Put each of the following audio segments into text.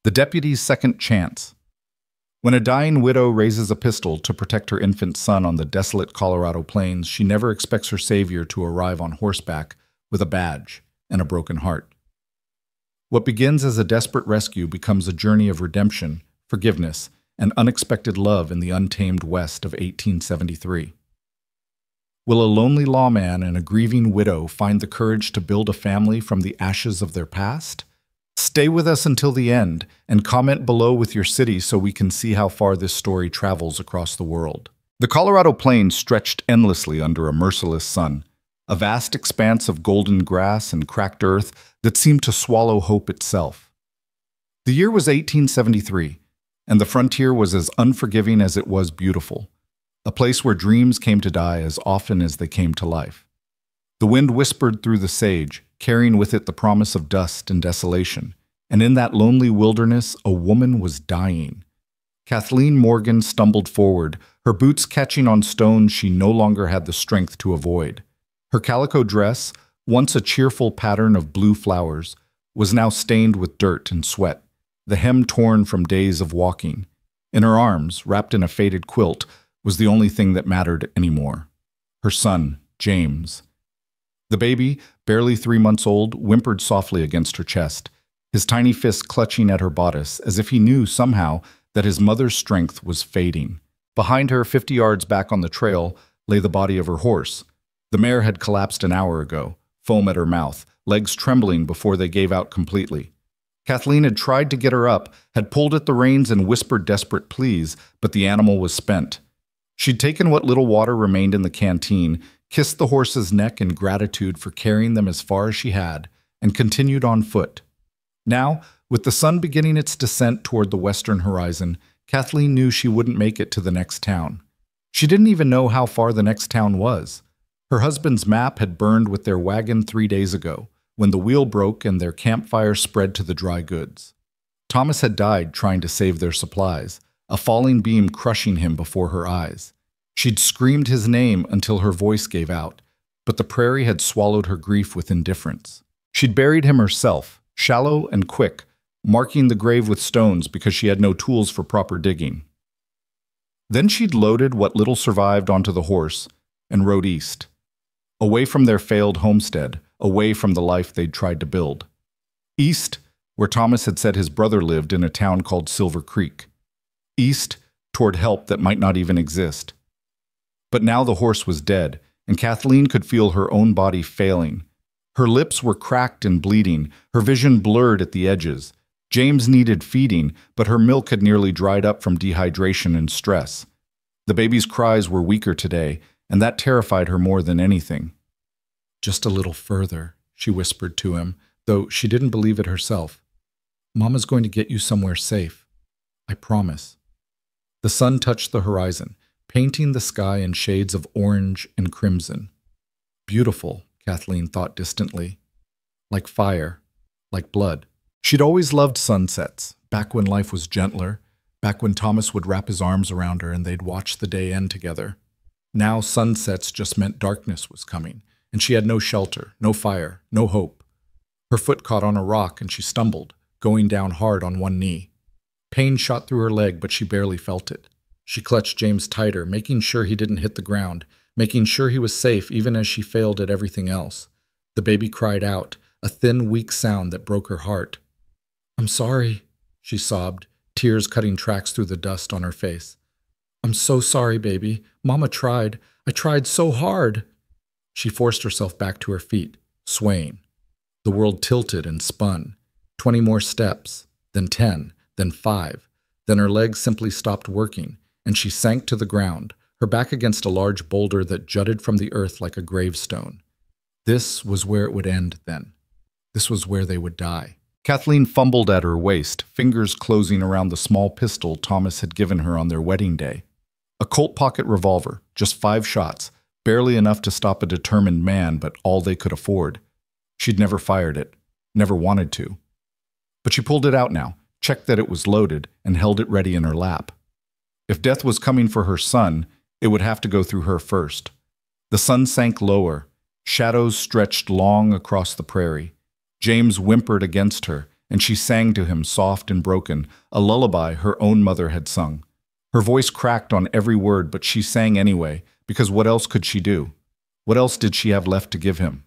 The deputy's second chance. When a dying widow raises a pistol to protect her infant son on the desolate Colorado plains, she never expects her savior to arrive on horseback with a badge and a broken heart. What begins as a desperate rescue becomes a journey of redemption, forgiveness, and unexpected love in the untamed West of 1873. Will a lonely lawman and a grieving widow find the courage to build a family from the ashes of their past? Stay with us until the end and comment below with your city so we can see how far this story travels across the world. The Colorado Plains stretched endlessly under a merciless sun, a vast expanse of golden grass and cracked earth that seemed to swallow hope itself. The year was 1873, and the frontier was as unforgiving as it was beautiful, a place where dreams came to die as often as they came to life. The wind whispered through the sage, carrying with it the promise of dust and desolation, and in that lonely wilderness a woman was dying. Kathleen Morgan stumbled forward, her boots catching on stones she no longer had the strength to avoid. Her calico dress, once a cheerful pattern of blue flowers, was now stained with dirt and sweat, the hem torn from days of walking. In her arms, wrapped in a faded quilt, was the only thing that mattered anymore. Her son, James. The baby, barely 3 months old, whimpered softly against her chest, his tiny fist clutching at her bodice as if he knew somehow that his mother's strength was fading. Behind her, 50 yards back on the trail, lay the body of her horse. The mare had collapsed an hour ago, foam at her mouth, legs trembling before they gave out completely. Kathleen had tried to get her up, had pulled at the reins and whispered desperate pleas, but the animal was spent. She'd taken what little water remained in the canteen, kissed the horse's neck in gratitude for carrying them as far as she had, and continued on foot. Now, with the sun beginning its descent toward the western horizon, Kathleen knew she wouldn't make it to the next town. She didn't even know how far the next town was. Her husband's map had burned with their wagon 3 days ago, when the wheel broke and their campfire spread to the dry goods. Thomas had died trying to save their supplies, a falling beam crushing him before her eyes. She'd screamed his name until her voice gave out, but the prairie had swallowed her grief with indifference. She'd buried him herself, shallow and quick, marking the grave with stones because she had no tools for proper digging. Then she'd loaded what little survived onto the horse and rode east, away from their failed homestead, away from the life they'd tried to build. East, where Thomas had said his brother lived in a town called Silver Creek. East, toward help that might not even exist. But now the horse was dead, and Kathleen could feel her own body failing. Her lips were cracked and bleeding, her vision blurred at the edges. James needed feeding, but her milk had nearly dried up from dehydration and stress. The baby's cries were weaker today, and that terrified her more than anything. "Just a little further," she whispered to him, though she didn't believe it herself. "Mama's going to get you somewhere safe. I promise." The sun touched the horizon, painting the sky in shades of orange and crimson. Beautiful, Kathleen thought distantly. Like fire, like blood. She'd always loved sunsets, back when life was gentler, back when Thomas would wrap his arms around her and they'd watch the day end together. Now sunsets just meant darkness was coming, and she had no shelter, no fire, no hope. Her foot caught on a rock and she stumbled, going down hard on one knee. Pain shot through her leg, but she barely felt it. She clutched James tighter, making sure he didn't hit the ground, making sure he was safe even as she failed at everything else. The baby cried out, a thin, weak sound that broke her heart. "I'm sorry," she sobbed, tears cutting tracks through the dust on her face. "I'm so sorry, baby. Mama tried. I tried so hard." She forced herself back to her feet, swaying. The world tilted and spun. 20 more steps, then 10, then 5. Then her legs simply stopped working, and she sank to the ground, her back against a large boulder that jutted from the earth like a gravestone. This was where it would end then. This was where they would die. Kathleen fumbled at her waist, fingers closing around the small pistol Thomas had given her on their wedding day. A Colt pocket revolver, just 5 shots, barely enough to stop a determined man, but all they could afford. She'd never fired it, never wanted to. But she pulled it out now, checked that it was loaded, and held it ready in her lap. If death was coming for her son, it would have to go through her first. The sun sank lower. Shadows stretched long across the prairie. James whimpered against her, and she sang to him soft and broken, a lullaby her own mother had sung. Her voice cracked on every word, but she sang anyway, because what else could she do? What else did she have left to give him?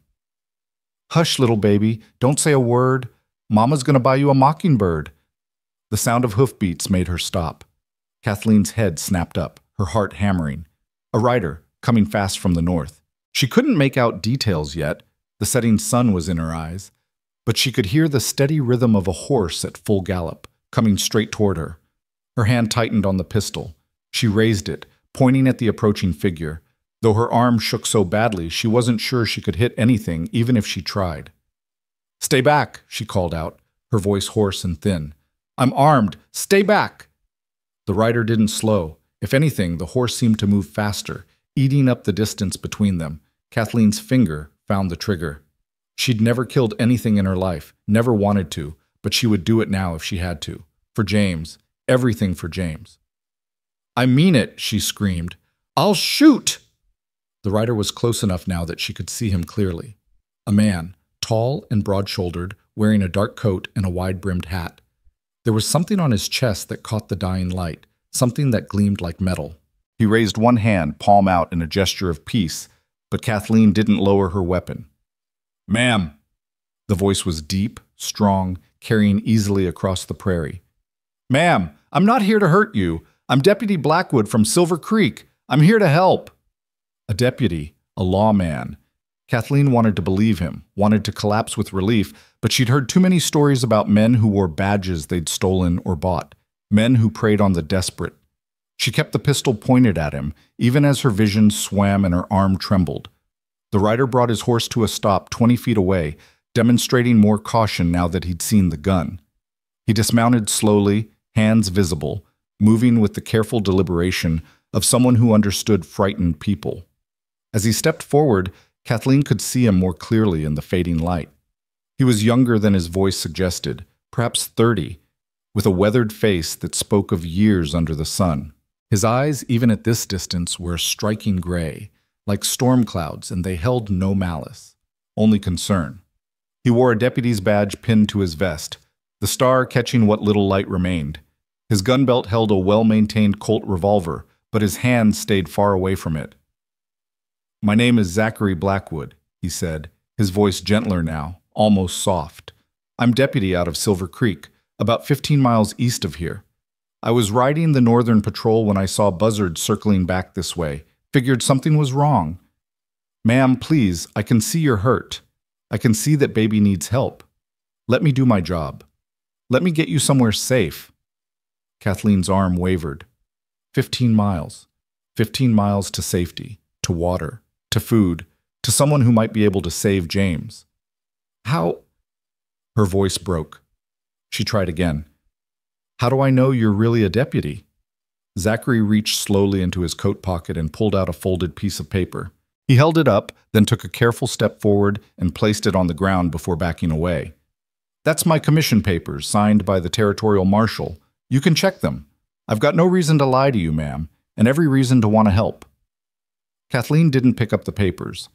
"Hush, little baby, don't say a word. Mama's going to buy you a mockingbird." The sound of hoofbeats made her stop. Kathleen's head snapped up, her heart hammering. A rider, coming fast from the north. She couldn't make out details yet. The setting sun was in her eyes. But she could hear the steady rhythm of a horse at full gallop, coming straight toward her. Her hand tightened on the pistol. She raised it, pointing at the approaching figure. Though her arm shook so badly, she wasn't sure she could hit anything, even if she tried. "Stay back," she called out, her voice hoarse and thin. "I'm armed. Stay back." The rider didn't slow. If anything, the horse seemed to move faster, eating up the distance between them. Kathleen's finger found the trigger. She'd never killed anything in her life, never wanted to, but she would do it now if she had to. For James. Everything for James. "I mean it," she screamed. "I'll shoot!" The rider was close enough now that she could see him clearly. A man, tall and broad-shouldered, wearing a dark coat and a wide-brimmed hat. There was something on his chest that caught the dying light, something that gleamed like metal. He raised one hand, palm out, in a gesture of peace, but Kathleen didn't lower her weapon. "Ma'am!" The voice was deep, strong, carrying easily across the prairie. "Ma'am, I'm not here to hurt you. I'm Deputy Blackwood from Silver Creek. I'm here to help." A deputy, a lawman. Kathleen wanted to believe him, wanted to collapse with relief, but she'd heard too many stories about men who wore badges they'd stolen or bought, men who preyed on the desperate. She kept the pistol pointed at him, even as her vision swam and her arm trembled. The rider brought his horse to a stop 20 feet away, demonstrating more caution now that he'd seen the gun. He dismounted slowly, hands visible, moving with the careful deliberation of someone who understood frightened people. As he stepped forward, Kathleen could see him more clearly in the fading light. He was younger than his voice suggested, perhaps 30, with a weathered face that spoke of years under the sun. His eyes, even at this distance, were a striking gray, like storm clouds, and they held no malice, only concern. He wore a deputy's badge pinned to his vest, the star catching what little light remained. His gun belt held a well-maintained Colt revolver, but his hand stayed far away from it. "My name is Zachary Blackwood," he said, his voice gentler now, almost soft. "I'm deputy out of Silver Creek, about 15 miles east of here. I was riding the northern patrol when I saw buzzards circling back this way. Figured something was wrong. Ma'am, please, I can see you're hurt. I can see that baby needs help. Let me do my job. Let me get you somewhere safe." Kathleen's arm wavered. 15 miles. 15 miles to safety, to water, to food, to someone who might be able to save James. "How?" Her voice broke. She tried again. "How do I know you're really a deputy?" Zachary reached slowly into his coat pocket and pulled out a folded piece of paper. He held it up, then took a careful step forward and placed it on the ground before backing away. "That's my commission papers, signed by the territorial marshal. You can check them. I've got no reason to lie to you, ma'am, and every reason to want to help." Kathleen didn't pick up the papers.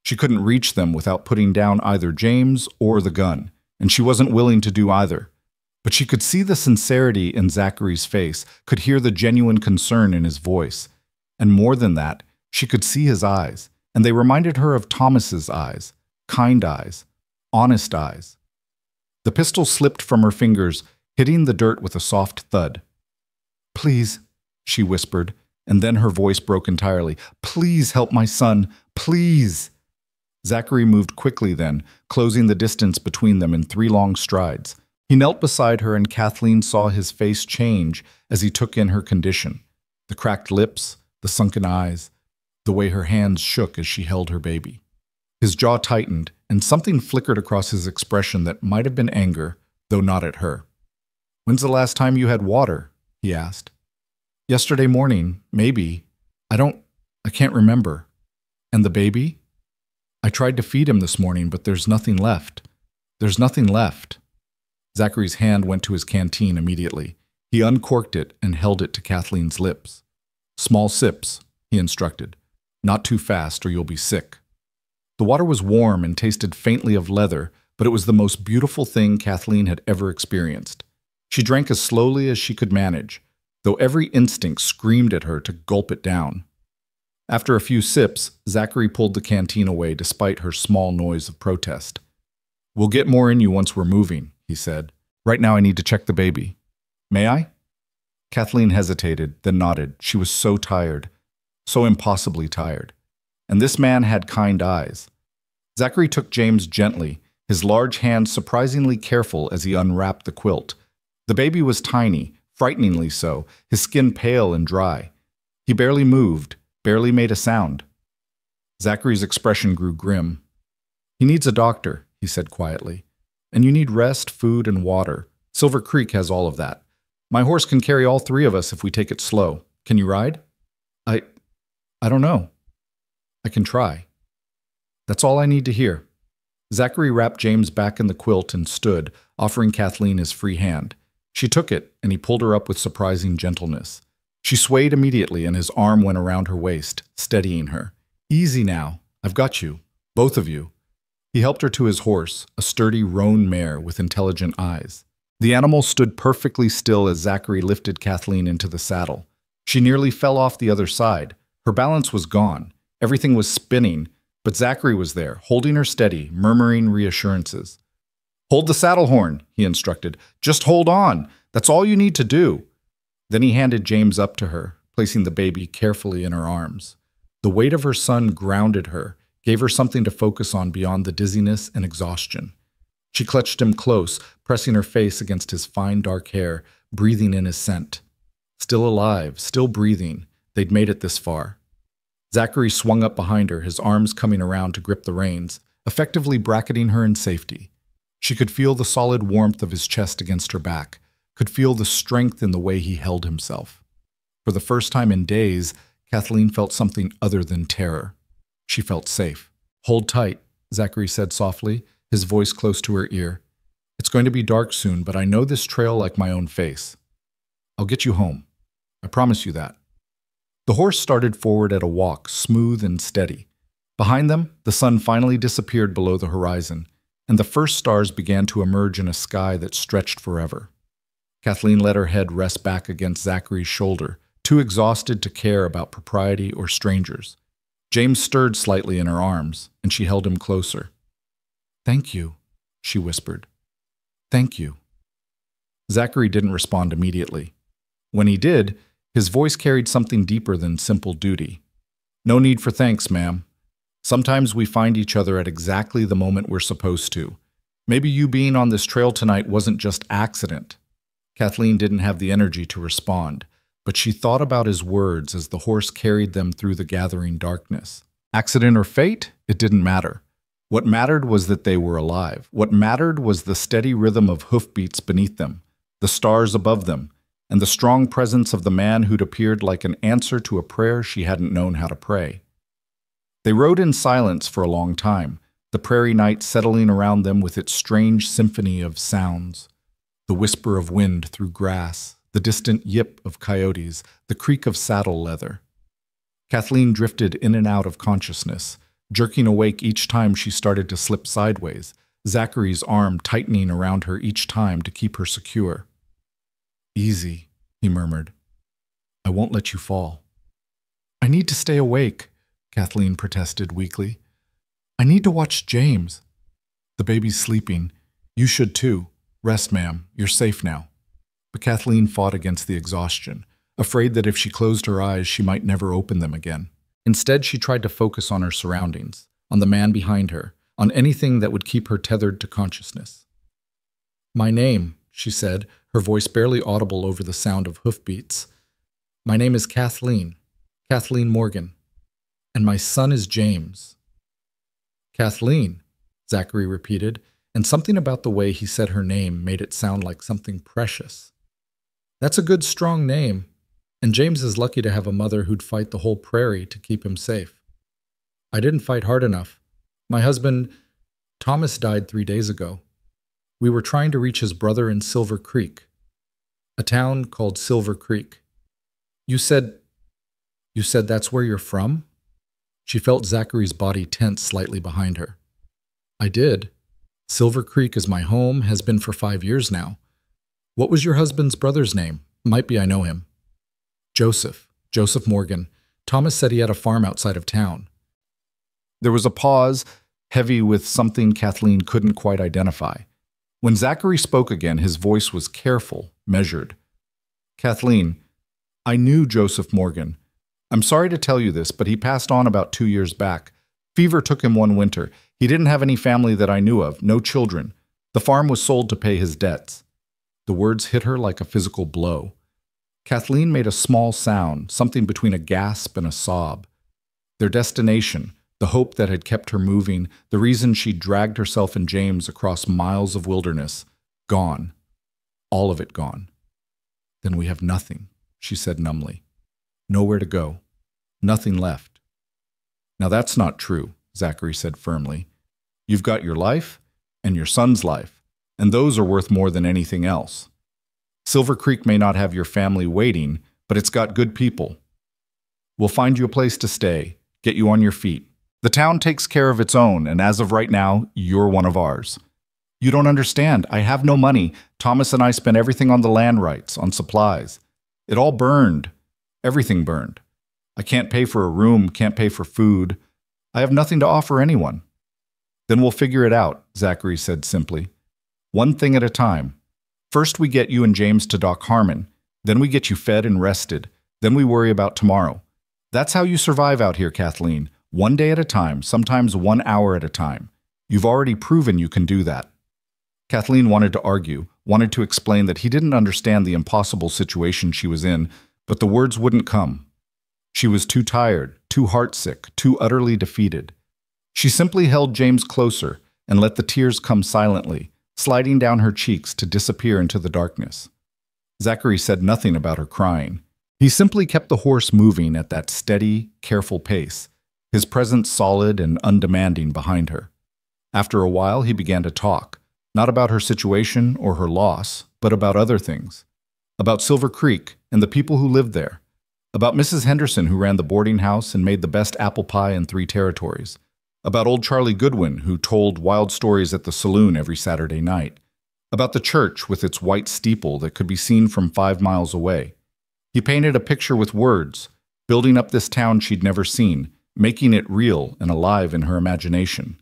She couldn't reach them without putting down either James or the gun, and she wasn't willing to do either. But she could see the sincerity in Zachary's face, could hear the genuine concern in his voice. And more than that, she could see his eyes, and they reminded her of Thomas's eyes, kind eyes, honest eyes. The pistol slipped from her fingers, hitting the dirt with a soft thud. "Please," she whispered, and then her voice broke entirely. "Please help my son, please." Zachary moved quickly then, closing the distance between them in 3 long strides. He knelt beside her, and Kathleen saw his face change as he took in her condition. The cracked lips, the sunken eyes, the way her hands shook as she held her baby. His jaw tightened, and something flickered across his expression that might have been anger, though not at her. "When's the last time you had water?" he asked. "Yesterday morning, maybe. I can't remember." "And the baby?" "I tried to feed him this morning, but there's nothing left. There's nothing left." Zachary's hand went to his canteen immediately. He uncorked it and held it to Kathleen's lips. "Small sips," he instructed. "Not too fast or you'll be sick." The water was warm and tasted faintly of leather, but it was the most beautiful thing Kathleen had ever experienced. She drank as slowly as she could manage, though every instinct screamed at her to gulp it down. After a few sips, Zachary pulled the canteen away despite her small noise of protest. "We'll get more in you once we're moving," he said. "Right now I need to check the baby." "May I?" Kathleen hesitated, then nodded. She was so tired, so impossibly tired. And this man had kind eyes. Zachary took James gently, his large hands surprisingly careful as he unwrapped the quilt. The baby was tiny, frighteningly so, his skin pale and dry. He barely moved, barely made a sound. Zachary's expression grew grim. "He needs a doctor," he said quietly. "And you need rest, food, and water. Silver Creek has all of that. My horse can carry all three of us if we take it slow. Can you ride?" I don't know. I can try." "That's all I need to hear." Zachary wrapped James back in the quilt and stood, offering Kathleen his free hand. She took it, and he pulled her up with surprising gentleness. She swayed immediately, and his arm went around her waist, steadying her. "Easy now. I've got you. Both of you." He helped her to his horse, a sturdy roan mare with intelligent eyes. The animal stood perfectly still as Zachary lifted Kathleen into the saddle. She nearly fell off the other side. Her balance was gone. Everything was spinning, but Zachary was there, holding her steady, murmuring reassurances. "Hold the saddle horn," he instructed. "Just hold on. That's all you need to do." Then he handed James up to her, placing the baby carefully in her arms. The weight of her son grounded her, gave her something to focus on beyond the dizziness and exhaustion. She clutched him close, pressing her face against his fine dark hair, breathing in his scent. Still alive, still breathing, they'd made it this far. Zachary swung up behind her, his arms coming around to grip the reins, effectively bracketing her in safety. She could feel the solid warmth of his chest against her back, could feel the strength in the way he held himself. For the first time in days, Kathleen felt something other than terror. She felt safe. "Hold tight," Zachary said softly, his voice close to her ear. "It's going to be dark soon, but I know this trail like my own face. I'll get you home. I promise you that." The horse started forward at a walk, smooth and steady. Behind them, the sun finally disappeared below the horizon, and the first stars began to emerge in a sky that stretched forever. Kathleen let her head rest back against Zachary's shoulder, too exhausted to care about propriety or strangers. James stirred slightly in her arms, and she held him closer. "Thank you," she whispered. "Thank you." Zachary didn't respond immediately. When he did, his voice carried something deeper than simple duty. "No need for thanks, ma'am. Sometimes we find each other at exactly the moment we're supposed to. Maybe you being on this trail tonight wasn't just accident." Kathleen didn't have the energy to respond, but she thought about his words as the horse carried them through the gathering darkness. Accident or fate, it didn't matter. What mattered was that they were alive. What mattered was the steady rhythm of hoofbeats beneath them, the stars above them, and the strong presence of the man who'd appeared like an answer to a prayer she hadn't known how to pray. They rode in silence for a long time, the prairie night settling around them with its strange symphony of sounds, the whisper of wind through grass, the distant yip of coyotes, the creak of saddle leather. Kathleen drifted in and out of consciousness, jerking awake each time she started to slip sideways, Zachary's arm tightening around her each time to keep her secure. "Easy," he murmured. "I won't let you fall." "I need to stay awake," Kathleen protested weakly. "I need to watch James." "The baby's sleeping. You should too. Rest, ma'am. You're safe now." But Kathleen fought against the exhaustion, afraid that if she closed her eyes, she might never open them again. Instead, she tried to focus on her surroundings, on the man behind her, on anything that would keep her tethered to consciousness. "My name," she said, her voice barely audible over the sound of hoofbeats. "My name is Kathleen Morgan, and my son is James." "Kathleen," Zachary repeated, and something about the way he said her name made it sound like something precious. "That's a good, strong name, and James is lucky to have a mother who'd fight the whole prairie to keep him safe. I didn't fight hard enough. My husband, Thomas, died 3 days ago. We were trying to reach his brother in Silver Creek, a town called Silver Creek. You said that's where you're from?" She felt Zachary's body tense slightly behind her. "I did. Silver Creek is my home, has been for 5 years now. What was your husband's brother's name? Might be I know him. Joseph. Joseph Morgan. Thomas said he had a farm outside of town. There was a pause, heavy with something Kathleen couldn't quite identify. When Zachary spoke again, his voice was careful, measured. Kathleen, I knew Joseph Morgan. I'm sorry to tell you this, but he passed on about 2 years back. Fever took him one winter. He didn't have any family that I knew of, no children. The farm was sold to pay his debts. The words hit her like a physical blow. Kathleen made a small sound, something between a gasp and a sob. Their destination, the hope that had kept her moving, the reason she dragged herself and James across miles of wilderness, gone. All of it gone. Then we have nothing, she said numbly. Nowhere to go. Nothing left. Now that's not true, Zachary said firmly. You've got your life and your son's life, and those are worth more than anything else. Silver Creek may not have your family waiting, but it's got good people. We'll find you a place to stay, get you on your feet. The town takes care of its own, and as of right now, you're one of ours. You don't understand. I have no money. Thomas and I spent everything on the land rights, on supplies. It all burned. Everything burned. I can't pay for a room, can't pay for food. I have nothing to offer anyone. Then we'll figure it out, Zachary said simply. One thing at a time. First we get you and James to Doc Harmon. Then we get you fed and rested. Then we worry about tomorrow. That's how you survive out here, Kathleen. One day at a time, sometimes 1 hour at a time. You've already proven you can do that. Kathleen wanted to argue, wanted to explain that he didn't understand the impossible situation she was in, but the words wouldn't come. She was too tired, too heartsick, too utterly defeated. She simply held James closer and let the tears come silently, sliding down her cheeks to disappear into the darkness. Zachary said nothing about her crying. He simply kept the horse moving at that steady, careful pace, his presence solid and undemanding behind her. After a while, he began to talk, not about her situation or her loss, but about other things. About Silver Creek and the people who lived there. About Mrs. Henderson, who ran the boarding house and made the best apple pie in 3 territories. About old Charlie Goodwin, who told wild stories at the saloon every Saturday night. About the church with its white steeple that could be seen from 5 miles away. He painted a picture with words, building up this town she'd never seen, making it real and alive in her imagination.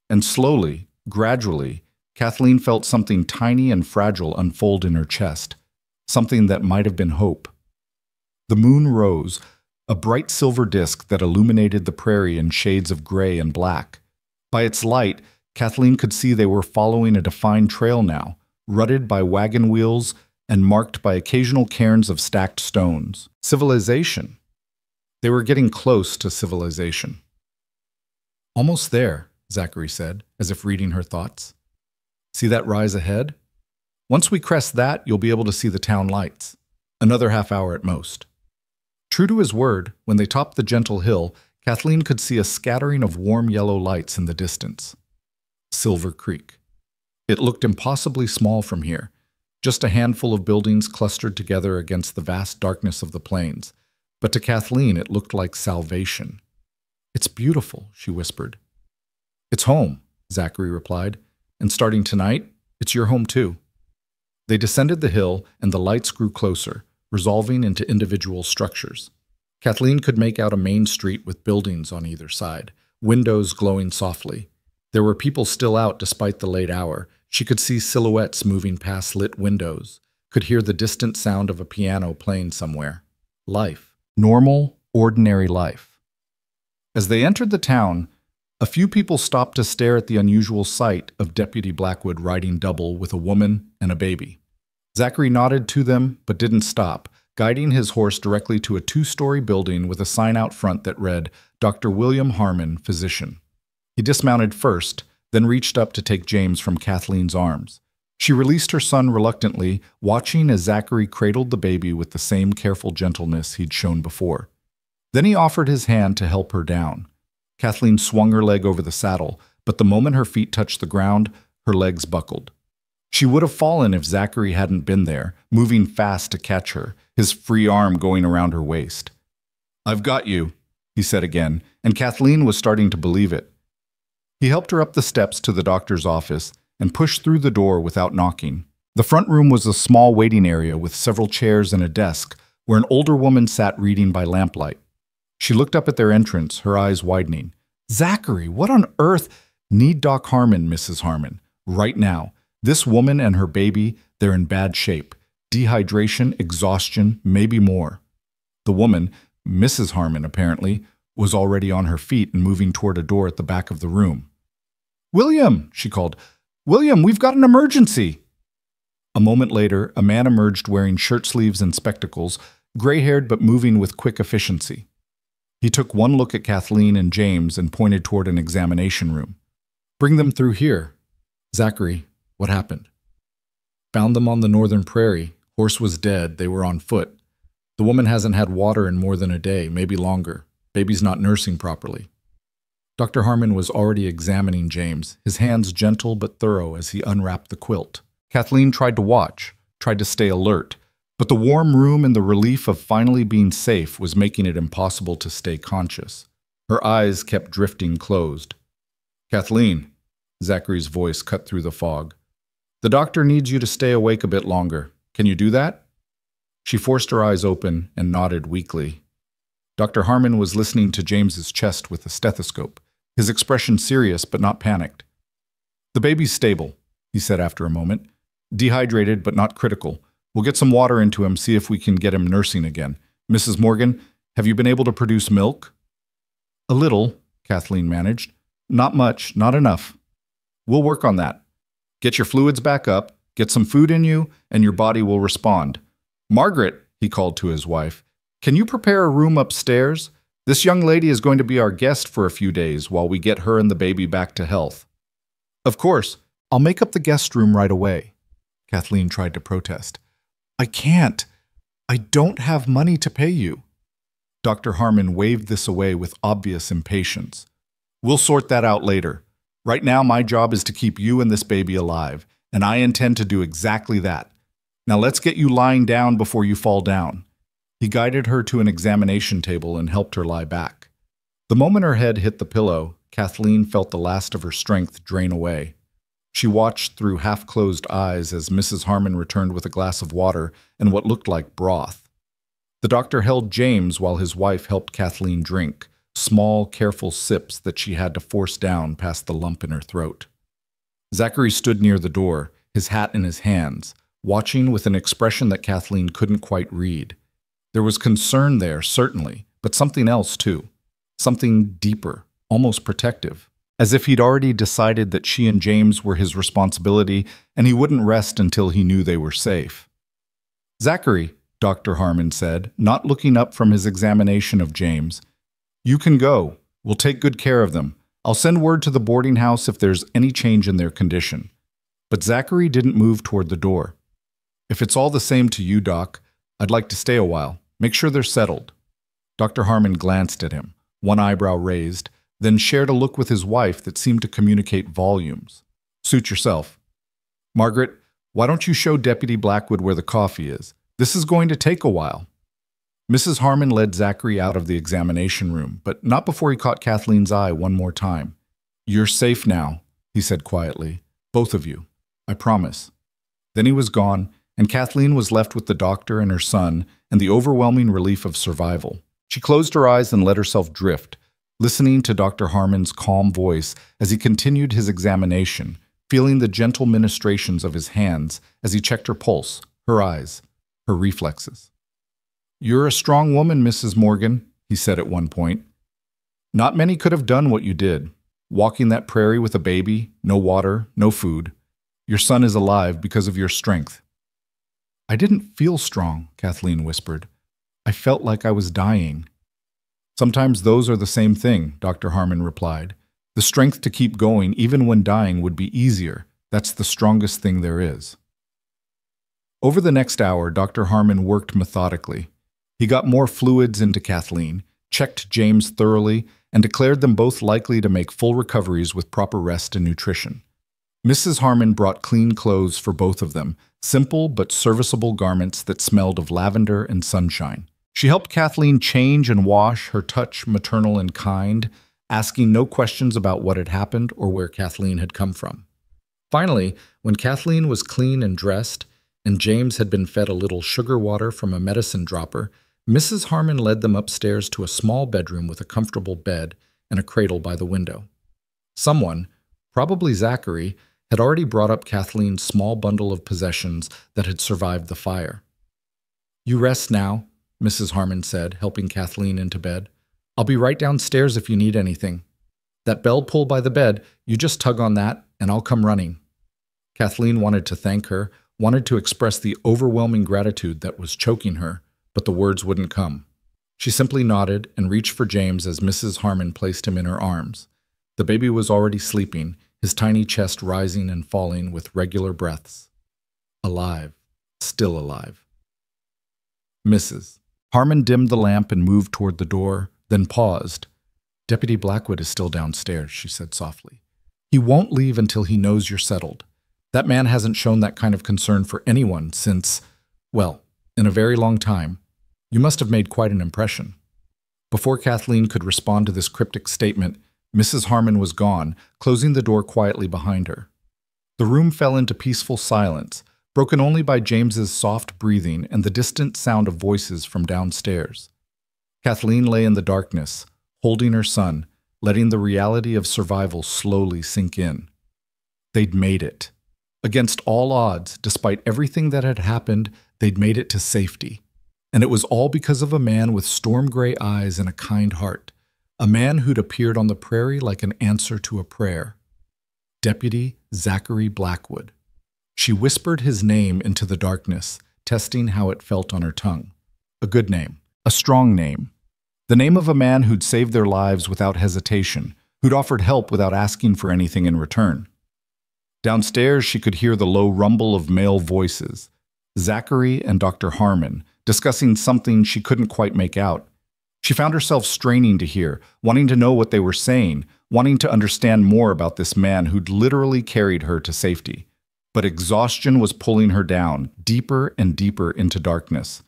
And slowly, gradually, Kathleen felt something tiny and fragile unfold in her chest, something that might have been hope. The moon rose, a bright silver disk that illuminated the prairie in shades of gray and black. By its light, Kathleen could see they were following a defined trail now, rutted by wagon wheels and marked by occasional cairns of stacked stones. Civilization. They were getting close to civilization. Almost there, Zachary said, as if reading her thoughts. See that rise ahead? Once we crest that, you'll be able to see the town lights. Another half hour at most. True to his word, when they topped the gentle hill, Kathleen could see a scattering of warm yellow lights in the distance. Silver Creek. It looked impossibly small from here, just a handful of buildings clustered together against the vast darkness of the plains. But to Kathleen, it looked like salvation. It's beautiful, she whispered. It's home, Zachary replied, and starting tonight, it's your home too. They descended the hill, and the lights grew closer, resolving into individual structures. Kathleen could make out a main street with buildings on either side, windows glowing softly. There were people still out despite the late hour. She could see silhouettes moving past lit windows, could hear the distant sound of a piano playing somewhere. Life. Normal, ordinary life. As they entered the town, a few people stopped to stare at the unusual sight of Deputy Blackwood riding double with a woman and a baby. Zachary nodded to them, but didn't stop, guiding his horse directly to a 2-story building with a sign out front that read, Dr. William Harmon, Physician. He dismounted first, then reached up to take James from Kathleen's arms. She released her son reluctantly, watching as Zachary cradled the baby with the same careful gentleness he'd shown before. Then he offered his hand to help her down. Kathleen swung her leg over the saddle, but the moment her feet touched the ground, her legs buckled. She would have fallen if Zachary hadn't been there, moving fast to catch her, his free arm going around her waist. "I've got you," he said again, and Kathleen was starting to believe it. He helped her up the steps to the doctor's office and pushed through the door without knocking. The front room was a small waiting area with several chairs and a desk where an older woman sat reading by lamplight. She looked up at their entrance, her eyes widening. "Zachary, what on earth?" "Need Doc Harmon, Mrs. Harmon. Right now. This woman and her baby, they're in bad shape. Dehydration, exhaustion, maybe more." The woman, Mrs. Harmon apparently, was already on her feet and moving toward a door at the back of the room. "William," she called. "William, we've got an emergency." A moment later, a man emerged wearing shirt sleeves and spectacles, gray-haired but moving with quick efficiency. He took one look at Kathleen and James and pointed toward an examination room. "Bring them through here." "Zachary, what happened?" "Found them on the northern prairie. Horse was dead. They were on foot. The woman hasn't had water in more than a day, maybe longer. Baby's not nursing properly." Dr. Harmon was already examining James, his hands gentle but thorough as he unwrapped the quilt. Kathleen tried to watch, tried to stay alert, but the warm room and the relief of finally being safe was making it impossible to stay conscious. Her eyes kept drifting closed. "Kathleen," Zachary's voice cut through the fog. "The doctor needs you to stay awake a bit longer. Can you do that?" She forced her eyes open and nodded weakly. Dr. Harmon was listening to James's chest with a stethoscope, his expression serious but not panicked. "The baby's stable," he said after a moment. "Dehydrated but not critical. We'll get some water into him, see if we can get him nursing again. Mrs. Morgan, have you been able to produce milk?" "A little," Kathleen managed. "Not much, not enough. We'll work on that. Get your fluids back up, get some food in you, and your body will respond. Margaret," he called to his wife, "can you prepare a room upstairs? This young lady is going to be our guest for a few days while we get her and the baby back to health." "Of course. I'll make up the guest room right away." Kathleen tried to protest. "I can't. I don't have money to pay you." Dr. Harmon waved this away with obvious impatience. "We'll sort that out later. Right now, my job is to keep you and this baby alive, and I intend to do exactly that. Now let's get you lying down before you fall down." He guided her to an examination table and helped her lie back. The moment her head hit the pillow, Kathleen felt the last of her strength drain away. She watched through half-closed eyes as Mrs. Harmon returned with a glass of water and what looked like broth. The doctor held James while his wife helped Kathleen drink, small, careful sips that she had to force down past the lump in her throat. Zachary stood near the door, his hat in his hands, watching with an expression that Kathleen couldn't quite read. There was concern there, certainly, but something else too. Something deeper, almost protective. As if he'd already decided that she and James were his responsibility and he wouldn't rest until he knew they were safe. "Zachary," Dr. Harmon said, not looking up from his examination of James, "you can go. We'll take good care of them. I'll send word to the boarding house if there's any change in their condition." But Zachary didn't move toward the door. "If it's all the same to you, Doc, I'd like to stay a while. Make sure they're settled." Dr. Harmon glanced at him, one eyebrow raised, then shared a look with his wife that seemed to communicate volumes. "Suit yourself. Margaret, why don't you show Deputy Blackwood where the coffee is? This is going to take a while." Mrs. Harmon led Zachary out of the examination room, but not before he caught Kathleen's eye one more time. "You're safe now," he said quietly. "Both of you. I promise." Then he was gone, and Kathleen was left with the doctor and her son and the overwhelming relief of survival. She closed her eyes and let herself drift, listening to Dr. Harmon's calm voice as he continued his examination, feeling the gentle ministrations of his hands as he checked her pulse, her eyes, her reflexes. "You're a strong woman, Mrs. Morgan," he said at one point. "Not many could have done what you did, walking that prairie with a baby, no water, no food. Your son is alive because of your strength." "I didn't feel strong," Kathleen whispered. "I felt like I was dying." "Sometimes those are the same thing," Dr. Harmon replied. "The strength to keep going even when dying would be easier. That's the strongest thing there is." Over the next hour, Dr. Harmon worked methodically. He got more fluids into Kathleen, checked James thoroughly, and declared them both likely to make full recoveries with proper rest and nutrition. Mrs. Harmon brought clean clothes for both of them, simple but serviceable garments that smelled of lavender and sunshine. She helped Kathleen change and wash, her touch maternal and kind, asking no questions about what had happened or where Kathleen had come from. Finally, when Kathleen was clean and dressed, and James had been fed a little sugar water from a medicine dropper, Mrs. Harmon led them upstairs to a small bedroom with a comfortable bed and a cradle by the window. Someone, probably Zachary, had already brought up Kathleen's small bundle of possessions that had survived the fire. "You rest now," Mrs. Harmon said, helping Kathleen into bed. "I'll be right downstairs if you need anything. That bell pull by the bed, you just tug on that, and I'll come running." Kathleen wanted to thank her, wanted to express the overwhelming gratitude that was choking her, but the words wouldn't come. She simply nodded and reached for James as Mrs. Harmon placed him in her arms. The baby was already sleeping, his tiny chest rising and falling with regular breaths. Alive. Still alive. Mrs. Harmon dimmed the lamp and moved toward the door, then paused. "Deputy Blackwood is still downstairs," she said softly. "He won't leave until he knows you're settled. That man hasn't shown that kind of concern for anyone since, well, in a very long time. You must have made quite an impression." Before Kathleen could respond to this cryptic statement, Mrs. Harmon was gone, closing the door quietly behind her. The room fell into peaceful silence, broken only by James's soft breathing and the distant sound of voices from downstairs. Kathleen lay in the darkness, holding her son, letting the reality of survival slowly sink in. They'd made it. Against all odds, despite everything that had happened, they'd made it to safety. And it was all because of a man with storm-gray eyes and a kind heart, a man who'd appeared on the prairie like an answer to a prayer. Deputy Zachary Blackwood. She whispered his name into the darkness, testing how it felt on her tongue. A good name. A strong name. The name of a man who'd saved their lives without hesitation, who'd offered help without asking for anything in return. Downstairs, she could hear the low rumble of male voices. Zachary and Dr. Harmon, discussing something she couldn't quite make out. She found herself straining to hear, wanting to know what they were saying, wanting to understand more about this man who'd literally carried her to safety. But exhaustion was pulling her down, deeper and deeper into darkness.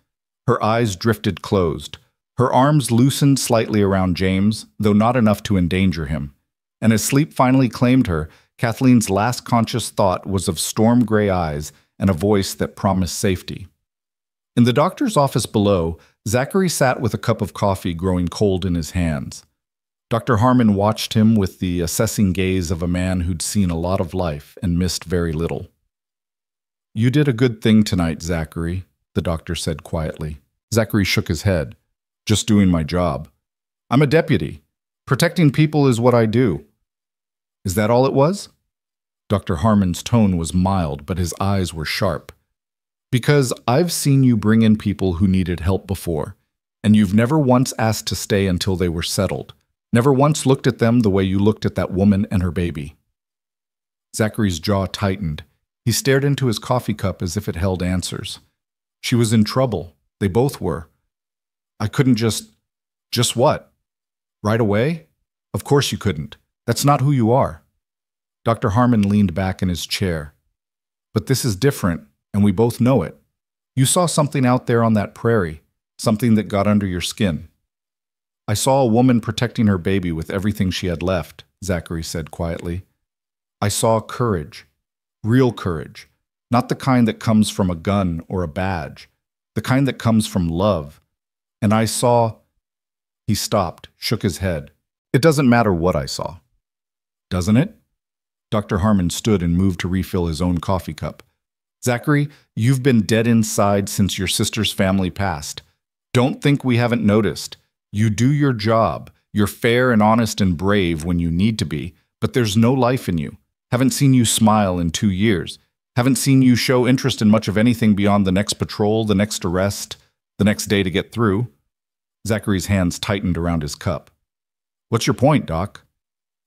Her eyes drifted closed. Her arms loosened slightly around James, though not enough to endanger him. And as sleep finally claimed her, Kathleen's last conscious thought was of storm-gray eyes and a voice that promised safety. In the doctor's office below, Zachary sat with a cup of coffee growing cold in his hands. Dr. Harmon watched him with the assessing gaze of a man who'd seen a lot of life and missed very little. "You did a good thing tonight, Zachary," the doctor said quietly. Zachary shook his head. "Just doing my job. I'm a deputy. Protecting people is what I do." "Is that all it was?" Dr. Harmon's tone was mild, but his eyes were sharp. "Because I've seen you bring in people who needed help before, and you've never once asked to stay until they were settled. Never once looked at them the way you looked at that woman and her baby." Zachary's jaw tightened. He stared into his coffee cup as if it held answers. "She was in trouble. They both were. I couldn't just what? Right away? Of course you couldn't. That's not who you are." Dr. Harmon leaned back in his chair. "But this is different, and we both know it. You saw something out there on that prairie, something that got under your skin." "I saw a woman protecting her baby with everything she had left," Zachary said quietly. "I saw courage. Real courage. Not the kind that comes from a gun or a badge. The kind that comes from love. And I saw—" He stopped, shook his head. "It doesn't matter what I saw." "Doesn't it?" Dr. Harmon stood and moved to refill his own coffee cup. "Zachary, you've been dead inside since your sister's family passed. Don't think we haven't noticed. You do your job. You're fair and honest and brave when you need to be, but there's no life in you. Haven't seen you smile in 2 years. Haven't seen you show interest in much of anything beyond the next patrol, the next arrest, the next day to get through." Zachary's hands tightened around his cup. "What's your point, Doc?"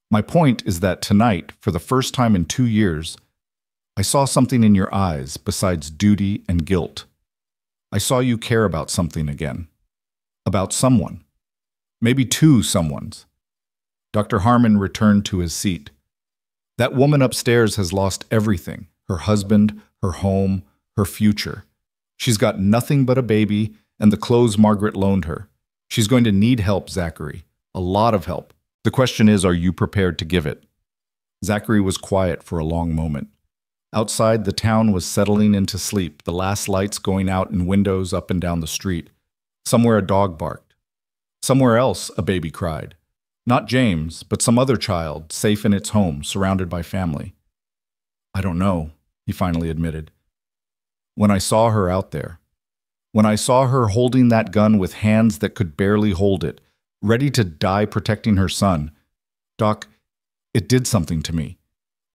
"My point is that tonight, for the first time in 2 years, I saw something in your eyes besides duty and guilt. I saw you care about something again. About someone. Maybe 2 someones." Dr. Harmon returned to his seat. "That woman upstairs has lost everything. Her husband, her home, her future. She's got nothing but a baby and the clothes Margaret loaned her. She's going to need help, Zachary. A lot of help. The question is, are you prepared to give it? Zachary was quiet for a long moment. Outside, the town was settling into sleep, the last lights going out in windows up and down the street. Somewhere a dog barked. Somewhere else a baby cried. Not James, but some other child, safe in its home, surrounded by family. I don't know, he finally admitted. When I saw her out there, when I saw her holding that gun with hands that could barely hold it, ready to die protecting her son, Doc, it did something to me.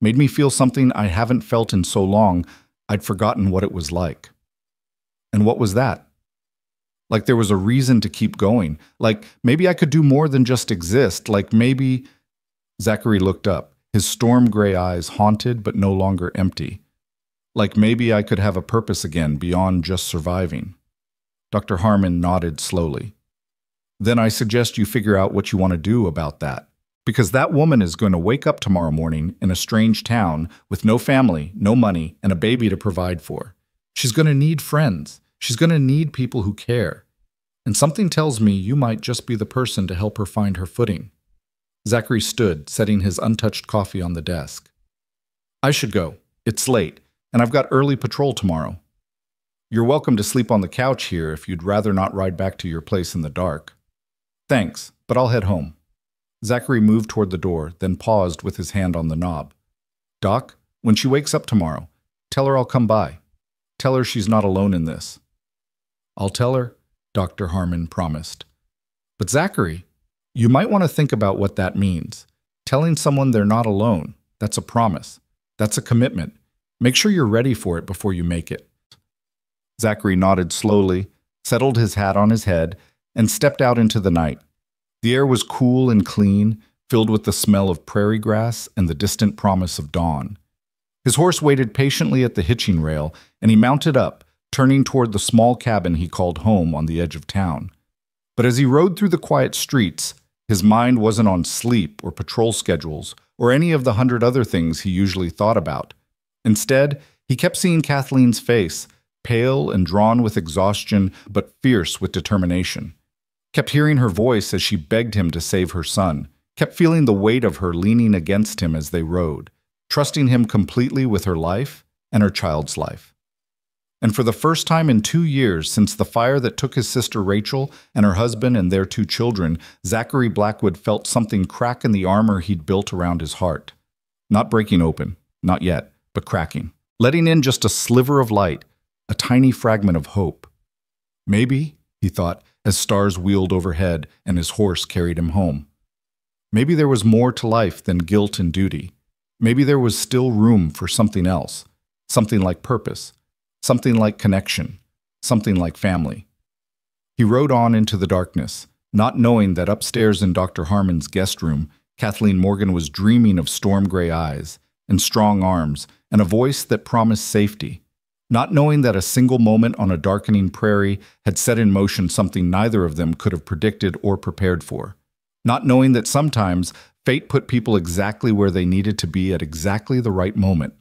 Made me feel something I haven't felt in so long, I'd forgotten what it was like. And what was that? Like there was a reason to keep going. Like maybe I could do more than just exist. Like maybe... Zachary looked up, his storm gray eyes haunted but no longer empty. Like maybe I could have a purpose again beyond just surviving. Dr. Harmon nodded slowly. Then I suggest you figure out what you want to do about that. Because that woman is going to wake up tomorrow morning in a strange town with no family, no money, and a baby to provide for. She's going to need friends. She's going to need people who care. And something tells me you might just be the person to help her find her footing. Zachary stood, setting his untouched coffee on the desk. I should go. It's late, and I've got early patrol tomorrow. You're welcome to sleep on the couch here if you'd rather not ride back to your place in the dark. Thanks, but I'll head home. Zachary moved toward the door, then paused with his hand on the knob. Doc, when she wakes up tomorrow, tell her I'll come by. Tell her she's not alone in this. I'll tell her, Dr. Harmon promised. But Zachary, you might want to think about what that means. Telling someone they're not alone, that's a promise. That's a commitment. Make sure you're ready for it before you make it. Zachary nodded slowly, settled his hat on his head, and stepped out into the night. The air was cool and clean, filled with the smell of prairie grass and the distant promise of dawn. His horse waited patiently at the hitching rail, and he mounted up, turning toward the small cabin he called home on the edge of town. But as he rode through the quiet streets, his mind wasn't on sleep or patrol schedules or any of the 100 other things he usually thought about. Instead, he kept seeing Kathleen's face, pale and drawn with exhaustion, but fierce with determination. Kept hearing her voice as she begged him to save her son, kept feeling the weight of her leaning against him as they rode, trusting him completely with her life and her child's life. And for the first time in 2 years since the fire that took his sister Rachel and her husband and their 2 children, Zachary Blackwood felt something crack in the armor he'd built around his heart. Not breaking open, not yet, but cracking, letting in just a sliver of light, a tiny fragment of hope. Maybe, he thought, as stars wheeled overhead and his horse carried him home. Maybe there was more to life than guilt and duty. Maybe there was still room for something else, something like purpose, something like connection, something like family. He rode on into the darkness, not knowing that upstairs in Dr. Harmon's guest room, Kathleen Morgan was dreaming of storm-gray eyes and strong arms and a voice that promised safety, not knowing that a single moment on a darkening prairie had set in motion something neither of them could have predicted or prepared for, not knowing that sometimes fate put people exactly where they needed to be at exactly the right moment,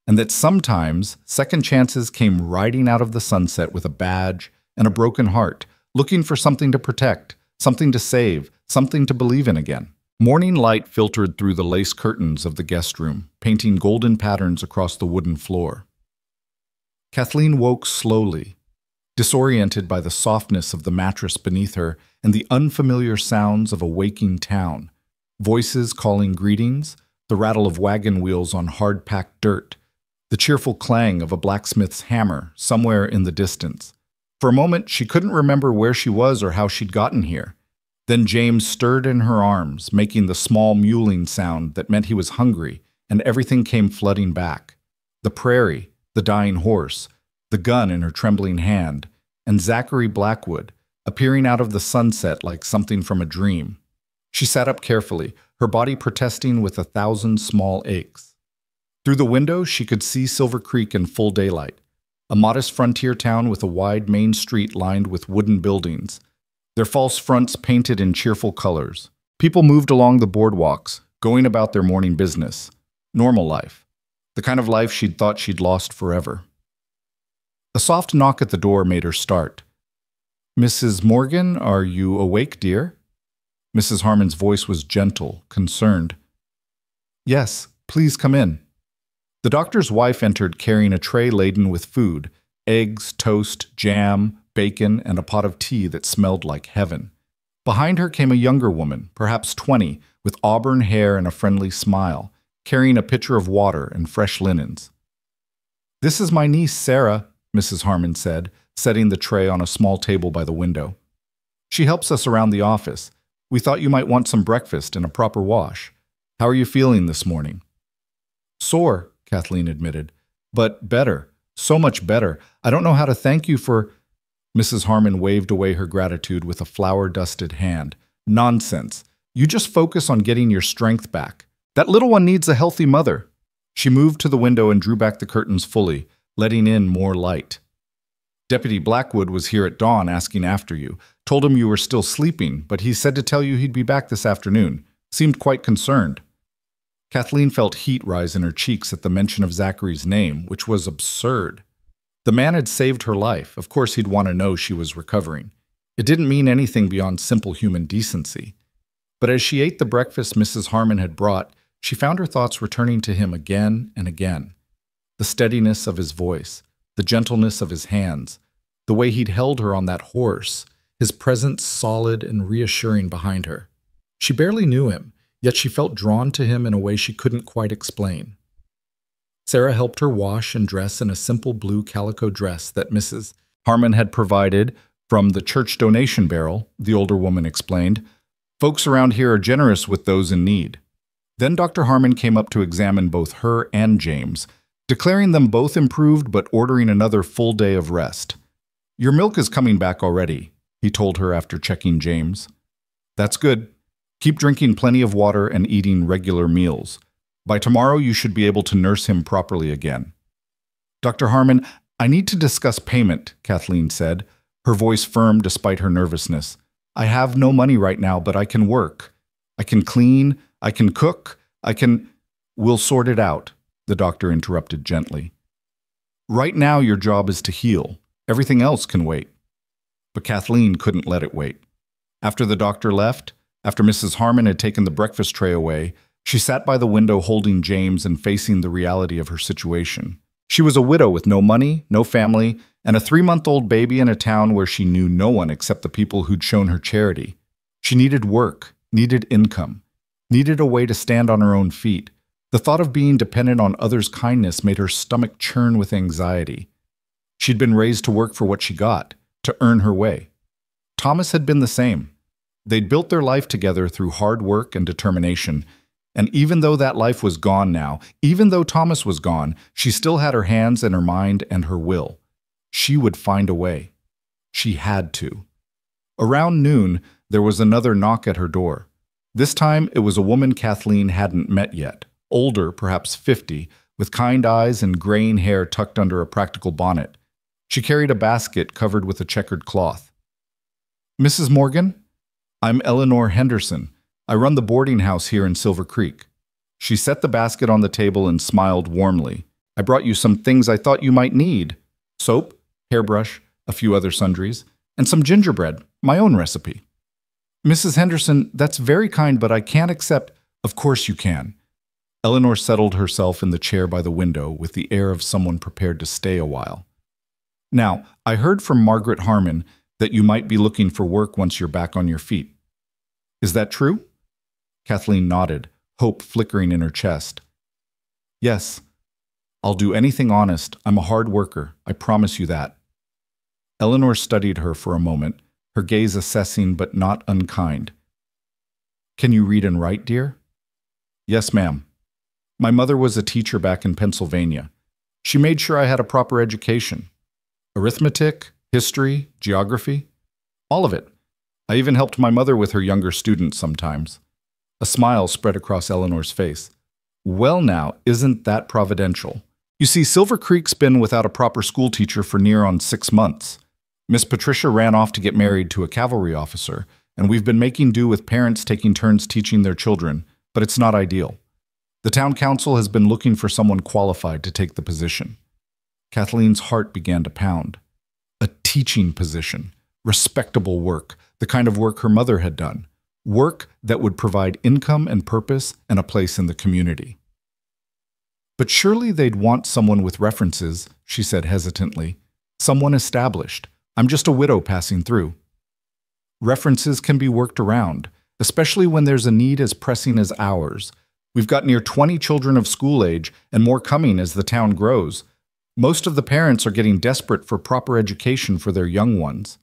and that sometimes second chances came riding out of the sunset with a badge and a broken heart, looking for something to protect, something to save, something to believe in again. Morning light filtered through the lace curtains of the guest room, painting golden patterns across the wooden floor. Kathleen woke slowly, disoriented by the softness of the mattress beneath her and the unfamiliar sounds of a waking town. Voices calling greetings, the rattle of wagon wheels on hard-packed dirt, the cheerful clang of a blacksmith's hammer somewhere in the distance. For a moment, she couldn't remember where she was or how she'd gotten here. Then James stirred in her arms, making the small mewling sound that meant he was hungry, and everything came flooding back. The prairie, the dying horse, the gun in her trembling hand, and Zachary Blackwood, appearing out of the sunset like something from a dream. She sat up carefully, her body protesting with 1,000 small aches. Through the window, she could see Silver Creek in full daylight, a modest frontier town with a wide main street lined with wooden buildings, their false fronts painted in cheerful colors. People moved along the boardwalks, going about their morning business. Normal life. The kind of life she'd thought she'd lost forever. A soft knock at the door made her start. "Mrs. Morgan, are you awake, dear?" Mrs. Harmon's voice was gentle, concerned. Yes, please come in. The doctor's wife entered carrying a tray laden with food, eggs, toast, jam, bacon, and a pot of tea that smelled like heaven. Behind her came a younger woman, perhaps 20, with auburn hair and a friendly smile, carrying a pitcher of water and fresh linens. This is my niece, Sarah, Mrs. Harmon said, setting the tray on a small table by the window. She helps us around the office. We thought you might want some breakfast and a proper wash. How are you feeling this morning? Sore, Kathleen admitted, but better, so much better. I don't know how to thank you for… Mrs. Harmon waved away her gratitude with a flour-dusted hand. Nonsense. You just focus on getting your strength back. That little one needs a healthy mother. She moved to the window and drew back the curtains fully, letting in more light. Deputy Blackwood was here at dawn asking after you. Told him you were still sleeping, but he said to tell you he'd be back this afternoon. Seemed quite concerned. Kathleen felt heat rise in her cheeks at the mention of Zachary's name, which was absurd. The man had saved her life. Of course he'd want to know she was recovering. It didn't mean anything beyond simple human decency. But as she ate the breakfast Mrs. Harmon had brought, she found her thoughts returning to him again and again. The steadiness of his voice, the gentleness of his hands, the way he'd held her on that horse, his presence solid and reassuring behind her. She barely knew him, yet she felt drawn to him in a way she couldn't quite explain. Sarah helped her wash and dress in a simple blue calico dress that Mrs. Harmon had provided from the church donation barrel, the older woman explained. Folks around here are generous with those in need. Then Dr. Harmon came up to examine both her and James, declaring them both improved but ordering another full day of rest. Your milk is coming back already, he told her after checking James. That's good. Keep drinking plenty of water and eating regular meals. By tomorrow, you should be able to nurse him properly again. Dr. Harmon, I need to discuss payment, Kathleen said, her voice firm despite her nervousness. I have no money right now, but I can work. I can clean, I can cook, We'll sort it out, the doctor interrupted gently. Right now, your job is to heal. Everything else can wait. But Kathleen couldn't let it wait. After the doctor left, after Mrs. Harmon had taken the breakfast tray away, she sat by the window holding James and facing the reality of her situation. She was a widow with no money, no family, and a 3-month-old baby in a town where she knew no one except the people who'd shown her charity. She needed work, needed income, needed a way to stand on her own feet. The thought of being dependent on others' kindness made her stomach churn with anxiety. She'd been raised to work for what she got, to earn her way. Thomas had been the same. They'd built their life together through hard work and determination, and even though that life was gone now, even though Thomas was gone, she still had her hands and her mind and her will. She would find a way. She had to. Around noon, there was another knock at her door. This time, it was a woman Kathleen hadn't met yet, older, perhaps 50, with kind eyes and graying hair tucked under a practical bonnet. She carried a basket covered with a checkered cloth. Mrs. Morgan? I'm Eleanor Henderson. I run the boarding house here in Silver Creek. She set the basket on the table and smiled warmly. I brought you some things I thought you might need. Soap, hairbrush, a few other sundries, and some gingerbread, my own recipe. Mrs. Henderson, that's very kind, but I can't accept… Of course you can. Eleanor settled herself in the chair by the window with the air of someone prepared to stay a while. Now, I heard from Margaret Harmon that you might be looking for work once you're back on your feet. Is that true? Kathleen nodded, hope flickering in her chest. Yes. I'll do anything honest. I'm a hard worker. I promise you that. Eleanor studied her for a moment, her gaze assessing but not unkind. Can you read and write, dear? Yes, ma'am. My mother was a teacher back in Pennsylvania. She made sure I had a proper education. Arithmetic, history, geography, all of it. I even helped my mother with her younger students sometimes. A smile spread across Eleanor's face. Well now, isn't that providential? You see, Silver Creek's been without a proper school teacher for near on 6 months. Miss Patricia ran off to get married to a cavalry officer, and we've been making do with parents taking turns teaching their children, but it's not ideal. The town council has been looking for someone qualified to take the position. Kathleen's heart began to pound. A teaching position, respectable work, the kind of work her mother had done. Work that would provide income and purpose and a place in the community. But surely they'd want someone with references, she said hesitantly. Someone established. I'm just a widow passing through. References can be worked around, especially when there's a need as pressing as ours. We've got near 20 children of school age and more coming as the town grows. Most of the parents are getting desperate for proper education for their young ones.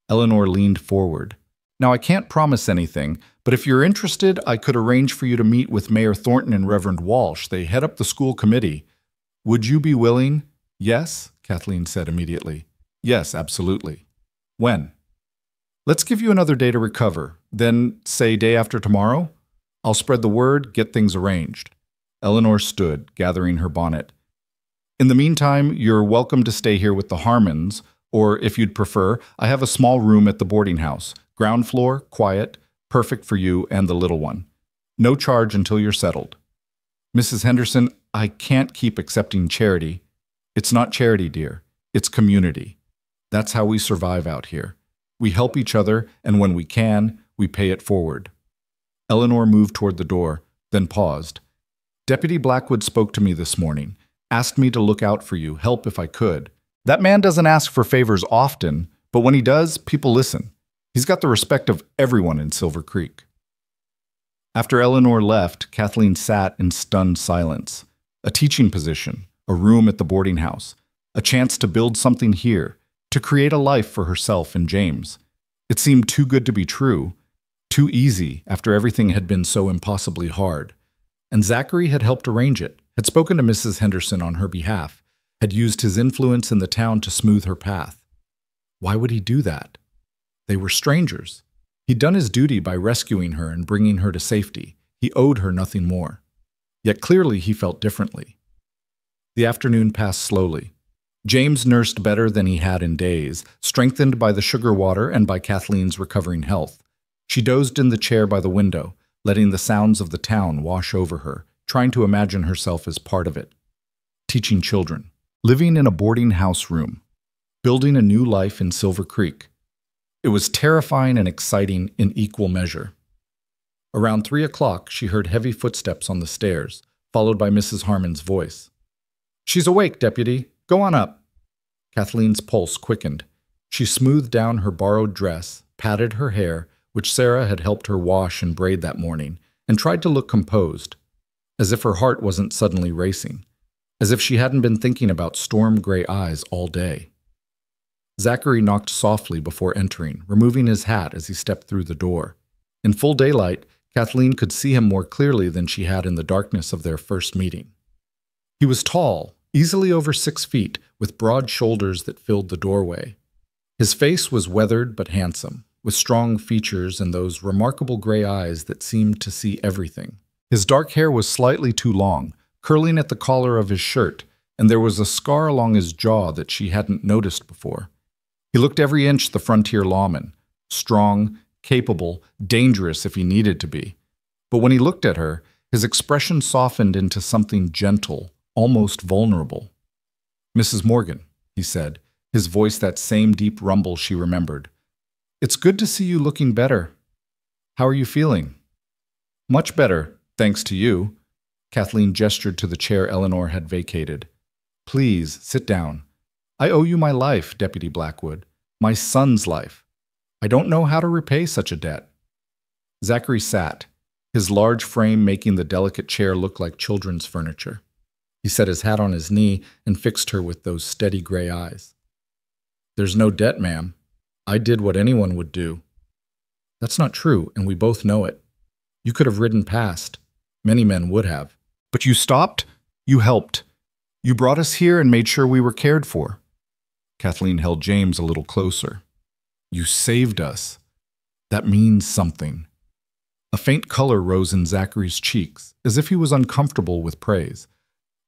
Eleanor leaned forward. Now, I can't promise anything, but if you're interested, I could arrange for you to meet with Mayor Thornton and Reverend Walsh. They head up the school committee. Would you be willing? Yes, Kathleen said immediately. Yes, absolutely. When? Let's give you another day to recover. Then, say, day after tomorrow? I'll spread the word, get things arranged. Eleanor stood, gathering her bonnet. In the meantime, you're welcome to stay here with the Harmons, or if you'd prefer, I have a small room at the boarding house. Ground floor, quiet, perfect for you and the little one. No charge until you're settled. Mrs. Henderson, I can't keep accepting charity. It's not charity, dear. It's community. That's how we survive out here. We help each other, and when we can, we pay it forward. Eleanor moved toward the door, then paused. Deputy Blackwood spoke to me this morning, asked me to look out for you, help if I could. That man doesn't ask for favors often, but when he does, people listen. He's got the respect of everyone in Silver Creek. After Eleanor left, Kathleen sat in stunned silence. A teaching position, a room at the boarding house, a chance to build something here, to create a life for herself and James. It seemed too good to be true, too easy after everything had been so impossibly hard. And Zachary had helped arrange it, had spoken to Mrs. Henderson on her behalf, had used his influence in the town to smooth her path. Why would he do that? They were strangers. He'd done his duty by rescuing her and bringing her to safety. He owed her nothing more. Yet clearly he felt differently. The afternoon passed slowly. James nursed better than he had in days, strengthened by the sugar water and by Kathleen's recovering health. She dozed in the chair by the window, letting the sounds of the town wash over her, trying to imagine herself as part of it. Teaching children, living in a boarding house room, building a new life in Silver Creek. It was terrifying and exciting in equal measure. Around 3 o'clock, she heard heavy footsteps on the stairs, followed by Mrs. Harmon's voice. She's awake, Deputy. Go on up. Kathleen's pulse quickened. She smoothed down her borrowed dress, patted her hair, which Sarah had helped her wash and braid that morning, and tried to look composed, as if her heart wasn't suddenly racing, as if she hadn't been thinking about storm-gray eyes all day. Zachary knocked softly before entering, removing his hat as he stepped through the door. In full daylight, Kathleen could see him more clearly than she had in the darkness of their first meeting. He was tall, easily over 6 feet, with broad shoulders that filled the doorway. His face was weathered but handsome, with strong features and those remarkable gray eyes that seemed to see everything. His dark hair was slightly too long, curling at the collar of his shirt, and there was a scar along his jaw that she hadn't noticed before. He looked every inch the frontier lawman, strong, capable, dangerous if he needed to be. But when he looked at her, his expression softened into something gentle, almost vulnerable. Mrs. Morgan, he said, his voice that same deep rumble she remembered. It's good to see you looking better. How are you feeling? Much better, thanks to you. Kathleen gestured to the chair Eleanor had vacated. Please, sit down. I owe you my life, Deputy Blackwood, my son's life. I don't know how to repay such a debt. Zachary sat, his large frame making the delicate chair look like children's furniture. He set his hat on his knee and fixed her with those steady gray eyes. There's no debt, ma'am. I did what anyone would do. That's not true, and we both know it. You could have ridden past. Many men would have. But you stopped. You helped. You brought us here and made sure we were cared for. Kathleen held James a little closer. You saved us. That means something. A faint color rose in Zachary's cheeks, as if he was uncomfortable with praise.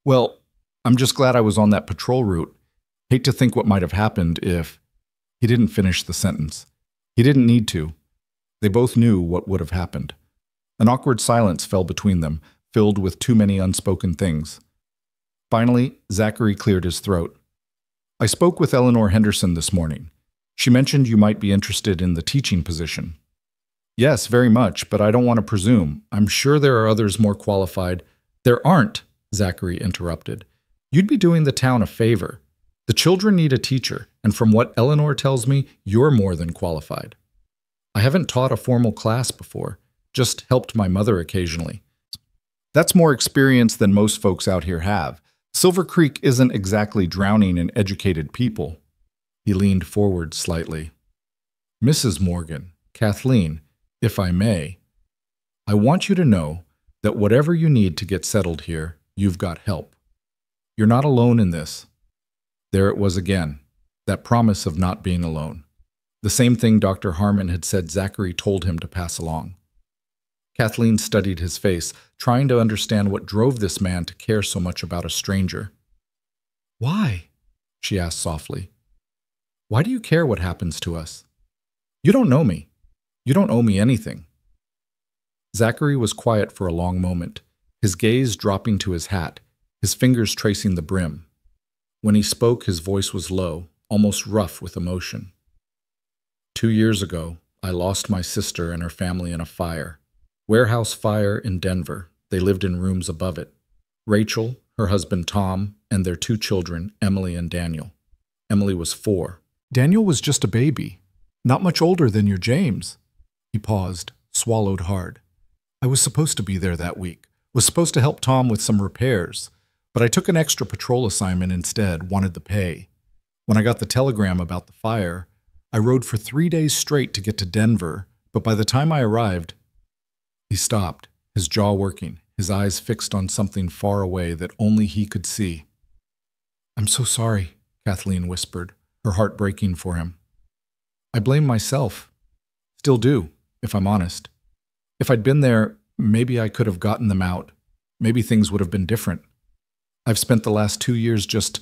Well, I'm just glad I was on that patrol route. Hate to think what might have happened if... He didn't finish the sentence. He didn't need to. They both knew what would have happened. An awkward silence fell between them, filled with too many unspoken things. Finally, Zachary cleared his throat. I spoke with Eleanor Henderson this morning. She mentioned you might be interested in the teaching position. Yes, very much, but I don't want to presume. I'm sure there are others more qualified. There aren't, Zachary interrupted. You'd be doing the town a favor. The children need a teacher, and from what Eleanor tells me, you're more than qualified. I haven't taught a formal class before, just helped my mother occasionally. That's more experience than most folks out here have. Silver Creek isn't exactly drowning in educated people. He leaned forward slightly. Mrs. Morgan, Kathleen, if I may, I want you to know that whatever you need to get settled here, you've got help. You're not alone in this. There it was again, that promise of not being alone. The same thing Dr. Harmon had said Zachary told him to pass along. Kathleen studied his face, trying to understand what drove this man to care so much about a stranger. Why? She asked softly. Why do you care what happens to us? You don't know me. You don't owe me anything. Zachary was quiet for a long moment, his gaze dropping to his hat, his fingers tracing the brim. When he spoke, his voice was low, almost rough with emotion. 2 years ago, I lost my sister and her family in a fire. Warehouse fire in Denver. They lived in rooms above it. Rachel, her husband Tom, and their 2 children, Emily and Daniel. Emily was 4. Daniel was just a baby, not much older than your James. He paused, swallowed hard. I was supposed to be there that week, was supposed to help Tom with some repairs, but I took an extra patrol assignment instead, wanted the pay. When I got the telegram about the fire, I rode for 3 days straight to get to Denver, but by the time I arrived, he stopped, his jaw working, his eyes fixed on something far away that only he could see. I'm so sorry, Kathleen whispered, her heart breaking for him. I blame myself. Still do, if I'm honest. If I'd been there, maybe I could have gotten them out. Maybe things would have been different. I've spent the last 2 years just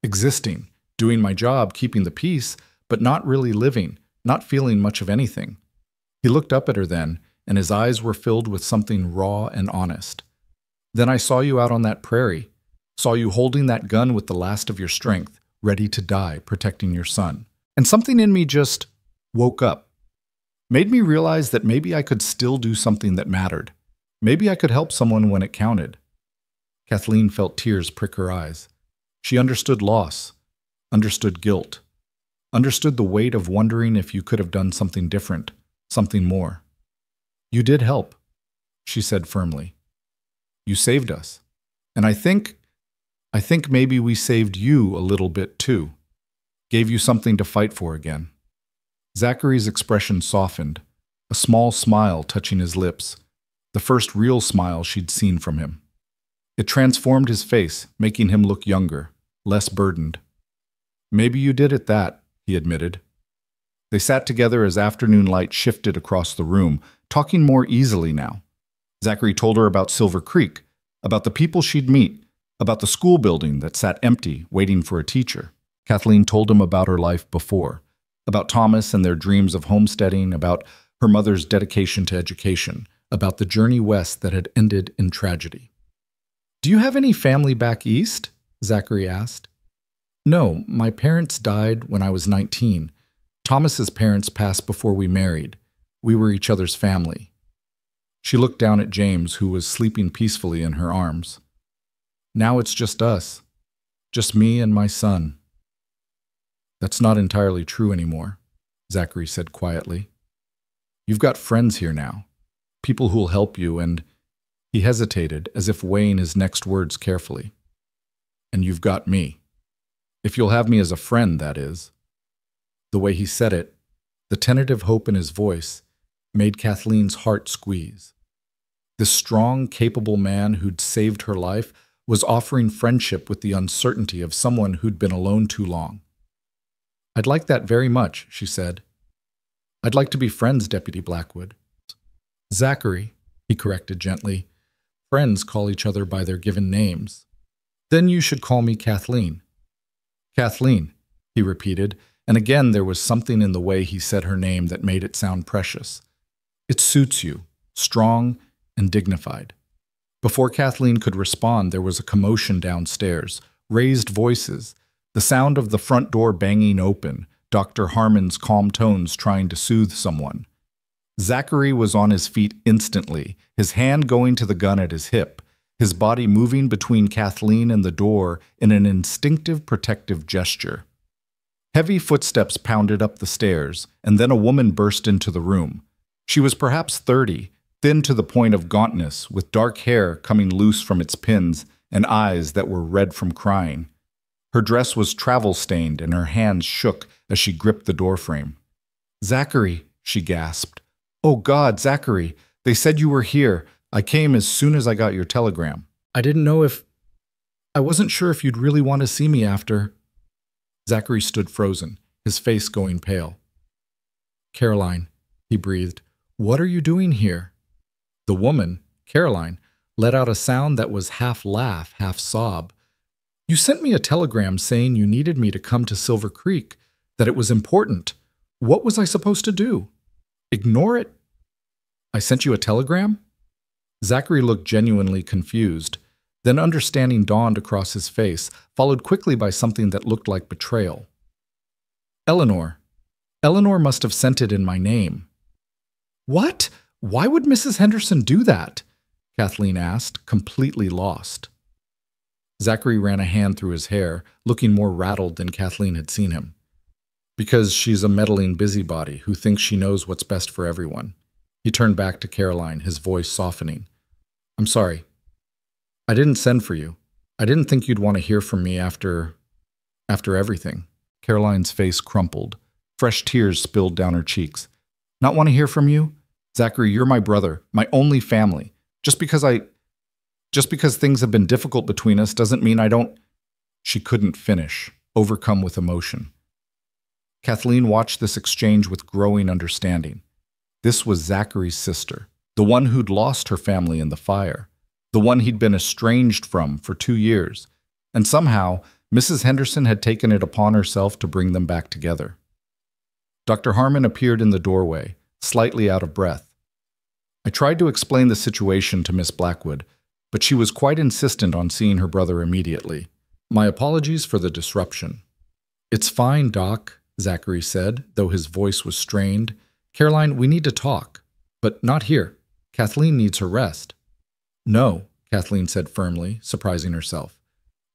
existing, doing my job, keeping the peace, but not really living, not feeling much of anything. He looked up at her then, and his eyes were filled with something raw and honest. Then I saw you out on that prairie, saw you holding that gun with the last of your strength, ready to die, protecting your son. And something in me just woke up, made me realize that maybe I could still do something that mattered. Maybe I could help someone when it counted. Kathleen felt tears prick her eyes. She understood loss, understood guilt, understood the weight of wondering if you could have done something different, something more. You did help, she said firmly. You saved us. And I think maybe we saved you a little bit too. Gave you something to fight for again. Zachary's expression softened, a small smile touching his lips, the first real smile she'd seen from him. It transformed his face, making him look younger, less burdened. Maybe you did at that, he admitted. They sat together as afternoon light shifted across the room, talking more easily now. Zachary told her about Silver Creek, about the people she'd meet, about the school building that sat empty, waiting for a teacher. Kathleen told him about her life before, about Thomas and their dreams of homesteading, about her mother's dedication to education, about the journey west that had ended in tragedy. Do you have any family back east? Zachary asked. No, my parents died when I was 19. Thomas's parents passed before we married. We were each other's family. She looked down at James, who was sleeping peacefully in her arms. Now it's just us. Just me and my son. That's not entirely true anymore, Zachary said quietly. You've got friends here now, people who'll help you, and he hesitated, as if weighing his next words carefully. And you've got me. If you'll have me as a friend, that is. The way he said it, the tentative hope in his voice, made Kathleen's heart squeeze. This strong, capable man who'd saved her life was offering friendship with the uncertainty of someone who'd been alone too long. I'd like that very much, she said. I'd like to be friends, Deputy Blackwood. Zachary, he corrected gently. Friends call each other by their given names. Then you should call me Kathleen. Kathleen, he repeated, and again there was something in the way he said her name that made it sound precious. It suits you, strong and dignified. Before Kathleen could respond, there was a commotion downstairs, raised voices, the sound of the front door banging open, Dr. Harmon's calm tones trying to soothe someone. Zachary was on his feet instantly, his hand going to the gun at his hip, his body moving between Kathleen and the door in an instinctive protective gesture. Heavy footsteps pounded up the stairs, and then a woman burst into the room. She was perhaps 30, thin to the point of gauntness, with dark hair coming loose from its pins and eyes that were red from crying. Her dress was travel-stained, and her hands shook as she gripped the doorframe. "Zachary," she gasped. "Oh God, Zachary, they said you were here. I came as soon as I got your telegram. I wasn't sure if you'd really want to see me after." Zachary stood frozen, his face going pale. "Caroline," he breathed, "what are you doing here?" The woman, Caroline, let out a sound that was half laugh, half sob. "You sent me a telegram saying you needed me to come to Silver Creek, that it was important. What was I supposed to do? Ignore it?" "I sent you a telegram?" Zachary looked genuinely confused. Then understanding dawned across his face, followed quickly by something that looked like betrayal. "Eleanor. Eleanor must have sent it in my name." "What? Why would Mrs. Henderson do that?" Kathleen asked, completely lost. Zachary ran a hand through his hair, looking more rattled than Kathleen had seen him. "Because she's a meddling busybody who thinks she knows what's best for everyone." He turned back to Caroline, his voice softening. "I'm sorry. I didn't send for you. I didn't think you'd want to hear from me after everything." Caroline's face crumpled. Fresh tears spilled down her cheeks. "Not want to hear from you? Zachary, you're my brother, my only family. Just because things have been difficult between us doesn't mean I don't—" She couldn't finish, overcome with emotion. Kathleen watched this exchange with growing understanding. This was Zachary's sister, the one who'd lost her family in the fire, the one he'd been estranged from for 2 years, and somehow Mrs. Henderson had taken it upon herself to bring them back together. Dr. Harmon appeared in the doorway, slightly out of breath. "I tried to explain the situation to Miss Blackwood, but she was quite insistent on seeing her brother immediately. My apologies for the disruption." "It's fine, Doc," Zachary said, though his voice was strained. "Caroline, we need to talk. But not here. Kathleen needs her rest." "No," Kathleen said firmly, surprising herself.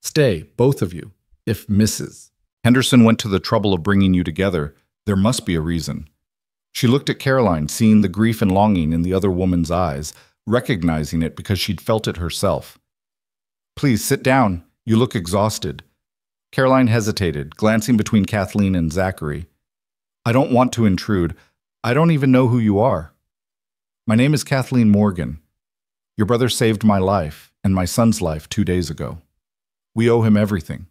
"Stay, both of you. If Mrs. Henderson went to the trouble of bringing you together, there must be a reason." She looked at Caroline, seeing the grief and longing in the other woman's eyes, recognizing it because she'd felt it herself. "Please, sit down. You look exhausted." Caroline hesitated, glancing between Kathleen and Zachary. "I don't want to intrude. I don't even know who you are." "My name is Kathleen Morgan. Your brother saved my life and my son's life 2 days ago. We owe him everything."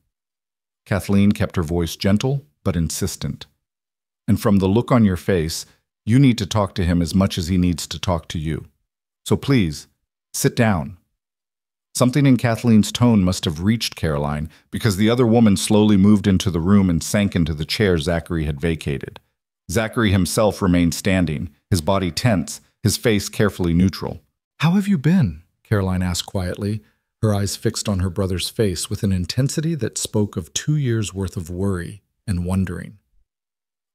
Kathleen kept her voice gentle but insistent. "And from the look on your face, you need to talk to him as much as he needs to talk to you. So please, sit down." Something in Kathleen's tone must have reached Caroline, because the other woman slowly moved into the room and sank into the chair Zachary had vacated. Zachary himself remained standing, his body tense, his face carefully neutral. "How have you been?" Caroline asked quietly, her eyes fixed on her brother's face with an intensity that spoke of 2 years' worth of worry and wondering.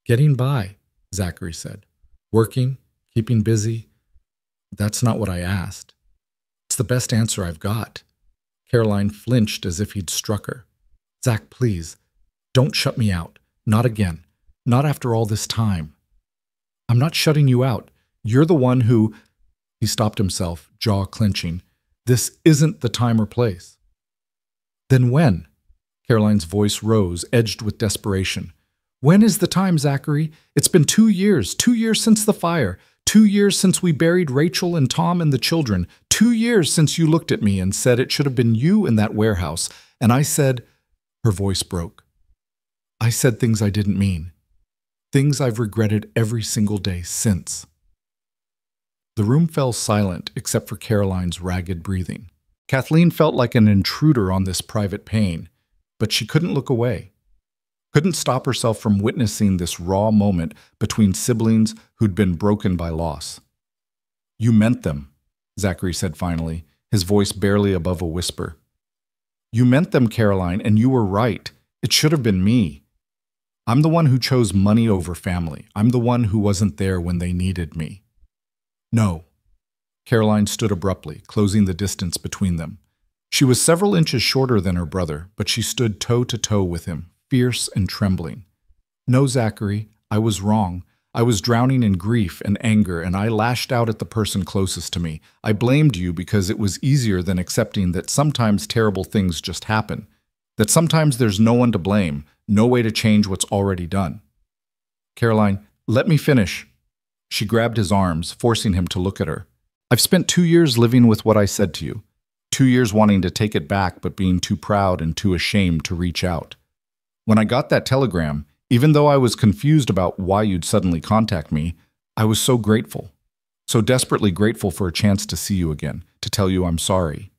"Getting by," Zachary said. "Working, keeping busy. That's not what I asked. It's the best answer I've got." Caroline flinched as if he'd struck her. "Zach, please, don't shut me out. Not again. Not after all this time." "I'm not shutting you out. You're the one who—" He stopped himself, jaw clenching. "This isn't the time or place." "Then when?" Caroline's voice rose, edged with desperation. "When is the time, Zachary? It's been 2 years, 2 years since the fire, 2 years since we buried Rachel and Tom and the children, 2 years since you looked at me and said it should have been you in that warehouse, and I said—" Her voice broke. "I said things I didn't mean. Things I've regretted every single day since." The room fell silent except for Caroline's ragged breathing. Kathleen felt like an intruder on this private pain, but she couldn't look away. Couldn't stop herself from witnessing this raw moment between siblings who'd been broken by loss. "You meant them," Zachary said finally, his voice barely above a whisper. "You meant them, Caroline, and you were right. It should have been me. I'm the one who chose money over family. I'm the one who wasn't there when they needed me." No. Caroline stood abruptly, closing the distance between them. She was several inches shorter than her brother, but she stood toe to toe with him, fierce and trembling. No, Zachary, I was wrong. I was drowning in grief and anger, and I lashed out at the person closest to me. I blamed you because it was easier than accepting that sometimes terrible things just happen, that sometimes there's no one to blame, no way to change what's already done. Caroline, let me finish. She grabbed his arms, forcing him to look at her. I've spent 2 years living with what I said to you. 2 years wanting to take it back, but being too proud and too ashamed to reach out. When I got that telegram, even though I was confused about why you'd suddenly contact me, I was so grateful. So desperately grateful for a chance to see you again, to tell you I'm sorry.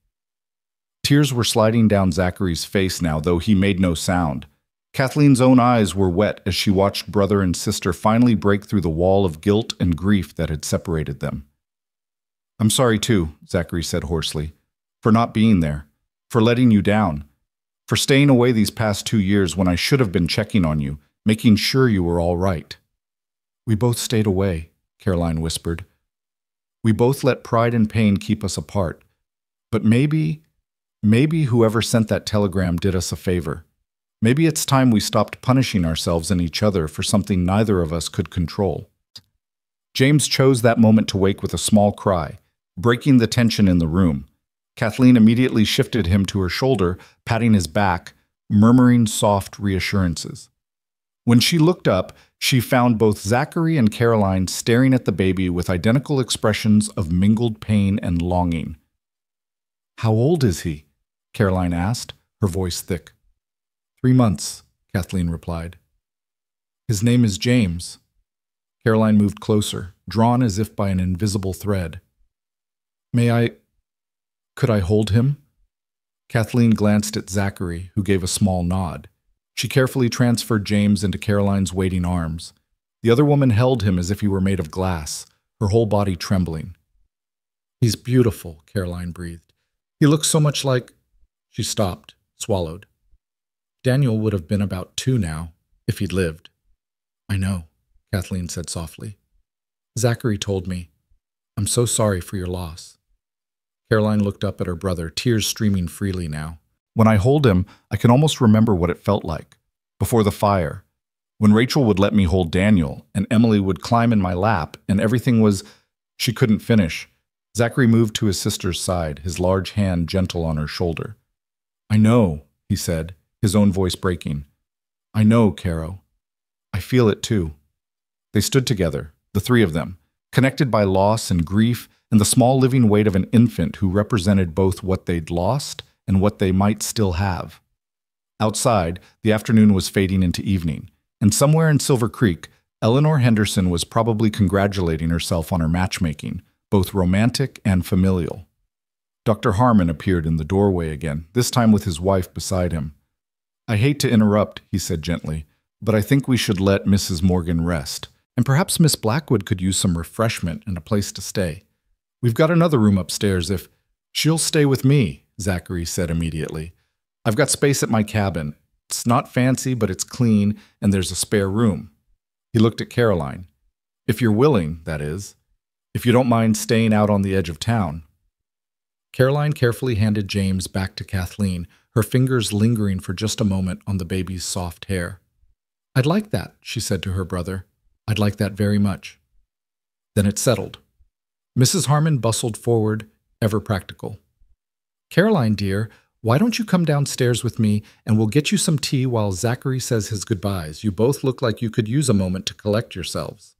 Tears were sliding down Zachary's face now, though he made no sound. Kathleen's own eyes were wet as she watched brother and sister finally break through the wall of guilt and grief that had separated them. I'm sorry too, Zachary said hoarsely, for not being there, for letting you down, for staying away these past 2 years when I should have been checking on you, making sure you were all right. We both stayed away, Caroline whispered. We both let pride and pain keep us apart. But maybe whoever sent that telegram did us a favor. Maybe it's time we stopped punishing ourselves and each other for something neither of us could control. James chose that moment to wake with a small cry, breaking the tension in the room. Kathleen immediately shifted him to her shoulder, patting his back, murmuring soft reassurances. When she looked up, she found both Zachary and Caroline staring at the baby with identical expressions of mingled pain and longing. How old is he? Caroline asked, her voice thick. 3 months, Kathleen replied. His name is James. Caroline moved closer, drawn as if by an invisible thread. Could I hold him? Kathleen glanced at Zachary, who gave a small nod. She carefully transferred James into Caroline's waiting arms. The other woman held him as if he were made of glass, her whole body trembling. He's beautiful, Caroline breathed. He looks so much like... She stopped, swallowed. Daniel would have been about 2 now, if he'd lived. I know, Kathleen said softly. Zachary told me. I'm so sorry for your loss. Caroline looked up at her brother, tears streaming freely now. When I hold him, I can almost remember what it felt like. Before the fire. When Rachel would let me hold Daniel, and Emily would climb in my lap, and everything was... She couldn't finish. Zachary moved to his sister's side, his large hand gentle on her shoulder. I know, he said, his own voice breaking. I know, Caro. I feel it too. They stood together, the 3 of them, connected by loss and grief and the small living weight of an infant who represented both what they'd lost and what they might still have. Outside, the afternoon was fading into evening, and somewhere in Silver Creek, Eleanor Henderson was probably congratulating herself on her matchmaking, both romantic and familial. Dr. Harmon appeared in the doorway again, this time with his wife beside him. I hate to interrupt, he said gently, but I think we should let Mrs. Morgan rest, and perhaps Miss Blackwood could use some refreshment and a place to stay. We've got another room upstairs if... She'll stay with me, Zachary said immediately. I've got space at my cabin. It's not fancy, but it's clean, and there's a spare room. He looked at Caroline. If you're willing, that is. If you don't mind staying out on the edge of town. Caroline carefully handed James back to Kathleen, her fingers lingering for just a moment on the baby's soft hair. I'd like that, she said to her brother. I'd like that very much. Then it settled. Mrs. Harmon bustled forward, ever practical. Caroline, dear, why don't you come downstairs with me and we'll get you some tea while Zachary says his goodbyes. You both look like you could use a moment to collect yourselves.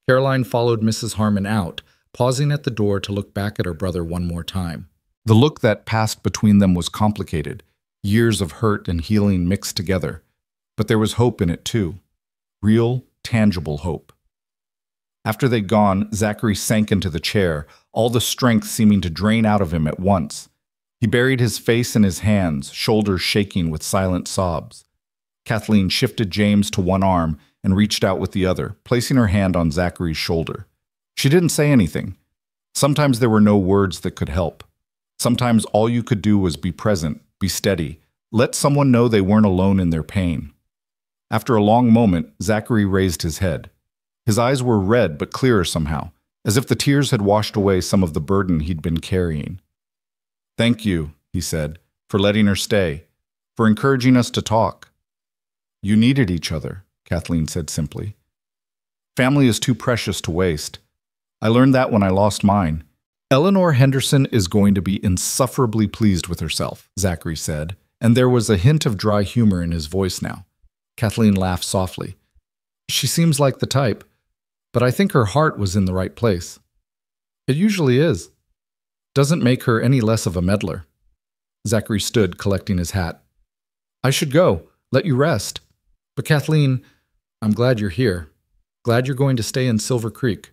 Caroline followed Mrs. Harmon out, pausing at the door to look back at her brother one more time. The look that passed between them was complicated, years of hurt and healing mixed together. But there was hope in it too. Real, tangible hope. After they'd gone, Zachary sank into the chair, all the strength seeming to drain out of him at once. He buried his face in his hands, shoulders shaking with silent sobs. Kathleen shifted James to one arm and reached out with the other, placing her hand on Zachary's shoulder. She didn't say anything. Sometimes there were no words that could help. Sometimes all you could do was be present, be steady, let someone know they weren't alone in their pain. After a long moment, Zachary raised his head. His eyes were red but clearer somehow, as if the tears had washed away some of the burden he'd been carrying. "Thank you," he said, "for letting her stay, for encouraging us to talk." "You needed each other," Kathleen said simply. "Family is too precious to waste. I learned that when I lost mine." "Eleanor Henderson is going to be insufferably pleased with herself," Zachary said, and there was a hint of dry humor in his voice now. Kathleen laughed softly. "She seems like the type, but I think her heart was in the right place. It usually is. Doesn't make her any less of a meddler." Zachary stood, collecting his hat. "I should go. Let you rest. But Kathleen, I'm glad you're here. Glad you're going to stay in Silver Creek.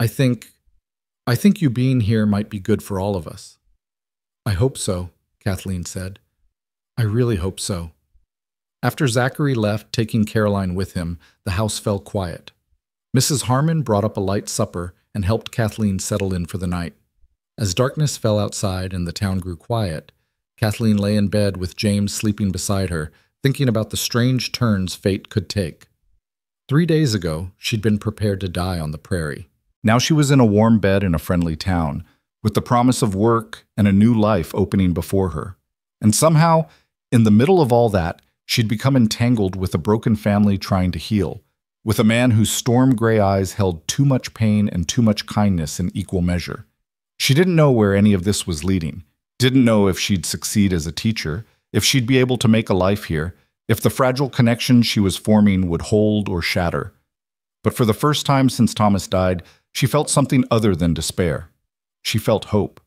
I think you being here might be good for all of us." "I hope so," Kathleen said. "I really hope so." After Zachary left, taking Caroline with him, the house fell quiet. Mrs. Harmon brought up a light supper and helped Kathleen settle in for the night. As darkness fell outside and the town grew quiet, Kathleen lay in bed with James sleeping beside her, thinking about the strange turns fate could take. 3 days ago, she'd been prepared to die on the prairie. Now she was in a warm bed in a friendly town, with the promise of work and a new life opening before her. And somehow, in the middle of all that, she'd become entangled with a broken family trying to heal, with a man whose storm-gray eyes held too much pain and too much kindness in equal measure. She didn't know where any of this was leading, didn't know if she'd succeed as a teacher, if she'd be able to make a life here, if the fragile connection she was forming would hold or shatter. But for the first time since Thomas died, she felt something other than despair. She felt hope.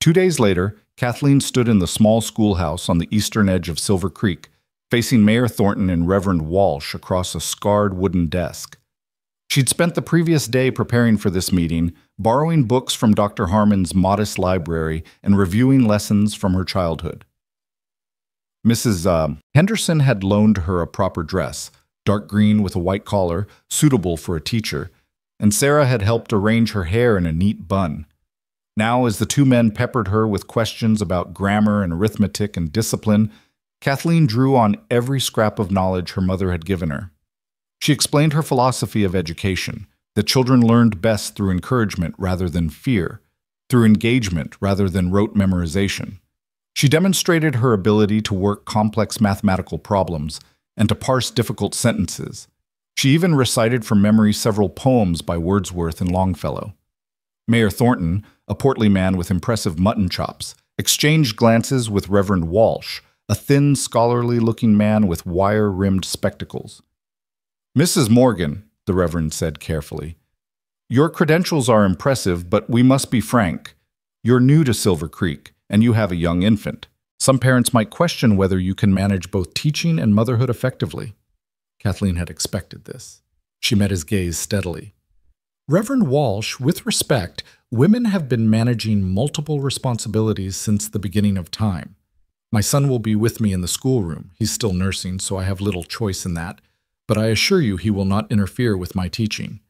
2 days later, Kathleen stood in the small schoolhouse on the eastern edge of Silver Creek, facing Mayor Thornton and Reverend Walsh across a scarred wooden desk. She'd spent the previous day preparing for this meeting, borrowing books from Dr. Harmon's modest library and reviewing lessons from her childhood. Mrs. Henderson had loaned her a proper dress, dark green with a white collar, suitable for a teacher, and Sarah had helped arrange her hair in a neat bun. Now, as the two men peppered her with questions about grammar and arithmetic and discipline, Kathleen drew on every scrap of knowledge her mother had given her. She explained her philosophy of education, that children learned best through encouragement rather than fear, through engagement rather than rote memorization. She demonstrated her ability to work complex mathematical problems and to parse difficult sentences. She even recited from memory several poems by Wordsworth and Longfellow. Mayor Thornton, a portly man with impressive mutton chops, exchanged glances with Reverend Walsh, a thin, scholarly-looking man with wire-rimmed spectacles. "Mrs. Morgan," the Reverend said carefully, "your credentials are impressive, but we must be frank. You're new to Silver Creek, and you have a young infant. Some parents might question whether you can manage both teaching and motherhood effectively." Kathleen had expected this. She met his gaze steadily. "Reverend Walsh, with respect, women have been managing multiple responsibilities since the beginning of time. My son will be with me in the schoolroom. He's still nursing, so I have little choice in that, but I assure you he will not interfere with my teaching.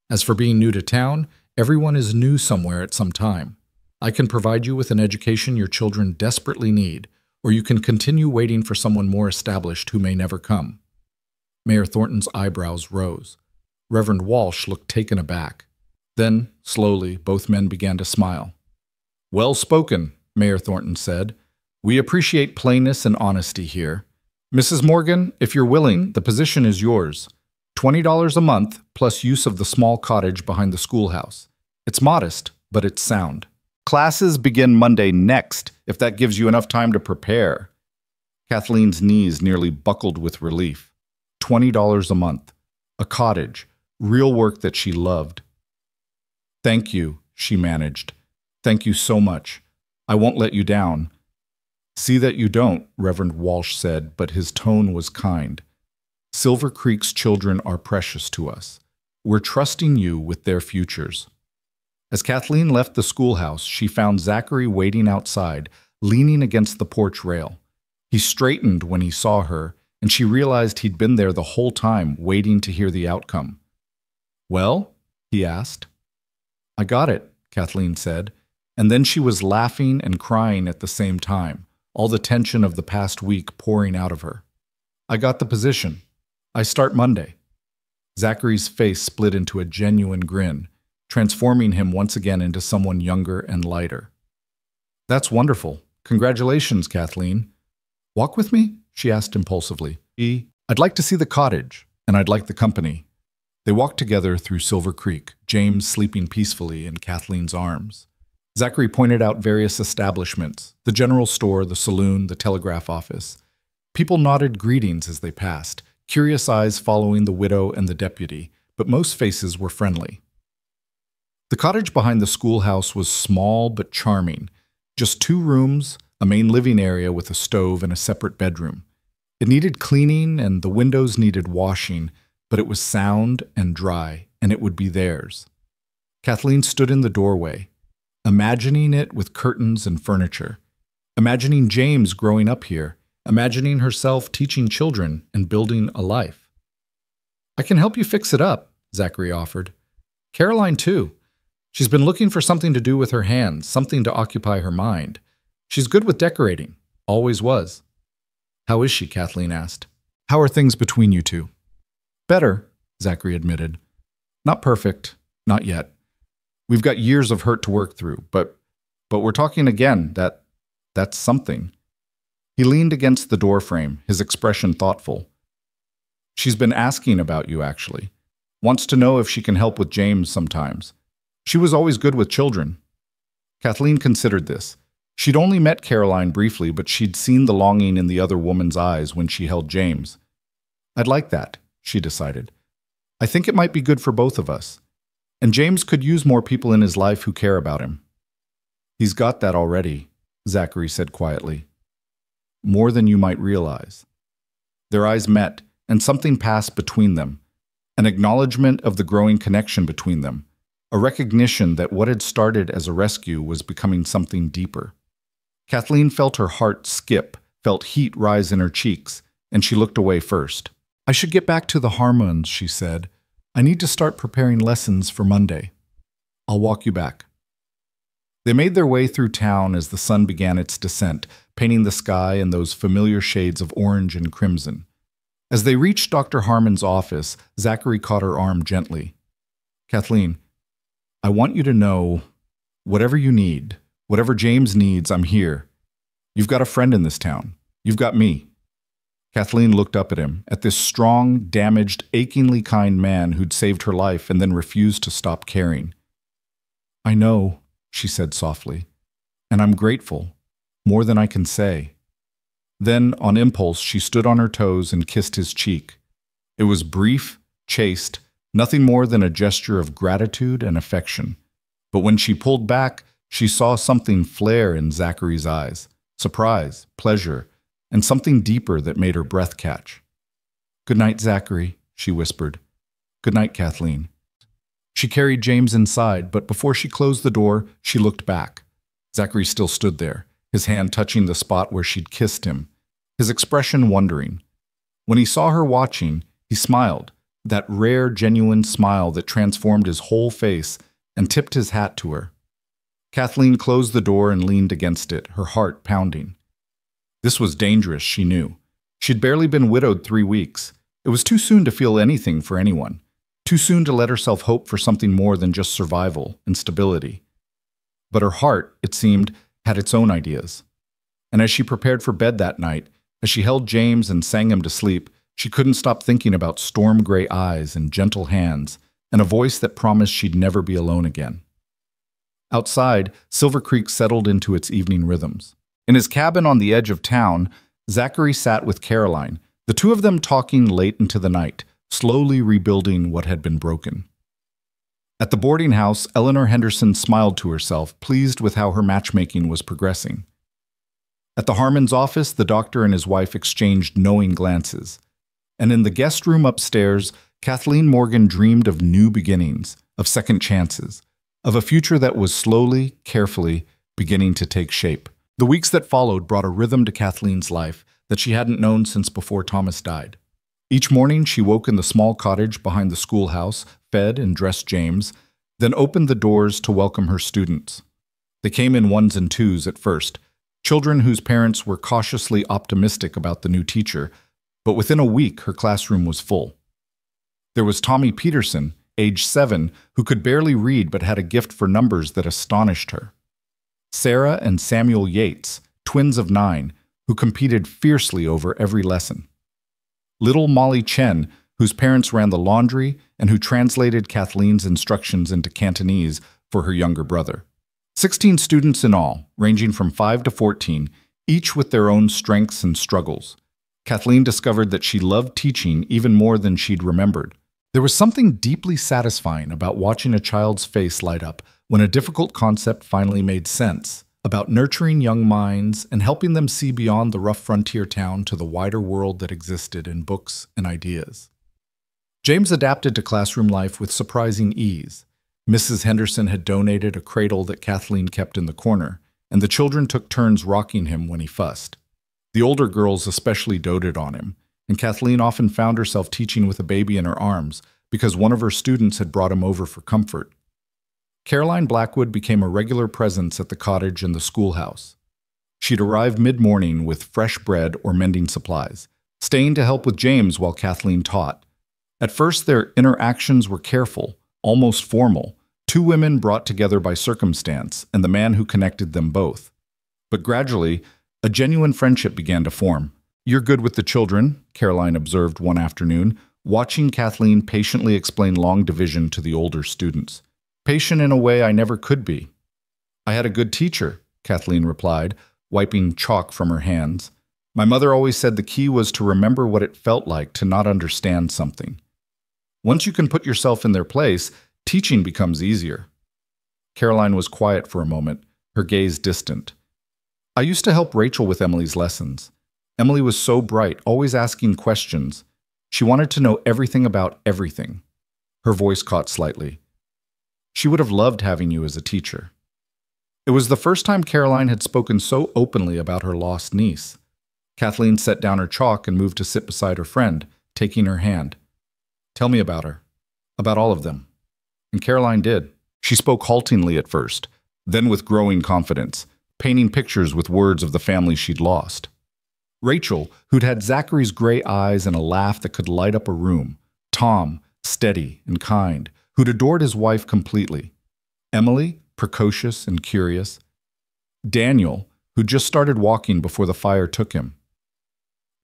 As for being new to town, everyone is new somewhere at some time. I can provide you with an education your children desperately need, or you can continue waiting for someone more established who may never come." Mayor Thornton's eyebrows rose. Reverend Walsh looked taken aback. Then, slowly, both men began to smile. "Well spoken," Mayor Thornton said. "We appreciate plainness and honesty here. Mrs. Morgan, if you're willing, the position is yours. $20 a month, plus use of the small cottage behind the schoolhouse. It's modest, but it's sound. Classes begin Monday next, if that gives you enough time to prepare." Kathleen's knees nearly buckled with relief. $20 a month. A cottage. Real work that she loved. "Thank you," she managed. "Thank you so much. I won't let you down." "See that you don't," Reverend Walsh said, but his tone was kind. "Silver Creek's children are precious to us. We're trusting you with their futures." As Kathleen left the schoolhouse, she found Zachary waiting outside, leaning against the porch rail. He straightened when he saw her, and she realized he'd been there the whole time, waiting to hear the outcome. "Well?" he asked. "I got it," Kathleen said, and then she was laughing and crying at the same time, all the tension of the past week pouring out of her. "I got the position. I start Monday." Zachary's face split into a genuine grin. transforming him once again into someone younger and lighter. "That's wonderful. Congratulations, Kathleen. Walk with me?" she asked impulsively. "I'd like to see the cottage, and I'd like the company." They walked together through Silver Creek, James sleeping peacefully in Kathleen's arms. Zachary pointed out various establishments, the general store, the saloon, the telegraph office. People nodded greetings as they passed, curious eyes following the widow and the deputy, but most faces were friendly. The cottage behind the schoolhouse was small but charming. Just 2 rooms, a main living area with a stove and a separate bedroom. It needed cleaning and the windows needed washing, but it was sound and dry, and it would be theirs. Kathleen stood in the doorway, imagining it with curtains and furniture, imagining James growing up here, imagining herself teaching children and building a life. "I can help you fix it up," Zachary offered. "Caroline, too. She's been looking for something to do with her hands, something to occupy her mind. She's good with decorating, always was." "How is she?" Kathleen asked. "How are things between you two?" "Better," Zachary admitted. "Not perfect, not yet. We've got years of hurt to work through, but we're talking again. That's something." He leaned against the doorframe, his expression thoughtful. "She's been asking about you, actually. Wants to know if she can help with James sometimes. She was always good with children." Kathleen considered this. She'd only met Caroline briefly, but she'd seen the longing in the other woman's eyes when she held James. "I'd like that," she decided. "I think it might be good for both of us. And James could use more people in his life who care about him." "He's got that already," Zachary said quietly. "More than you might realize." Their eyes met, and something passed between them. An acknowledgement of the growing connection between them. A recognition that what had started as a rescue was becoming something deeper. Kathleen felt her heart skip, felt heat rise in her cheeks, and she looked away first. "I should get back to the Harmons," she said. "I need to start preparing lessons for Monday. I'll walk you back." They made their way through town as the sun began its descent, painting the sky in those familiar shades of orange and crimson. As they reached Dr. Harmon's office, Zachary caught her arm gently. "Kathleen, I want you to know, whatever you need, whatever James needs, I'm here. You've got a friend in this town. You've got me." Kathleen looked up at him, at this strong, damaged, achingly kind man who'd saved her life and then refused to stop caring. "I know," she said softly, "and I'm grateful, more than I can say." Then, on impulse, she stood on her toes and kissed his cheek. It was brief, chaste, nothing more than a gesture of gratitude and affection. But when she pulled back, she saw something flare in Zachary's eyes, surprise, pleasure, and something deeper that made her breath catch. "Good night, Zachary," she whispered. "Good night, Kathleen." She carried James inside, but before she closed the door, she looked back. Zachary still stood there, his hand touching the spot where she'd kissed him, his expression wondering. When he saw her watching, he smiled, that rare, genuine smile that transformed his whole face, and tipped his hat to her. Kathleen closed the door and leaned against it, her heart pounding. This was dangerous, she knew. She'd barely been widowed 3 weeks. It was too soon to feel anything for anyone. Too soon to let herself hope for something more than just survival and stability. But her heart, it seemed, had its own ideas. And as she prepared for bed that night, as she held James and sang him to sleep, she couldn't stop thinking about storm-gray eyes and gentle hands, and a voice that promised she'd never be alone again. Outside, Silver Creek settled into its evening rhythms. In his cabin on the edge of town, Zachary sat with Caroline, the two of them talking late into the night, slowly rebuilding what had been broken. At the boarding house, Eleanor Henderson smiled to herself, pleased with how her matchmaking was progressing. At the Harmon's office, the doctor and his wife exchanged knowing glances. And in the guest room upstairs, Kathleen Morgan dreamed of new beginnings, of second chances, of a future that was slowly, carefully, beginning to take shape. The weeks that followed brought a rhythm to Kathleen's life that she hadn't known since before Thomas died. Each morning, she woke in the small cottage behind the schoolhouse, fed and dressed James, then opened the doors to welcome her students. They came in ones and twos at first, children whose parents were cautiously optimistic about the new teacher, but within a week her classroom was full. There was Tommy Peterson, age 7, who could barely read but had a gift for numbers that astonished her. Sarah and Samuel Yates, twins of 9, who competed fiercely over every lesson. Little Molly Chen, whose parents ran the laundry and who translated Kathleen's instructions into Cantonese for her younger brother. 16 students in all, ranging from 5 to 14, each with their own strengths and struggles. Kathleen discovered that she loved teaching even more than she'd remembered. There was something deeply satisfying about watching a child's face light up when a difficult concept finally made sense, about nurturing young minds and helping them see beyond the rough frontier town to the wider world that existed in books and ideas. James adapted to classroom life with surprising ease. Mrs. Henderson had donated a cradle that Kathleen kept in the corner, and the children took turns rocking him when he fussed. The older girls especially doted on him, and Kathleen often found herself teaching with a baby in her arms because one of her students had brought him over for comfort. Caroline Blackwood became a regular presence at the cottage and the schoolhouse. She'd arrive mid-morning with fresh bread or mending supplies, staying to help with James while Kathleen taught. At first, their interactions were careful, almost formal, 2 women brought together by circumstance and the man who connected them both. But gradually, a genuine friendship began to form. "You're good with the children," Caroline observed one afternoon, watching Kathleen patiently explain long division to the older students. "Patient in a way I never could be." "I had a good teacher," Kathleen replied, wiping chalk from her hands. "My mother always said the key was to remember what it felt like to not understand something. Once you can put yourself in their place, teaching becomes easier." Caroline was quiet for a moment, her gaze distant. "I used to help Rachel with Emily's lessons. Emily was so bright, always asking questions. She wanted to know everything about everything." Her voice caught slightly. "She would have loved having you as a teacher." It was the first time Caroline had spoken so openly about her lost niece. Kathleen set down her chalk and moved to sit beside her friend, taking her hand. "Tell me about her. About all of them." And Caroline did. She spoke haltingly at first, then with growing confidence, painting pictures with words of the family she'd lost. Rachel, who'd had Zachary's gray eyes and a laugh that could light up a room. Tom, steady and kind, who'd adored his wife completely. Emily, precocious and curious. Daniel, who'd just started walking before the fire took him.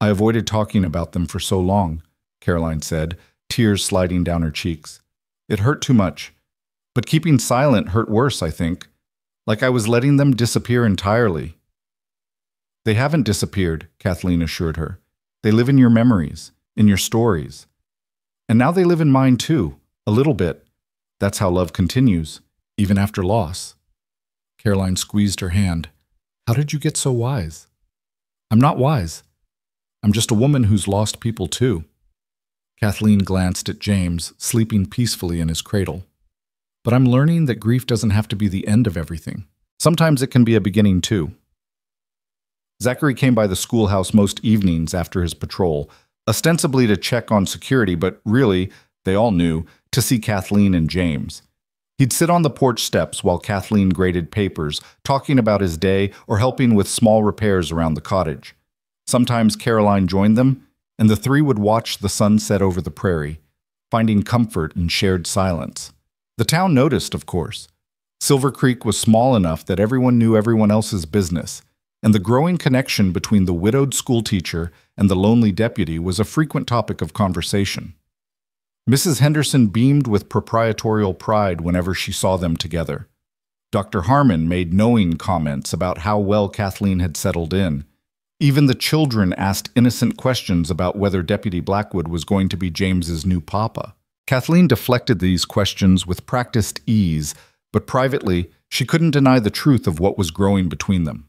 "I avoided talking about them for so long," Caroline said, tears sliding down her cheeks. "It hurt too much. But keeping silent hurt worse, I think. Like I was letting them disappear entirely." "They haven't disappeared," Kathleen assured her. "They live in your memories, in your stories. And now they live in mine too, a little bit. That's how love continues, even after loss." Caroline squeezed her hand. "How did you get so wise?" "I'm not wise. I'm just a woman who's lost people too." Kathleen glanced at James, sleeping peacefully in his cradle. "But I'm learning that grief doesn't have to be the end of everything. Sometimes it can be a beginning too." Zachary came by the schoolhouse most evenings after his patrol, ostensibly to check on security, but really, they all knew, to see Kathleen and James. He'd sit on the porch steps while Kathleen graded papers, talking about his day or helping with small repairs around the cottage. Sometimes Caroline joined them, and the 3 would watch the sun set over the prairie, finding comfort in shared silence. The town noticed, of course. Silver Creek was small enough that everyone knew everyone else's business, and the growing connection between the widowed schoolteacher and the lonely deputy was a frequent topic of conversation. Mrs. Henderson beamed with proprietorial pride whenever she saw them together. Dr. Harmon made knowing comments about how well Kathleen had settled in. Even the children asked innocent questions about whether Deputy Blackwood was going to be James's new papa. Kathleen deflected these questions with practiced ease, but privately, she couldn't deny the truth of what was growing between them.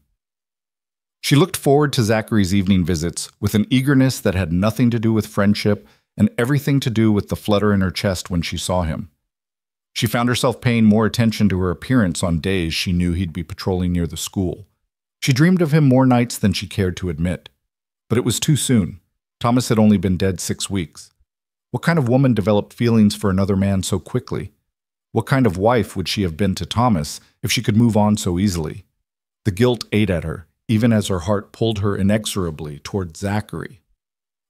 She looked forward to Zachary's evening visits with an eagerness that had nothing to do with friendship and everything to do with the flutter in her chest when she saw him. She found herself paying more attention to her appearance on days she knew he'd be patrolling near the school. She dreamed of him more nights than she cared to admit. But it was too soon. Thomas had only been dead 6 weeks. What kind of woman developed feelings for another man so quickly? What kind of wife would she have been to Thomas if she could move on so easily? The guilt ate at her, even as her heart pulled her inexorably toward Zachary.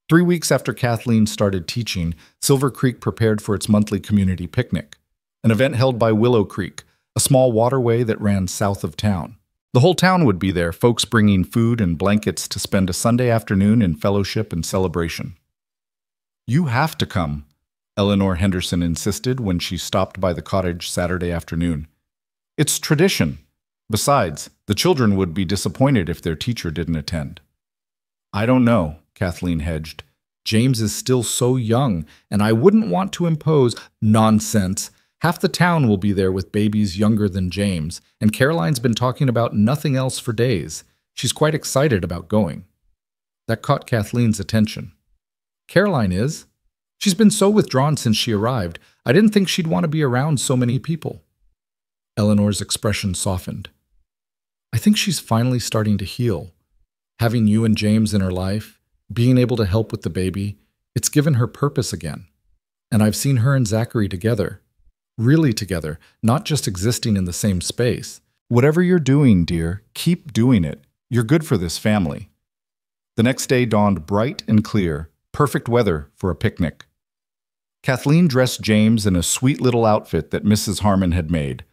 3 weeks after Kathleen started teaching, Silver Creek prepared for its monthly community picnic, an event held by Willow Creek, a small waterway that ran south of town. The whole town would be there, folks bringing food and blankets to spend a Sunday afternoon in fellowship and celebration. "You have to come," Eleanor Henderson insisted when she stopped by the cottage Saturday afternoon. "It's tradition. Besides, the children would be disappointed if their teacher didn't attend." "I don't know," Kathleen hedged. "James is still so young, and I wouldn't want to impose—" "Nonsense. Half the town will be there with babies younger than James, and Caroline's been talking about nothing else for days. She's quite excited about going." That caught Kathleen's attention. "Caroline is? She's been so withdrawn since she arrived. I didn't think she'd want to be around so many people." Eleanor's expression softened. "I think she's finally starting to heal. Having you and James in her life, being able to help with the baby, it's given her purpose again. And I've seen her and Zachary together. Really together, not just existing in the same space. Whatever you're doing, dear, keep doing it. You're good for this family." The next day dawned bright and clear, perfect weather for a picnic. Kathleen dressed James in a sweet little outfit that Mrs. Harmon had made,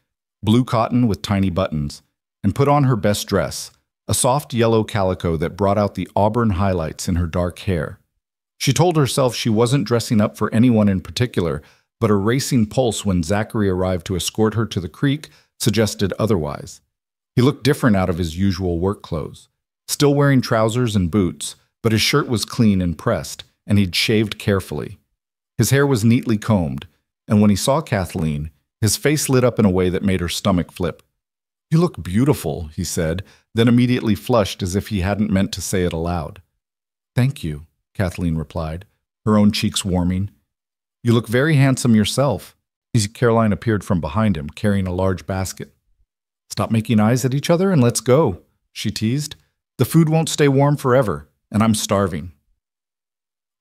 blue cotton with tiny buttons, and put on her best dress, a soft yellow calico that brought out the auburn highlights in her dark hair. She told herself she wasn't dressing up for anyone in particular, but a racing pulse when Zachary arrived to escort her to the creek suggested otherwise. He looked different out of his usual work clothes, still wearing trousers and boots, but his shirt was clean and pressed, and he'd shaved carefully. His hair was neatly combed, and when he saw Kathleen, his face lit up in a way that made her stomach flip. "You look beautiful," he said, then immediately flushed as if he hadn't meant to say it aloud. "Thank you," Kathleen replied, her own cheeks warming. "You look very handsome yourself." Caroline appeared from behind him, carrying a large basket. "Stop making eyes at each other and let's go," she teased. "The food won't stay warm forever, and I'm starving."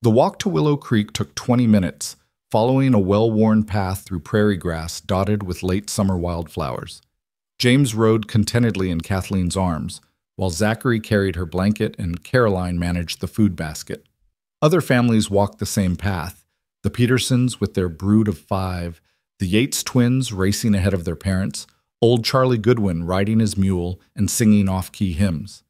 The walk to Willow Creek took 20 minutes, following a well-worn path through prairie grass dotted with late summer wildflowers. James rode contentedly in Kathleen's arms, while Zachary carried her blanket and Caroline managed the food basket. Other families walked the same path, the Petersons with their brood of 5, the Yates twins racing ahead of their parents, old Charlie Goodwin riding his mule and singing off-key hymns.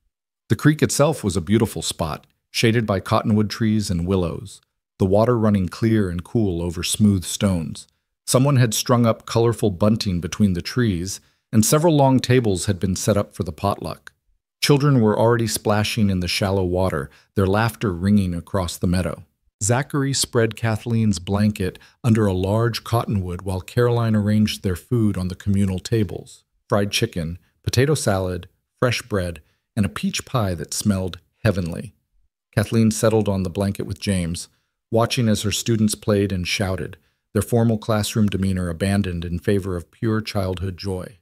The creek itself was a beautiful spot, shaded by cottonwood trees and willows, the water running clear and cool over smooth stones. Someone had strung up colorful bunting between the trees, and several long tables had been set up for the potluck. Children were already splashing in the shallow water, their laughter ringing across the meadow. Zachary spread Kathleen's blanket under a large cottonwood while Caroline arranged their food on the communal tables: fried chicken, potato salad, fresh bread, and a peach pie that smelled heavenly. Kathleen settled on the blanket with James, watching as her students played and shouted, their formal classroom demeanor abandoned in favor of pure childhood joy.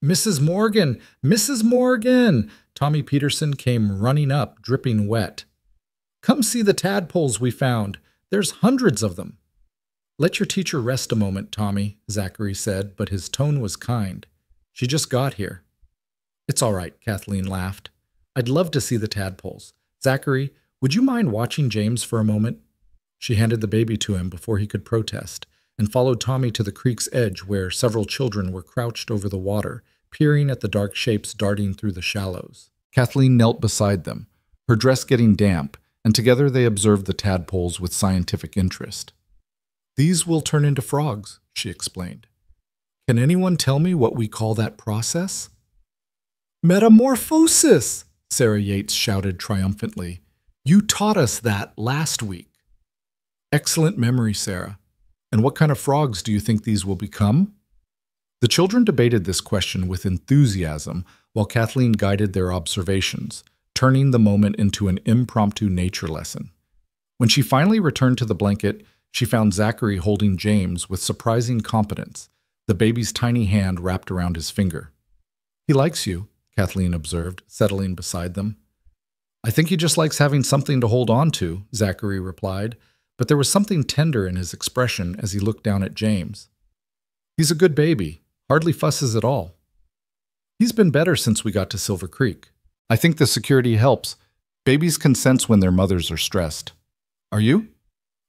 "Mrs. Morgan! Mrs. Morgan!" Tommy Peterson came running up, dripping wet. "Come see the tadpoles we found. There's hundreds of them." "Let your teacher rest a moment, Tommy," Zachary said, but his tone was kind. "She just got here." "It's all right," Kathleen laughed. "I'd love to see the tadpoles. Zachary, would you mind watching James for a moment?" She handed the baby to him before he could protest, and followed Tommy to the creek's edge where several children were crouched over the water, peering at the dark shapes darting through the shallows. Kathleen knelt beside them, her dress getting damp, and together they observed the tadpoles with scientific interest. "These will turn into frogs," she explained. "Can anyone tell me what we call that process?" "Metamorphosis!" Sarah Yates shouted triumphantly. "You taught us that last week." "Excellent memory, Sarah. And what kind of frogs do you think these will become?" The children debated this question with enthusiasm while Kathleen guided their observations, turning the moment into an impromptu nature lesson. When she finally returned to the blanket, she found Zachary holding James with surprising competence, the baby's tiny hand wrapped around his finger. "He likes you," Kathleen observed, settling beside them. "I think he just likes having something to hold on to," Zachary replied, but there was something tender in his expression as he looked down at James. "He's a good baby, hardly fusses at all." "He's been better since we got to Silver Creek. I think the security helps. Babies can sense when their mothers are stressed." Are you?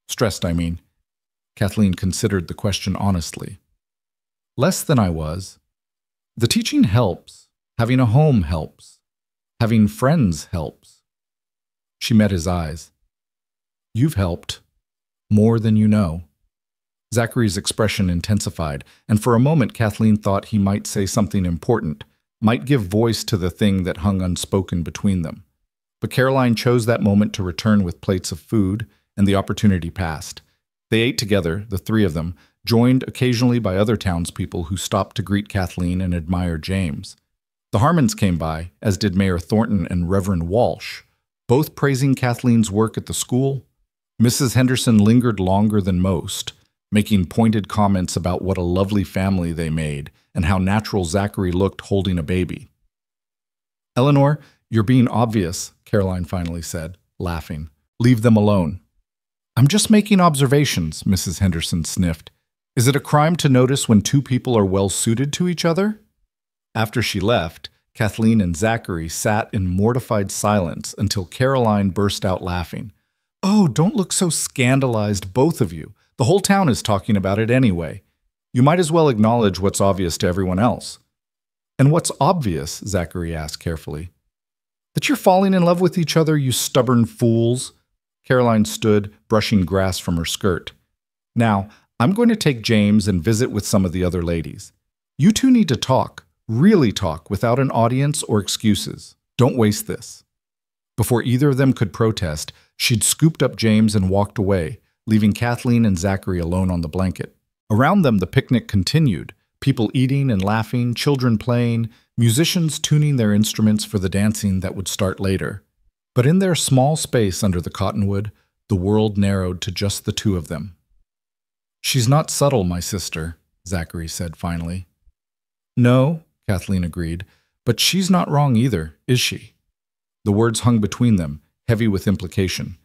Stressed, I mean. Kathleen considered the question honestly. Less than I was. The teaching helps. Having a home helps. Having friends helps. She met his eyes. You've helped. More than you know. Zachary's expression intensified, and for a moment Kathleen thought he might say something important, might give voice to the thing that hung unspoken between them. But Caroline chose that moment to return with plates of food, and the opportunity passed. They ate together, the three of them, joined occasionally by other townspeople who stopped to greet Kathleen and admire James. The Harmons came by, as did Mayor Thornton and Reverend Walsh, both praising Kathleen's work at the school. Mrs. Henderson lingered longer than most, making pointed comments about what a lovely family they made and how natural Zachary looked holding a baby. Eleanor, you're being obvious, Caroline finally said, laughing. Leave them alone. I'm just making observations, Mrs. Henderson sniffed. Is it a crime to notice when two people are well suited to each other? After she left, Kathleen and Zachary sat in mortified silence until Caroline burst out laughing. Oh, don't look so scandalized, both of you. The whole town is talking about it anyway. You might as well acknowledge what's obvious to everyone else. And what's obvious? Zachary asked carefully. That you're falling in love with each other, you stubborn fools. Caroline stood, brushing grass from her skirt. Now, I'm going to take James and visit with some of the other ladies. You two need to talk, really talk, without an audience or excuses. Don't waste this. Before either of them could protest, she'd scooped up James and walked away, leaving Kathleen and Zachary alone on the blanket. Around them, the picnic continued, people eating and laughing, children playing, musicians tuning their instruments for the dancing that would start later. But in their small space under the cottonwood, the world narrowed to just the two of them. She's not subtle, my sister, Zachary said finally. No, Kathleen agreed, but she's not wrong either, is she? The words hung between them, heavy with implication.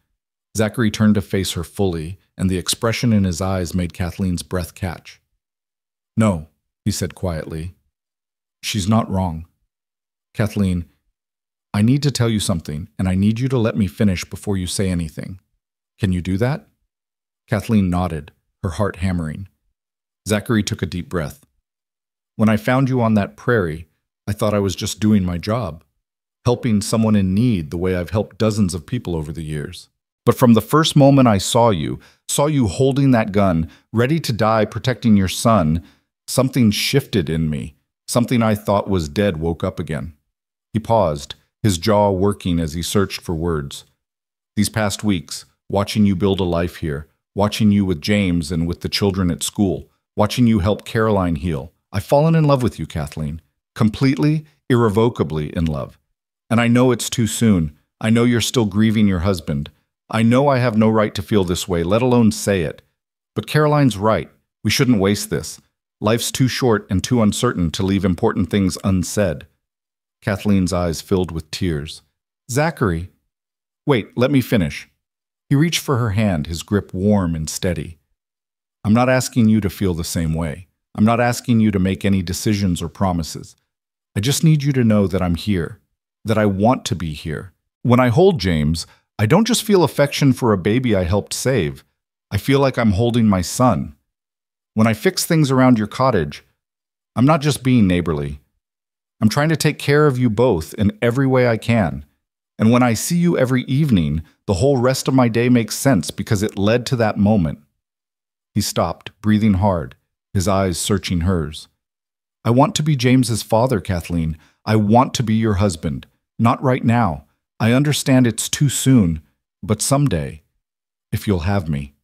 Zachary turned to face her fully, and the expression in his eyes made Kathleen's breath catch. No, he said quietly. She's not wrong. Kathleen, I need to tell you something, and I need you to let me finish before you say anything. Can you do that? Kathleen nodded, her heart hammering. Zachary took a deep breath. When I found you on that prairie, I thought I was just doing my job, helping someone in need the way I've helped dozens of people over the years. But from the first moment I saw you holding that gun, ready to die protecting your son, something shifted in me. Something I thought was dead woke up again. He paused, his jaw working as he searched for words. These past weeks, watching you build a life here, watching you with James and with the children at school, watching you help Caroline heal, I've fallen in love with you, Kathleen. Completely, irrevocably in love. And I know it's too soon. I know you're still grieving your husband. I know I have no right to feel this way, let alone say it. But Caroline's right. We shouldn't waste this. Life's too short and too uncertain to leave important things unsaid. Kathleen's eyes filled with tears. Zachary. Wait, let me finish. He reached for her hand, his grip warm and steady. I'm not asking you to feel the same way. I'm not asking you to make any decisions or promises. I just need you to know that I'm here, that I want to be here. When I hold James, I don't just feel affection for a baby I helped save. I feel like I'm holding my son. When I fix things around your cottage, I'm not just being neighborly. I'm trying to take care of you both in every way I can. And when I see you every evening, the whole rest of my day makes sense because it led to that moment. He stopped, breathing hard, his eyes searching hers. I want to be James's father, Kathleen. I want to be your husband. Not right now. I understand it's too soon, but someday, if you'll have me.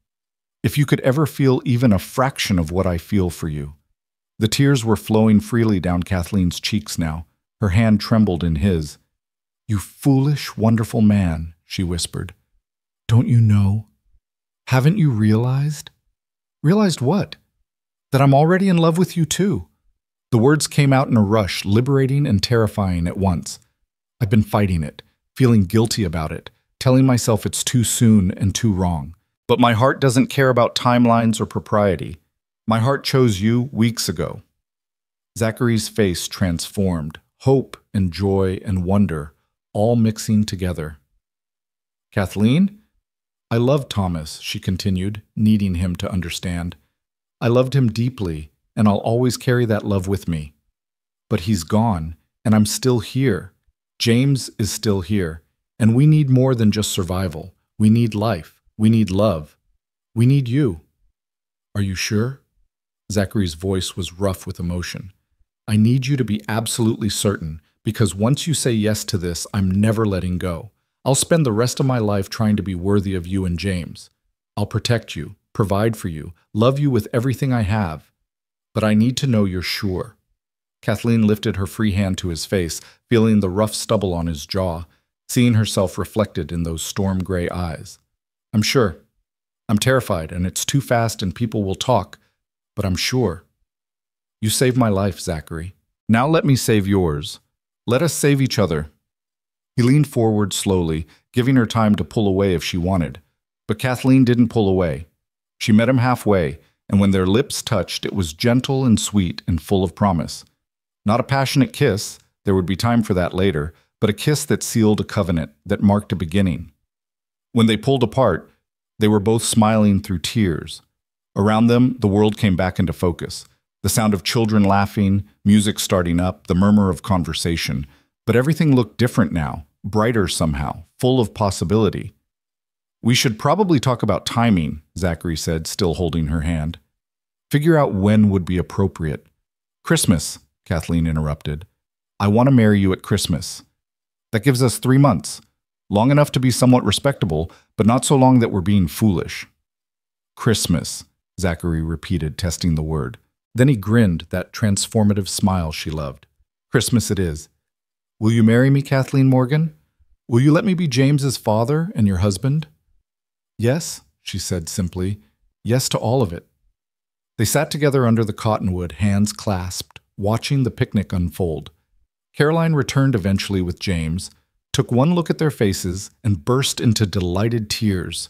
If you could ever feel even a fraction of what I feel for you. The tears were flowing freely down Kathleen's cheeks now. Her hand trembled in his. You foolish, wonderful man, she whispered. Don't you know? Haven't you realized? Realized what? That I'm already in love with you too. The words came out in a rush, liberating and terrifying at once. I've been fighting it, feeling guilty about it, telling myself it's too soon and too wrong. But my heart doesn't care about timelines or propriety. My heart chose you weeks ago. Zachary's face transformed, hope and joy and wonder, all mixing together. Kathleen, I loved Thomas, she continued, needing him to understand. I loved him deeply, and I'll always carry that love with me. But he's gone, and I'm still here. James is still here, and we need more than just survival. We need life. We need love. We need you. Are you sure? Zachary's voice was rough with emotion. I need you to be absolutely certain, because once you say yes to this, I'm never letting go. I'll spend the rest of my life trying to be worthy of you and James. I'll protect you, provide for you, love you with everything I have. But I need to know you're sure. Kathleen lifted her free hand to his face, feeling the rough stubble on his jaw, seeing herself reflected in those storm-gray eyes. I'm sure. I'm terrified, and it's too fast and people will talk, but I'm sure. You saved my life, Zachary. Now let me save yours. Let us save each other. He leaned forward slowly, giving her time to pull away if she wanted. But Kathleen didn't pull away. She met him halfway, and when their lips touched, it was gentle and sweet and full of promise. Not a passionate kiss, there would be time for that later, but a kiss that sealed a covenant, that marked a beginning. When they pulled apart, they were both smiling through tears. Around them, the world came back into focus. The sound of children laughing, music starting up, the murmur of conversation. But everything looked different now, brighter somehow, full of possibility. We should probably talk about timing, Zachary said, still holding her hand. Figure out when would be appropriate. Christmas, Kathleen interrupted. I want to marry you at Christmas. That gives us 3 months. Long enough to be somewhat respectable, but not so long that we're being foolish. Christmas, Zachary repeated, testing the word. Then he grinned, that transformative smile she loved. Christmas it is. Will you marry me, Kathleen Morgan? Will you let me be James's father and your husband? Yes, she said simply. Yes to all of it. They sat together under the cottonwood, hands clasped, watching the picnic unfold. Caroline returned eventually with James, took one look at their faces, and burst into delighted tears.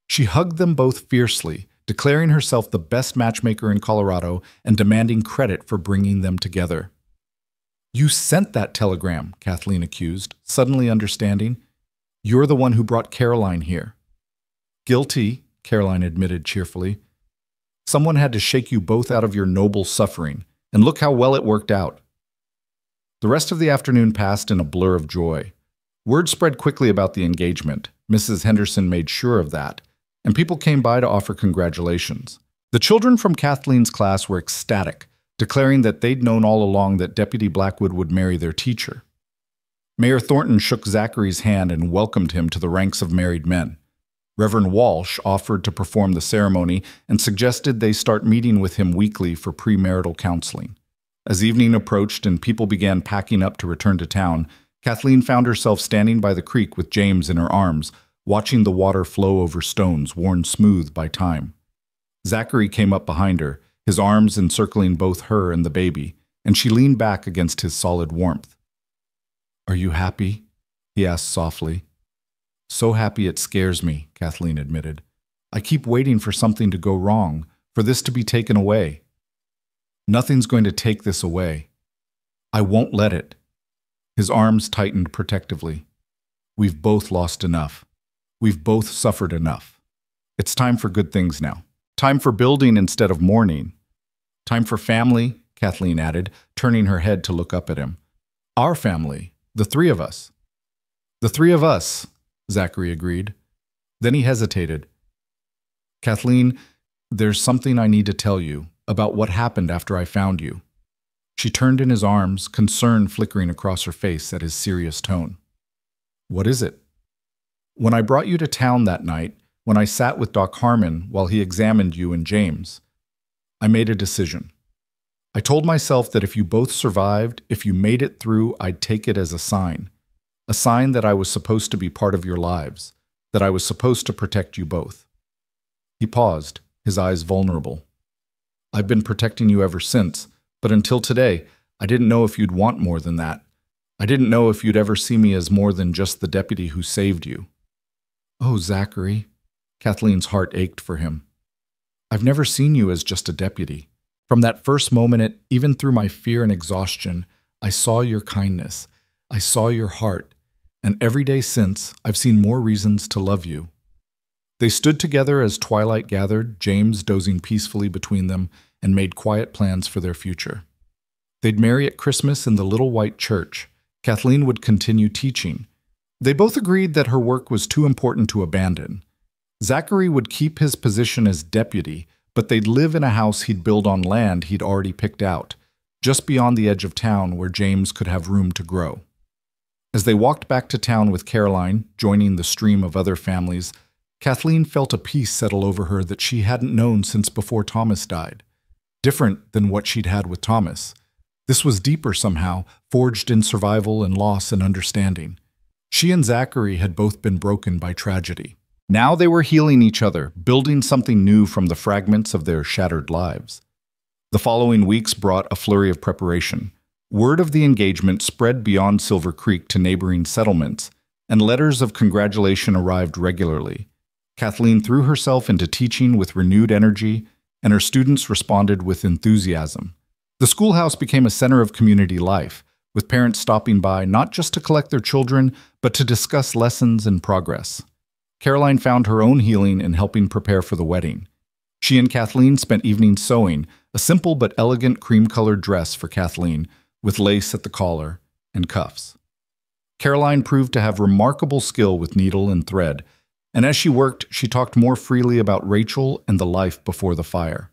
She hugged them both fiercely, declaring herself the best matchmaker in Colorado and demanding credit for bringing them together. You sent that telegram, Kathleen accused, suddenly understanding. You're the one who brought Caroline here. Guilty, Caroline admitted cheerfully. Someone had to shake you both out of your noble suffering, and look how well it worked out. The rest of the afternoon passed in a blur of joy. Word spread quickly about the engagement. Mrs. Henderson made sure of that, and people came by to offer congratulations. The children from Kathleen's class were ecstatic, declaring that they'd known all along that Deputy Blackwood would marry their teacher. Mayor Thornton shook Zachary's hand and welcomed him to the ranks of married men. Reverend Walsh offered to perform the ceremony and suggested they start meeting with him weekly for premarital counseling. As evening approached and people began packing up to return to town, Kathleen found herself standing by the creek with James in her arms, watching the water flow over stones worn smooth by time. Zachary came up behind her, his arms encircling both her and the baby, and she leaned back against his solid warmth. Are you happy? He asked softly. So happy it scares me, Kathleen admitted. I keep waiting for something to go wrong, for this to be taken away. Nothing's going to take this away. I won't let it. His arms tightened protectively. We've both lost enough. We've both suffered enough. It's time for good things now. Time for building instead of mourning. Time for family, Kathleen added, turning her head to look up at him. Our family, the three of us. The three of us, Zachary agreed. Then he hesitated. Kathleen, there's something I need to tell you about what happened after I found you. She turned in his arms, concern flickering across her face at his serious tone. What is it? When I brought you to town that night, when I sat with Doc Harmon while he examined you and James, I made a decision. I told myself that if you both survived, if you made it through, I'd take it as a sign that I was supposed to be part of your lives, that I was supposed to protect you both. He paused, his eyes vulnerable. I've been protecting you ever since, but until today, I didn't know if you'd want more than that. I didn't know if you'd ever see me as more than just the deputy who saved you. Oh, Zachary. Kathleen's heart ached for him. I've never seen you as just a deputy. From that first moment, even through my fear and exhaustion, I saw your kindness. I saw your heart. And every day since, I've seen more reasons to love you. They stood together as twilight gathered, James dozing peacefully between them, and made quiet plans for their future. They'd marry at Christmas in the little white church. Kathleen would continue teaching. They both agreed that her work was too important to abandon. Zachary would keep his position as deputy, but they'd live in a house he'd build on land he'd already picked out, just beyond the edge of town where James could have room to grow. As they walked back to town with Caroline, joining the stream of other families, Kathleen felt a peace settle over her that she hadn't known since before Thomas died. Different than what she'd had with Thomas. This was deeper somehow, forged in survival and loss and understanding. She and Zachary had both been broken by tragedy. Now they were healing each other, building something new from the fragments of their shattered lives. The following weeks brought a flurry of preparation. Word of the engagement spread beyond Silver Creek to neighboring settlements, and letters of congratulation arrived regularly. Kathleen threw herself into teaching with renewed energy, and her students responded with enthusiasm. The schoolhouse became a center of community life, with parents stopping by not just to collect their children, but to discuss lessons and progress. Caroline found her own healing in helping prepare for the wedding. She and Kathleen spent evenings sewing, a simple but elegant cream-colored dress for Kathleen, with lace at the collar and cuffs. Caroline proved to have remarkable skill with needle and thread, and as she worked, she talked more freely about Rachel and the life before the fire.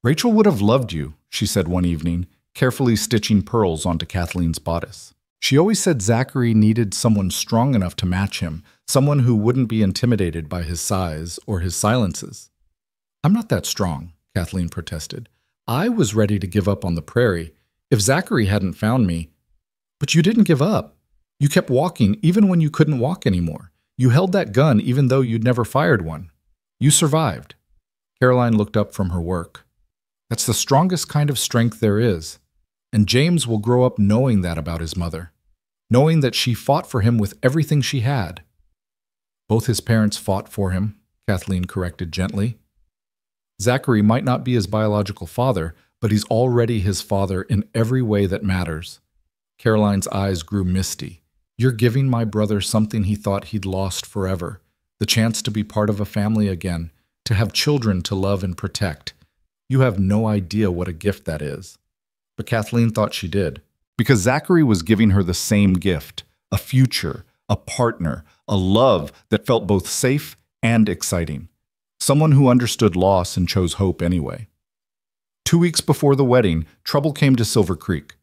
"Rachel would have loved you," she said one evening, carefully stitching pearls onto Kathleen's bodice. She always said Zachary needed someone strong enough to match him, someone who wouldn't be intimidated by his size or his silences. "I'm not that strong," Kathleen protested. "I was ready to give up on the prairie if Zachary hadn't found me." "But you didn't give up. You kept walking even when you couldn't walk anymore. You held that gun even though you'd never fired one. You survived." Caroline looked up from her work. "That's the strongest kind of strength there is. And James will grow up knowing that about his mother, knowing that she fought for him with everything she had." "Both his parents fought for him," Kathleen corrected gently. "Zachary might not be his biological father, but he's already his father in every way that matters." Caroline's eyes grew misty. "You're giving my brother something he thought he'd lost forever, the chance to be part of a family again, to have children to love and protect. You have no idea what a gift that is." But Kathleen thought she did, because Zachary was giving her the same gift, a future, a partner, a love that felt both safe and exciting. Someone who understood loss and chose hope anyway. 2 weeks before the wedding, trouble came to Silver Creek.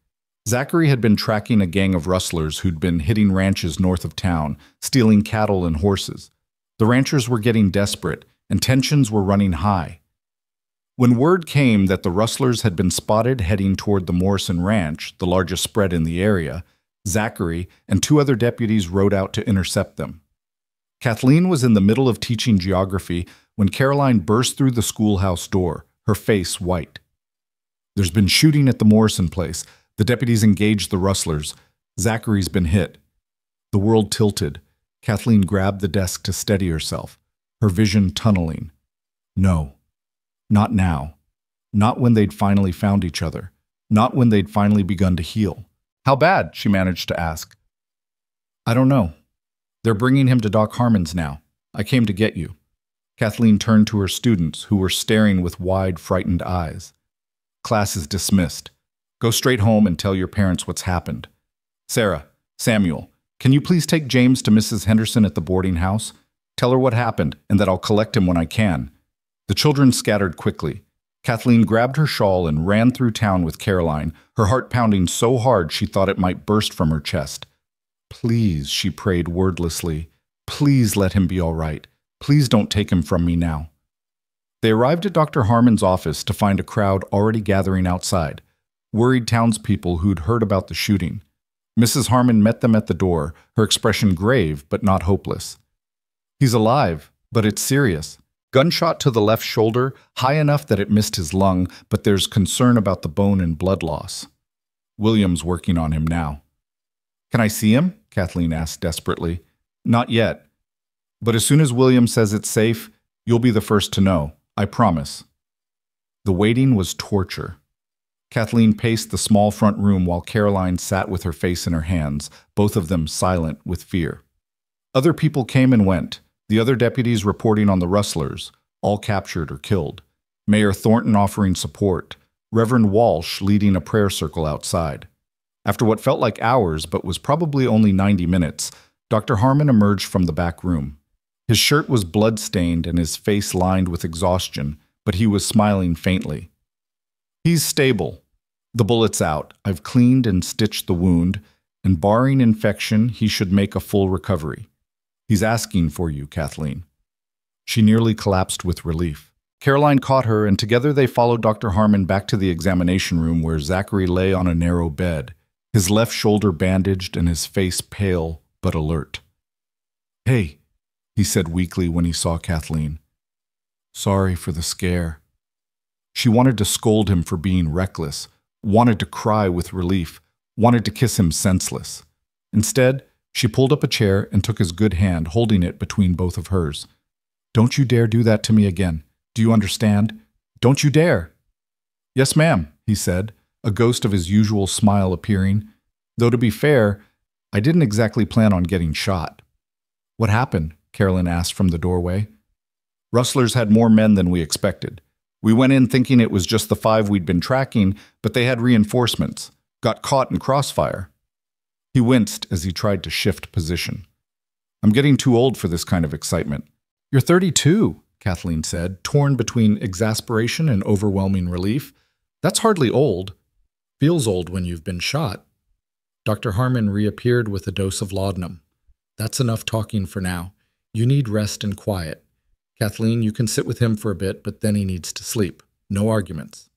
Zachary had been tracking a gang of rustlers who'd been hitting ranches north of town, stealing cattle and horses. The ranchers were getting desperate, and tensions were running high. When word came that the rustlers had been spotted heading toward the Morrison Ranch, the largest spread in the area, Zachary and 2 other deputies rode out to intercept them. Kathleen was in the middle of teaching geography when Caroline burst through the schoolhouse door, her face white. "There's been shooting at the Morrison place. The deputies engaged the rustlers. Zachary's been hit." The world tilted. Kathleen grabbed the desk to steady herself, her vision tunneling. No. Not now. Not when they'd finally found each other. Not when they'd finally begun to heal. "How bad?" she managed to ask. "I don't know. They're bringing him to Doc Harmon's now. I came to get you." Kathleen turned to her students, who were staring with wide, frightened eyes. "Class is dismissed. Go straight home and tell your parents what's happened. Sarah, Samuel, can you please take James to Mrs. Henderson at the boarding house? Tell her what happened and that I'll collect him when I can." The children scattered quickly. Kathleen grabbed her shawl and ran through town with Caroline, her heart pounding so hard she thought it might burst from her chest. "Please," she prayed wordlessly, "please let him be all right. Please don't take him from me now." They arrived at Dr. Harmon's office to find a crowd already gathering outside, worried townspeople who'd heard about the shooting. Mrs. Harmon met them at the door, her expression grave but not hopeless. "He's alive, but it's serious. Gunshot to the left shoulder, high enough that it missed his lung, but there's concern about the bone and blood loss. William's working on him now." "Can I see him?" Kathleen asked desperately. "Not yet. But as soon as William says it's safe, you'll be the first to know. I promise." The waiting was torture. Kathleen paced the small front room while Caroline sat with her face in her hands, both of them silent with fear. Other people came and went. The other deputies reporting on the rustlers, all captured or killed. Mayor Thornton offering support. Reverend Walsh leading a prayer circle outside. After what felt like hours but was probably only 90 minutes, Dr. Harmon emerged from the back room. His shirt was blood-stained and his face lined with exhaustion, but he was smiling faintly. "He's stable. The bullet's out. I've cleaned and stitched the wound, and barring infection, he should make a full recovery. He's asking for you, Kathleen." She nearly collapsed with relief. Caroline caught her, and together they followed Dr. Harmon back to the examination room where Zachary lay on a narrow bed, his left shoulder bandaged and his face pale but alert. "Hey," he said weakly when he saw Kathleen. "Sorry for the scare." She wanted to scold him for being reckless, wanted to cry with relief, wanted to kiss him senseless. Instead, she pulled up a chair and took his good hand, holding it between both of hers. "Don't you dare do that to me again. Do you understand? Don't you dare!" "Yes, ma'am," he said, a ghost of his usual smile appearing. "Though to be fair, I didn't exactly plan on getting shot." "What happened?" Carolyn asked from the doorway. "Rustlers had more men than we expected. We went in thinking it was just the 5 we'd been tracking, but they had reinforcements. Got caught in crossfire." He winced as he tried to shift position. "I'm getting too old for this kind of excitement." "You're 32, Kathleen said, torn between exasperation and overwhelming relief. "That's hardly old. Feels old when you've been shot." Dr. Harmon reappeared with a dose of laudanum. "That's enough talking for now. You need rest and quiet. Kathleen, you can sit with him for a bit, but then he needs to sleep. No arguments."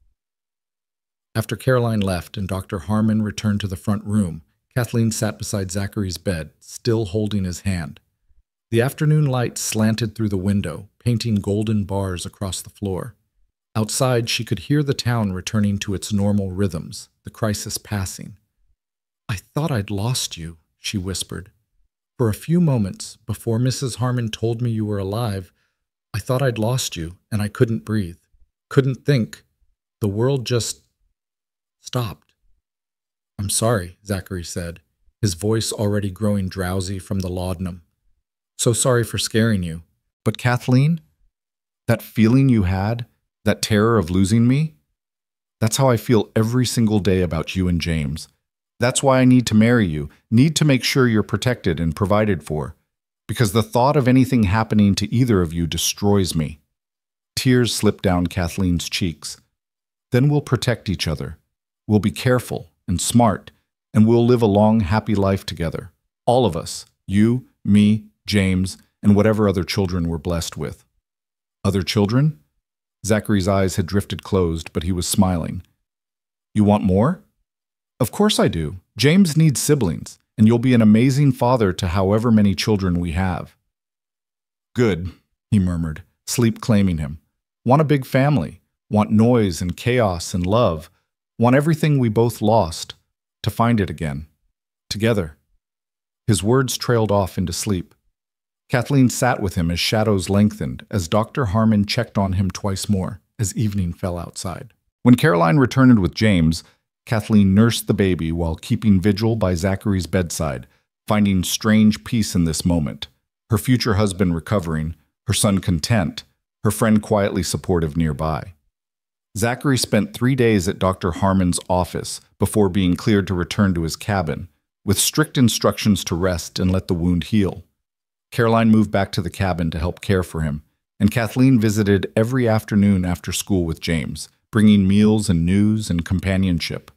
After Caroline left and Dr. Harmon returned to the front room, Kathleen sat beside Zachary's bed, still holding his hand. The afternoon light slanted through the window, painting golden bars across the floor. Outside, she could hear the town returning to its normal rhythms, the crisis passing. "I thought I'd lost you," she whispered. "For a few moments, before Mrs. Harmon told me you were alive, I thought I'd lost you, and I couldn't breathe. Couldn't think. The world just stopped." "I'm sorry," Zachary said, his voice already growing drowsy from the laudanum. "So sorry for scaring you. But Kathleen, that feeling you had, that terror of losing me, that's how I feel every single day about you and James. That's why I need to marry you, need to make sure you're protected and provided for, because the thought of anything happening to either of you destroys me." Tears slipped down Kathleen's cheeks. "Then we'll protect each other. We'll be careful and smart, and we'll live a long, happy life together. All of us, you, me, James, and whatever other children we're blessed with." "Other children?" Zachary's eyes had drifted closed, but he was smiling. "You want more?" "Of course I do. James needs siblings, and you'll be an amazing father to however many children we have." "Good," he murmured, sleep claiming him. "Want a big family. Want noise and chaos and love. Want everything we both lost, to find it again. Together." His words trailed off into sleep. Kathleen sat with him as shadows lengthened, as Dr. Harmon checked on him twice more, as evening fell outside. When Caroline returned with James, Kathleen nursed the baby while keeping vigil by Zachary's bedside, finding strange peace in this moment. Her future husband recovering, her son content, her friend quietly supportive nearby. Zachary spent 3 days at Dr. Harmon's office before being cleared to return to his cabin, with strict instructions to rest and let the wound heal. Caroline moved back to the cabin to help care for him, and Kathleen visited every afternoon after school with James, bringing meals and news and companionship.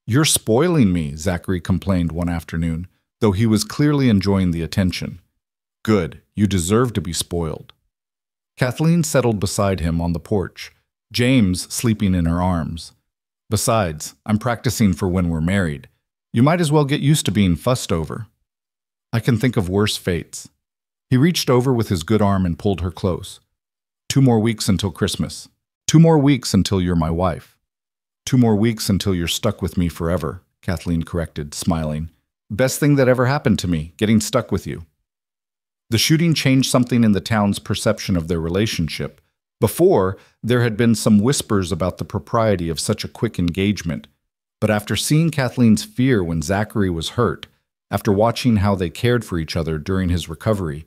"You're spoiling me," Zachary complained one afternoon, though he was clearly enjoying the attention. "Good, you deserve to be spoiled." Kathleen settled beside him on the porch, James sleeping in her arms. "Besides, I'm practicing for when we're married. You might as well get used to being fussed over. I can think of worse fates." He reached over with his good arm and pulled her close. 2 more weeks until Christmas. 2 more weeks until you're my wife. 2 more weeks until you're stuck with me forever," Kathleen corrected, smiling. "Best thing that ever happened to me, getting stuck with you." The shooting changed something in the town's perception of their relationship. Before, there had been some whispers about the propriety of such a quick engagement, but after seeing Kathleen's fear when Zachary was hurt, after watching how they cared for each other during his recovery,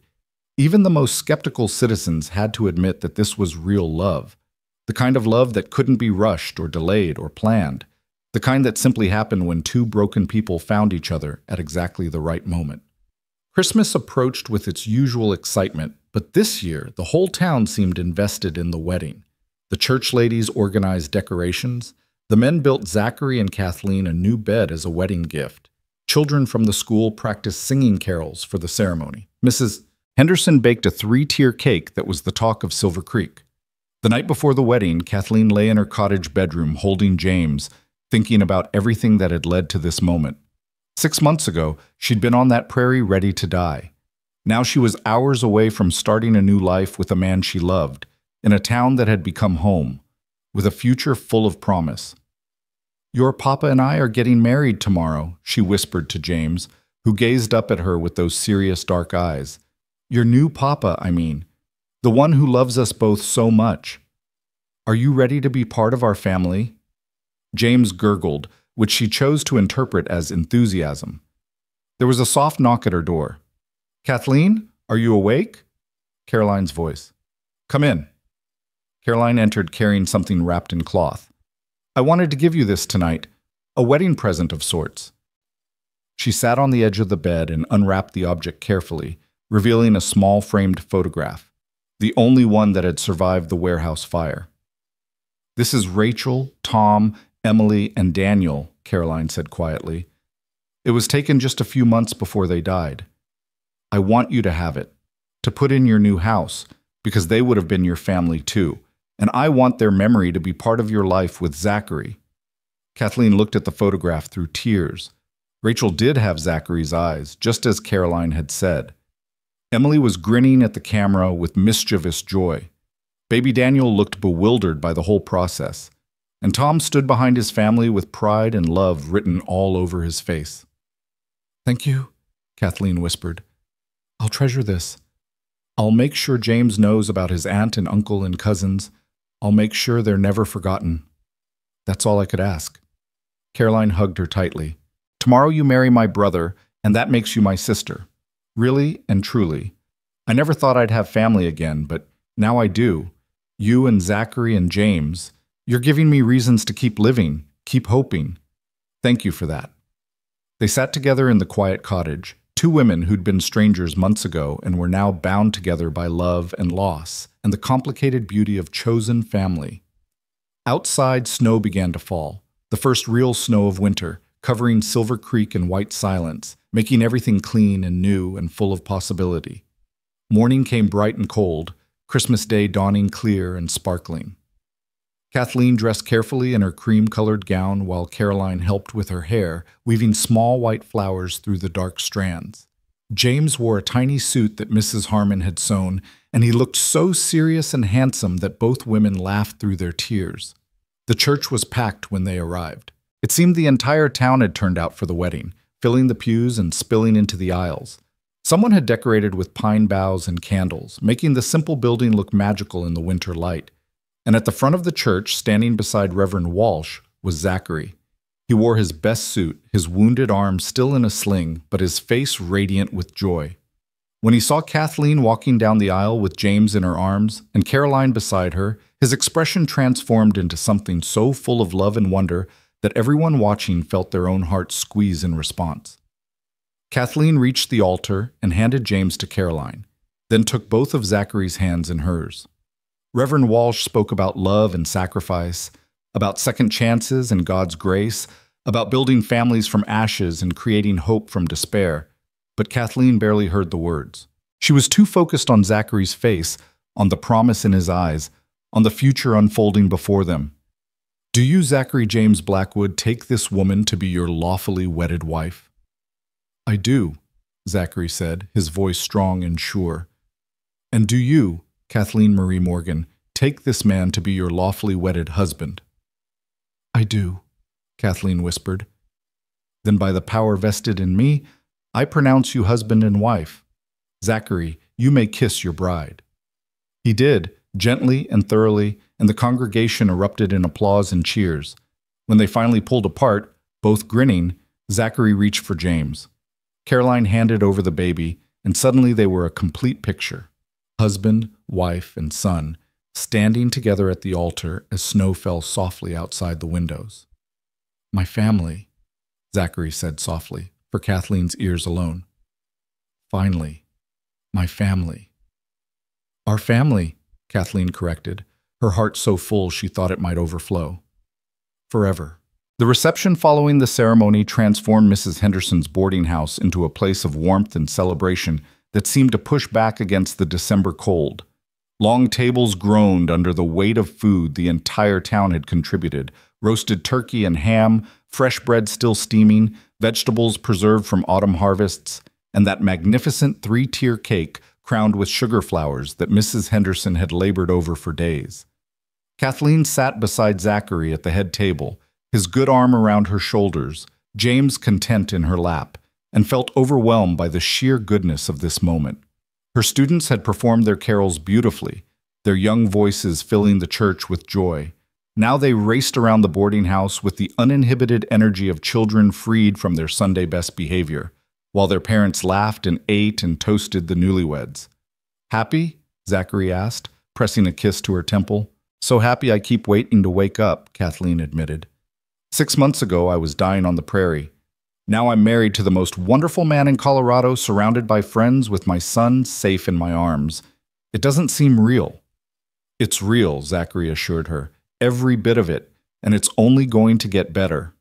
Even the most skeptical citizens had to admit that this was real love, the kind of love that couldn't be rushed or delayed or planned, the kind that simply happened when two broken people found each other at exactly the right moment. Christmas approached with its usual excitement, but this year the whole town seemed invested in the wedding. The church ladies organized decorations. The men built Zachary and Kathleen a new bed as a wedding gift. Children from the school practiced singing carols for the ceremony. Mrs. Henderson baked a 3-tier cake that was the talk of Silver Creek. The night before the wedding, Kathleen lay in her cottage bedroom holding James, thinking about everything that had led to this moment. 6 months ago, she'd been on that prairie ready to die. Now she was hours away from starting a new life with a man she loved, in a town that had become home, with a future full of promise. "Your papa and I are getting married tomorrow," she whispered to James, who gazed up at her with those serious dark eyes. "Your new papa, I mean. The one who loves us both so much. Are you ready to be part of our family?" James gurgled, which she chose to interpret as enthusiasm. There was a soft knock at her door. "Kathleen, are you awake?" Caroline's voice. "Come in." Caroline entered carrying something wrapped in cloth. "I wanted to give you this tonight, a wedding present of sorts." She sat on the edge of the bed and unwrapped the object carefully, revealing a small framed photograph, the only one that had survived the warehouse fire. "This is Rachel, Tom, Emily, and Daniel," Caroline said quietly. "It was taken just a few months before they died. I want you to have it, to put in your new house, because they would have been your family too, and I want their memory to be part of your life with Zachary." Kathleen looked at the photograph through tears. Rachel did have Zachary's eyes, just as Caroline had said. Emily was grinning at the camera with mischievous joy. Baby Daniel looked bewildered by the whole process, and Tom stood behind his family with pride and love written all over his face. "Thank you," Kathleen whispered. "I'll treasure this. I'll make sure James knows about his aunt and uncle and cousins. I'll make sure they're never forgotten. That's all I could ask." Caroline hugged her tightly. "Tomorrow you marry my brother, and that makes you my sister. Really and truly. I never thought I'd have family again, but now I do. You and Zachary and James. You're giving me reasons to keep living, keep hoping. Thank you for that." They sat together in the quiet cottage, two women who'd been strangers months ago and were now bound together by love and loss and the complicated beauty of chosen family. Outside, snow began to fall, the first real snow of winter, covering Silver Creek in white silence, making everything clean and new and full of possibility. Morning came bright and cold, Christmas Day dawning clear and sparkling. Kathleen dressed carefully in her cream-colored gown while Caroline helped with her hair, weaving small white flowers through the dark strands. James wore a tiny suit that Mrs. Harmon had sewn, and he looked so serious and handsome that both women laughed through their tears. The church was packed when they arrived. It seemed the entire town had turned out for the wedding, filling the pews and spilling into the aisles. Someone had decorated with pine boughs and candles, making the simple building look magical in the winter light. And at the front of the church, standing beside Reverend Walsh, was Zachary. He wore his best suit, his wounded arm still in a sling, but his face radiant with joy. When he saw Kathleen walking down the aisle with James in her arms and Caroline beside her, his expression transformed into something so full of love and wonder that everyone watching felt their own hearts squeeze in response. Kathleen reached the altar and handed James to Caroline, then took both of Zachary's hands in hers. Reverend Walsh spoke about love and sacrifice, about second chances and God's grace, about building families from ashes and creating hope from despair, but Kathleen barely heard the words. She was too focused on Zachary's face, on the promise in his eyes, on the future unfolding before them. "Do you, Zachary James Blackwood, take this woman to be your lawfully wedded wife?" "I do," Zachary said, his voice strong and sure. "And do you, Kathleen Marie Morgan, take this man to be your lawfully wedded husband?" "I do," Kathleen whispered. "Then by the power vested in me, I pronounce you husband and wife. Zachary, you may kiss your bride." He did, gently and thoroughly, and the congregation erupted in applause and cheers. When they finally pulled apart, both grinning, Zachary reached for James. Caroline handed over the baby, and suddenly they were a complete picture. Husband, wife, and son, standing together at the altar as snow fell softly outside the windows. "My family," Zachary said softly, for Kathleen's ears alone. "Finally, my family." "Our family," Kathleen corrected, her heart so full she thought it might overflow. "Forever." The reception following the ceremony transformed Mrs. Henderson's boarding house into a place of warmth and celebration that seemed to push back against the December cold. Long tables groaned under the weight of food the entire town had contributed: roasted turkey and ham, fresh bread still steaming, vegetables preserved from autumn harvests, and that magnificent three-tier cake crowned with sugar flowers that Mrs. Henderson had labored over for days. Kathleen sat beside Zachary at the head table, his good arm around her shoulders, James content in her lap, and felt overwhelmed by the sheer goodness of this moment. Her students had performed their carols beautifully, their young voices filling the church with joy. Now they raced around the boarding house with the uninhibited energy of children freed from their Sunday best behavior, while their parents laughed and ate and toasted the newlyweds. "Happy?" Zachary asked, pressing a kiss to her temple. "So happy I keep waiting to wake up," Kathleen admitted. 6 months ago I was dying on the prairie. Now I'm married to the most wonderful man in Colorado, surrounded by friends, with my son safe in my arms. It doesn't seem real." "It's real," Zachary assured her. "Every bit of it, and it's only going to get better."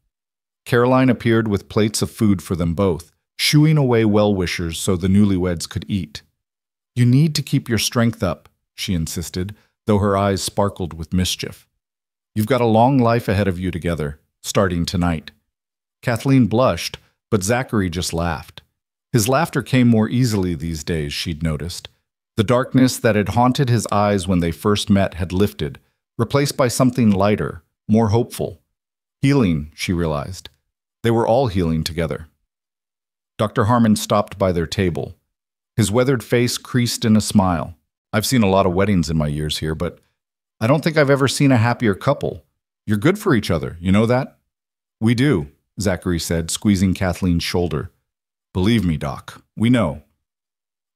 Caroline appeared with plates of food for them both, shooing away well-wishers so the newlyweds could eat. "You need to keep your strength up," she insisted, though her eyes sparkled with mischief. "You've got a long life ahead of you together, starting tonight." Kathleen blushed, but Zachary just laughed. His laughter came more easily these days, she'd noticed. The darkness that had haunted his eyes when they first met had lifted, replaced by something lighter, more hopeful. Healing, she realized. They were all healing together. Dr. Harmon stopped by their table. His weathered face creased in a smile. "I've seen a lot of weddings in my years here, but I don't think I've ever seen a happier couple. You're good for each other, you know that?" "We do," Zachary said, squeezing Kathleen's shoulder. "Believe me, Doc, we know."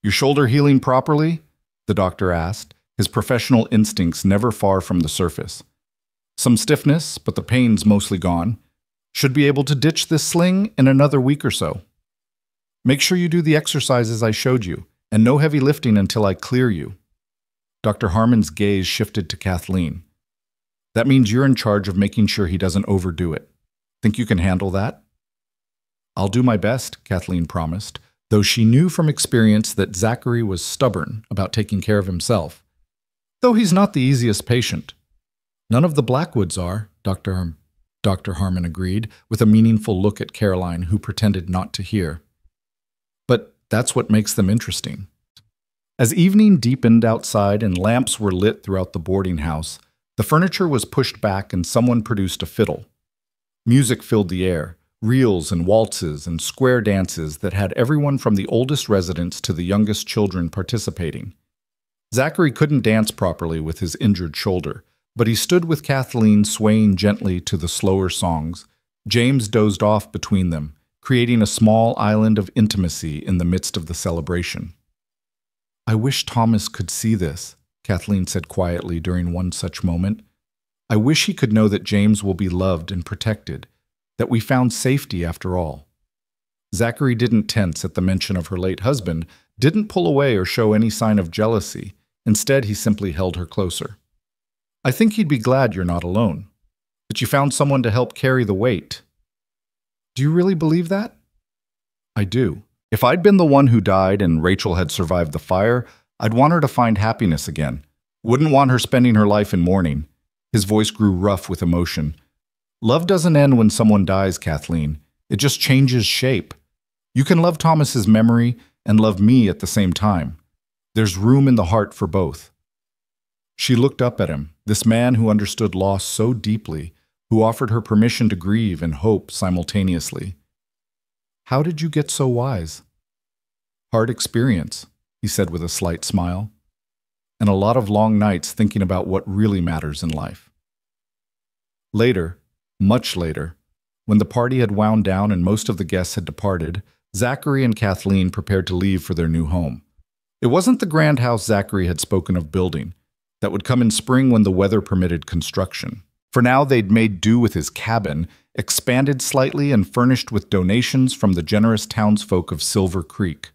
"Your shoulder healing properly?" the doctor asked, his professional instincts never far from the surface. "Some stiffness, but the pain's mostly gone. Should be able to ditch this sling in another week or so. Make sure you do the exercises I showed you, and no heavy lifting until I clear you." Dr. Harmon's gaze shifted to Kathleen. "That means you're in charge of making sure he doesn't overdo it. Think you can handle that?" "I'll do my best," Kathleen promised, though she knew from experience that Zachary was stubborn about taking care of himself. Though he's not the easiest patient. "None of the Blackwoods are," Dr. Harmon agreed, with a meaningful look at Caroline, who pretended not to hear. "But that's what makes them interesting." As evening deepened outside and lamps were lit throughout the boarding house, the furniture was pushed back and someone produced a fiddle. Music filled the air, reels and waltzes and square dances that had everyone from the oldest residents to the youngest children participating. Zachary couldn't dance properly with his injured shoulder, but he stood with Kathleen swaying gently to the slower songs. James dozed off between them, creating a small island of intimacy in the midst of the celebration. "I wish Thomas could see this," Kathleen said quietly during one such moment. "I wish he could know that James will be loved and protected, that we found safety after all." Zachary didn't tense at the mention of her late husband, didn't pull away or show any sign of jealousy. Instead, he simply held her closer. "I think he'd be glad you're not alone, that you found someone to help carry the weight." "Do you really believe that?" "I do. If I'd been the one who died and Rachel had survived the fire, I'd want her to find happiness again. Wouldn't want her spending her life in mourning." His voice grew rough with emotion. "Love doesn't end when someone dies, Kathleen. It just changes shape. You can love Thomas's memory and love me at the same time. There's room in the heart for both." She looked up at him, this man who understood loss so deeply, who offered her permission to grieve and hope simultaneously. "How did you get so wise?" "Hard experience," he said with a slight smile, "and a lot of long nights thinking about what really matters in life." Later, much later, when the party had wound down and most of the guests had departed, Zachary and Kathleen prepared to leave for their new home. It wasn't the grand house Zachary had spoken of building. That would come in spring when the weather permitted construction. For now, they'd made do with his cabin, expanded slightly and furnished with donations from the generous townsfolk of Silver Creek.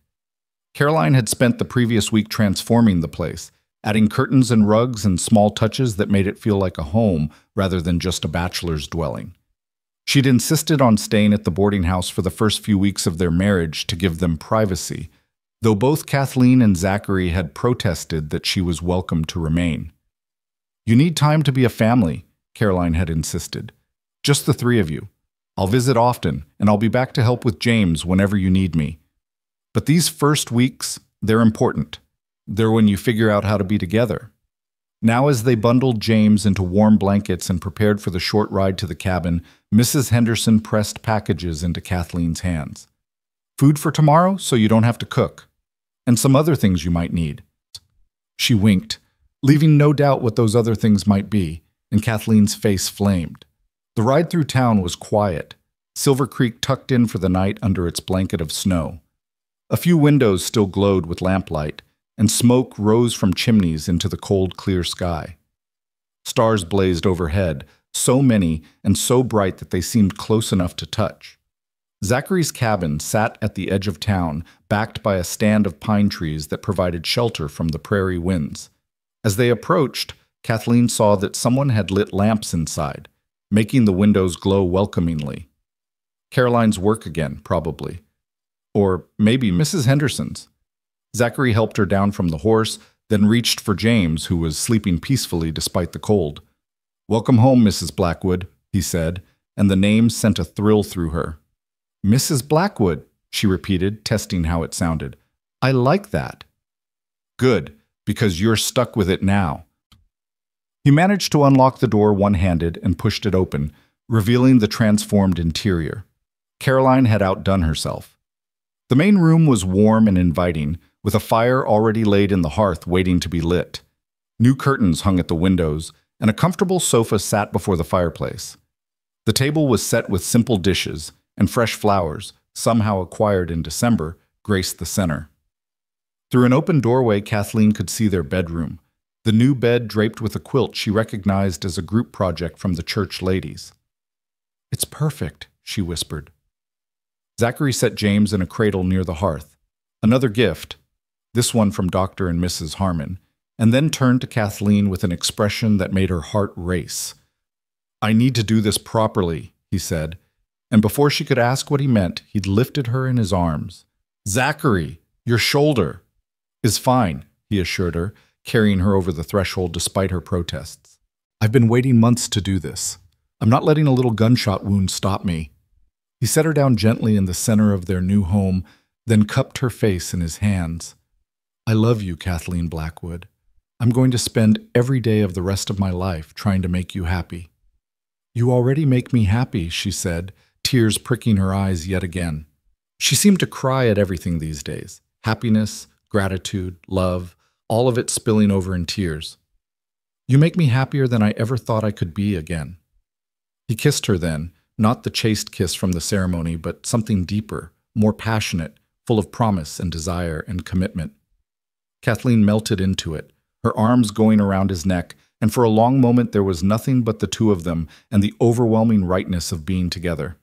Caroline had spent the previous week transforming the place, adding curtains and rugs and small touches that made it feel like a home rather than just a bachelor's dwelling. She'd insisted on staying at the boarding house for the first few weeks of their marriage to give them privacy, though both Kathleen and Zachary had protested that she was welcome to remain. "You need time to be a family," Caroline had insisted. "Just the three of you. I'll visit often, and I'll be back to help with James whenever you need me. But these first weeks, they're important. They're when you figure out how to be together." Now, as they bundled James into warm blankets and prepared for the short ride to the cabin, Mrs. Henderson pressed packages into Kathleen's hands. "Food for tomorrow, so you don't have to cook. And some other things you might need." She winked, leaving no doubt what those other things might be, and Kathleen's face flamed. The ride through town was quiet, Silver Creek tucked in for the night under its blanket of snow. A few windows still glowed with lamplight, and smoke rose from chimneys into the cold, clear sky. Stars blazed overhead, so many and so bright that they seemed close enough to touch. Zachary's cabin sat at the edge of town, backed by a stand of pine trees that provided shelter from the prairie winds. As they approached, Kathleen saw that someone had lit lamps inside, making the windows glow welcomingly. Caroline's work again, probably. Or maybe Mrs. Henderson's. Zachary helped her down from the horse, then reached for James, who was sleeping peacefully despite the cold. "Welcome home, Mrs. Blackwood," he said, and the name sent a thrill through her. "Mrs. Blackwood," she repeated, testing how it sounded. "I like that." "Good, because you're stuck with it now." He managed to unlock the door one-handed and pushed it open, revealing the transformed interior. Caroline had outdone herself. The main room was warm and inviting, with a fire already laid in the hearth waiting to be lit. New curtains hung at the windows, and a comfortable sofa sat before the fireplace. The table was set with simple dishes, and fresh flowers, somehow acquired in December, graced the center. Through an open doorway, Kathleen could see their bedroom, the new bed draped with a quilt she recognized as a group project from the church ladies. "It's perfect," she whispered. Zachary set James in a cradle near the hearth, another gift, this one from Dr. and Mrs. Harmon, and then turned to Kathleen with an expression that made her heart race. "I need to do this properly," he said, and before she could ask what he meant, he'd lifted her in his arms. "Zachary, your shoulder." "Is fine," he assured her, carrying her over the threshold despite her protests. "I've been waiting months to do this. I'm not letting a little gunshot wound stop me." He set her down gently in the center of their new home, then cupped her face in his hands. "I love you, Kathleen Blackwood. I'm going to spend every day of the rest of my life trying to make you happy." "You already make me happy," she said, tears pricking her eyes yet again. She seemed to cry at everything these days. Happiness, gratitude, love, all of it spilling over in tears. "You make me happier than I ever thought I could be again." He kissed her then, not the chaste kiss from the ceremony, but something deeper, more passionate, full of promise and desire and commitment. Kathleen melted into it, her arms going around his neck, and for a long moment there was nothing but the two of them and the overwhelming rightness of being together.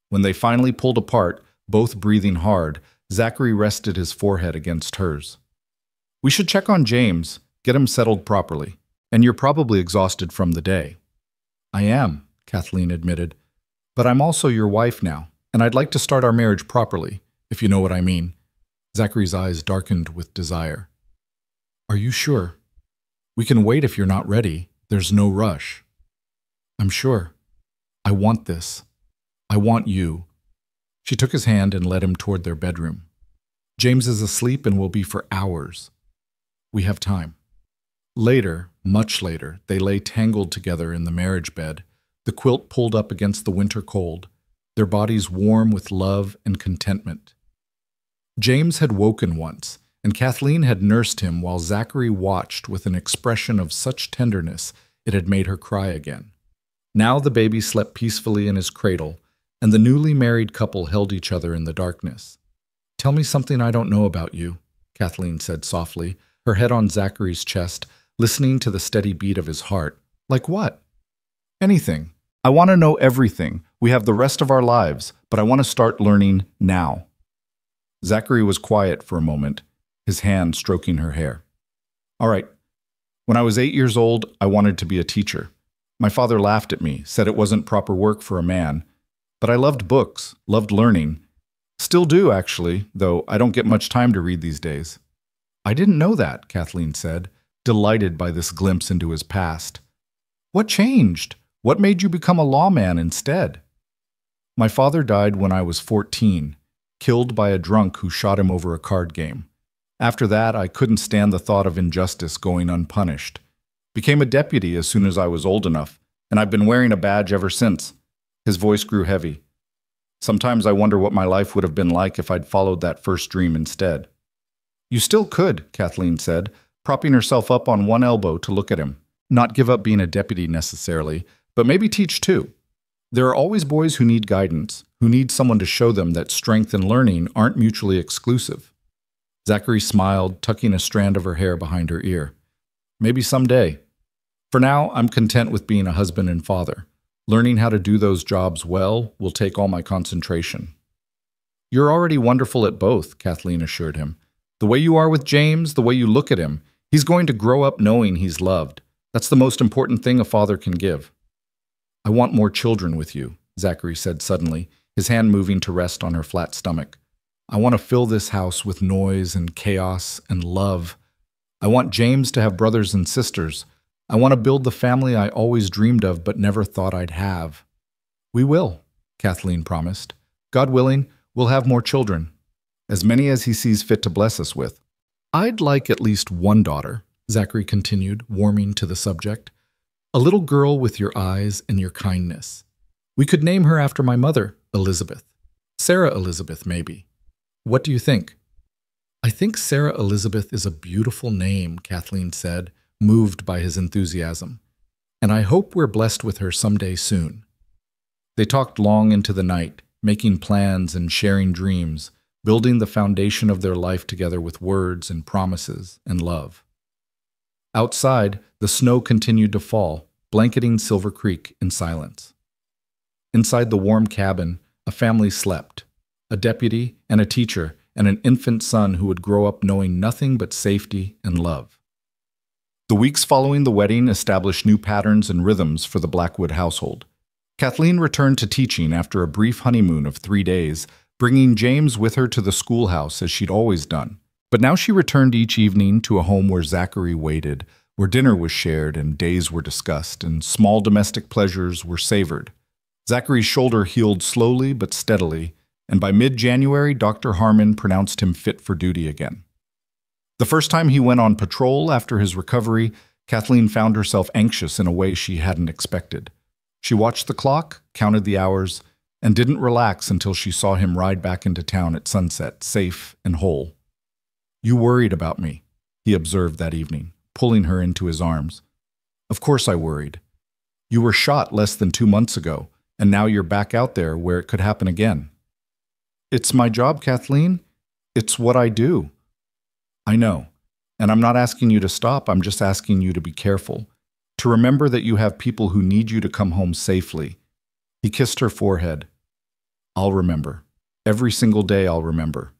When they finally pulled apart, both breathing hard, Zachary rested his forehead against hers. "We should check on James, get him settled properly, and you're probably exhausted from the day." "I am," Kathleen admitted, "but I'm also your wife now, and I'd like to start our marriage properly, if you know what I mean." Zachary's eyes darkened with desire. "Are you sure? We can wait if you're not ready. There's no rush." "I'm sure. I want this. I want you." She took his hand and led him toward their bedroom. "James is asleep and will be for hours. We have time." Later, much later, they lay tangled together in the marriage bed, the quilt pulled up against the winter cold, their bodies warm with love and contentment. James had woken once, and Kathleen had nursed him while Zachary watched with an expression of such tenderness it had made her cry again. Now the baby slept peacefully in his cradle, and the newly married couple held each other in the darkness. Tell me something I don't know about you, Kathleen said softly, her head on Zachary's chest, listening to the steady beat of his heart. Like what? Anything. I want to know everything. We have the rest of our lives, but I want to start learning now. Zachary was quiet for a moment, his hand stroking her hair. All right. When I was 8 years old, I wanted to be a teacher. My father laughed at me, said it wasn't proper work for a man. But I loved books, loved learning. Still do, actually, though I don't get much time to read these days. I didn't know that, Kathleen said, delighted by this glimpse into his past. What changed? What made you become a lawman instead? My father died when I was 14, killed by a drunk who shot him over a card game. After that, I couldn't stand the thought of injustice going unpunished. Became a deputy as soon as I was old enough, and I've been wearing a badge ever since. His voice grew heavy. Sometimes I wonder what my life would have been like if I'd followed that first dream instead. You still could, Kathleen said, propping herself up on one elbow to look at him. Not give up being a deputy necessarily, but maybe teach too. There are always boys who need guidance, who need someone to show them that strength and learning aren't mutually exclusive. Zachary smiled, tucking a strand of her hair behind her ear. Maybe someday. For now, I'm content with being a husband and father. Learning how to do those jobs well will take all my concentration. You're already wonderful at both, Kathleen assured him. The way you are with James, the way you look at him, he's going to grow up knowing he's loved. That's the most important thing a father can give. I want more children with you, Zachary said suddenly, his hand moving to rest on her flat stomach. I want to fill this house with noise and chaos and love. I want James to have brothers and sisters. I want to build the family I always dreamed of but never thought I'd have. We will, Kathleen promised. God willing, we'll have more children. As many as he sees fit to bless us with. I'd like at least one daughter, Zachary continued, warming to the subject. A little girl with your eyes and your kindness. We could name her after my mother, Elizabeth. Sarah Elizabeth, maybe. What do you think? I think Sarah Elizabeth is a beautiful name, Kathleen said, moved by his enthusiasm. And I hope we're blessed with her someday soon. They talked long into the night, making plans and sharing dreams, building the foundation of their life together with words and promises and love. Outside, the snow continued to fall, blanketing Silver Creek in silence. Inside the warm cabin, a family slept, a deputy and a teacher and an infant son who would grow up knowing nothing but safety and love. The weeks following the wedding established new patterns and rhythms for the Blackwood household. Kathleen returned to teaching after a brief honeymoon of 3 days, bringing James with her to the schoolhouse as she'd always done. But now she returned each evening to a home where Zachary waited, where dinner was shared and days were discussed, and small domestic pleasures were savored. Zachary's shoulder healed slowly but steadily, and by mid-January, Dr. Harmon pronounced him fit for duty again. The first time he went on patrol after his recovery, Kathleen found herself anxious in a way she hadn't expected. She watched the clock, counted the hours, and didn't relax until she saw him ride back into town at sunset, safe and whole. You worried about me, he observed that evening, pulling her into his arms. Of course I worried. You were shot less than 2 months ago, and now you're back out there where it could happen again. It's my job, Kathleen. It's what I do. I know, and I'm not asking you to stop, I'm just asking you to be careful, to remember that you have people who need you to come home safely. He kissed her forehead. I'll remember. Every single day I'll remember.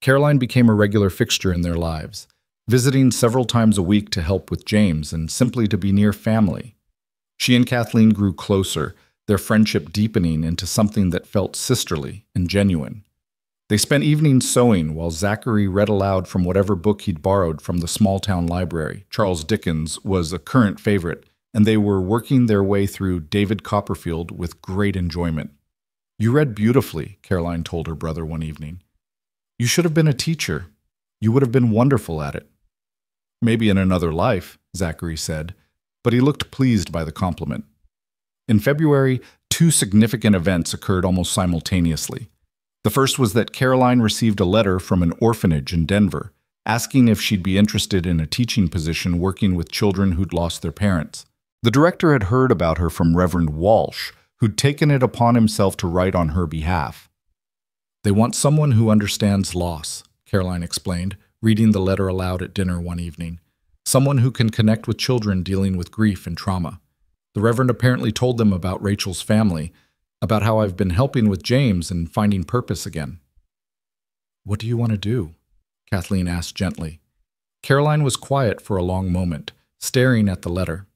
Caroline became a regular fixture in their lives, visiting several times a week to help with James and simply to be near family. She and Kathleen grew closer, their friendship deepening into something that felt sisterly and genuine. They spent evenings sewing while Zachary read aloud from whatever book he'd borrowed from the small-town library. Charles Dickens was a current favorite, and they were working their way through David Copperfield with great enjoyment. You read beautifully, Caroline told her brother one evening. You should have been a teacher. You would have been wonderful at it. Maybe in another life, Zachary said, but he looked pleased by the compliment. In February, 2 significant events occurred almost simultaneously. The first was that Caroline received a letter from an orphanage in Denver, asking if she'd be interested in a teaching position working with children who'd lost their parents. The director had heard about her from Reverend Walsh, who'd taken it upon himself to write on her behalf. They want someone who understands loss, Caroline explained, reading the letter aloud at dinner one evening. Someone who can connect with children dealing with grief and trauma. The Reverend apparently told them about Rachel's family, about how I've been helping with James and finding purpose again. "What do you want to do?" Kathleen asked gently. Caroline was quiet for a long moment, staring at the letter.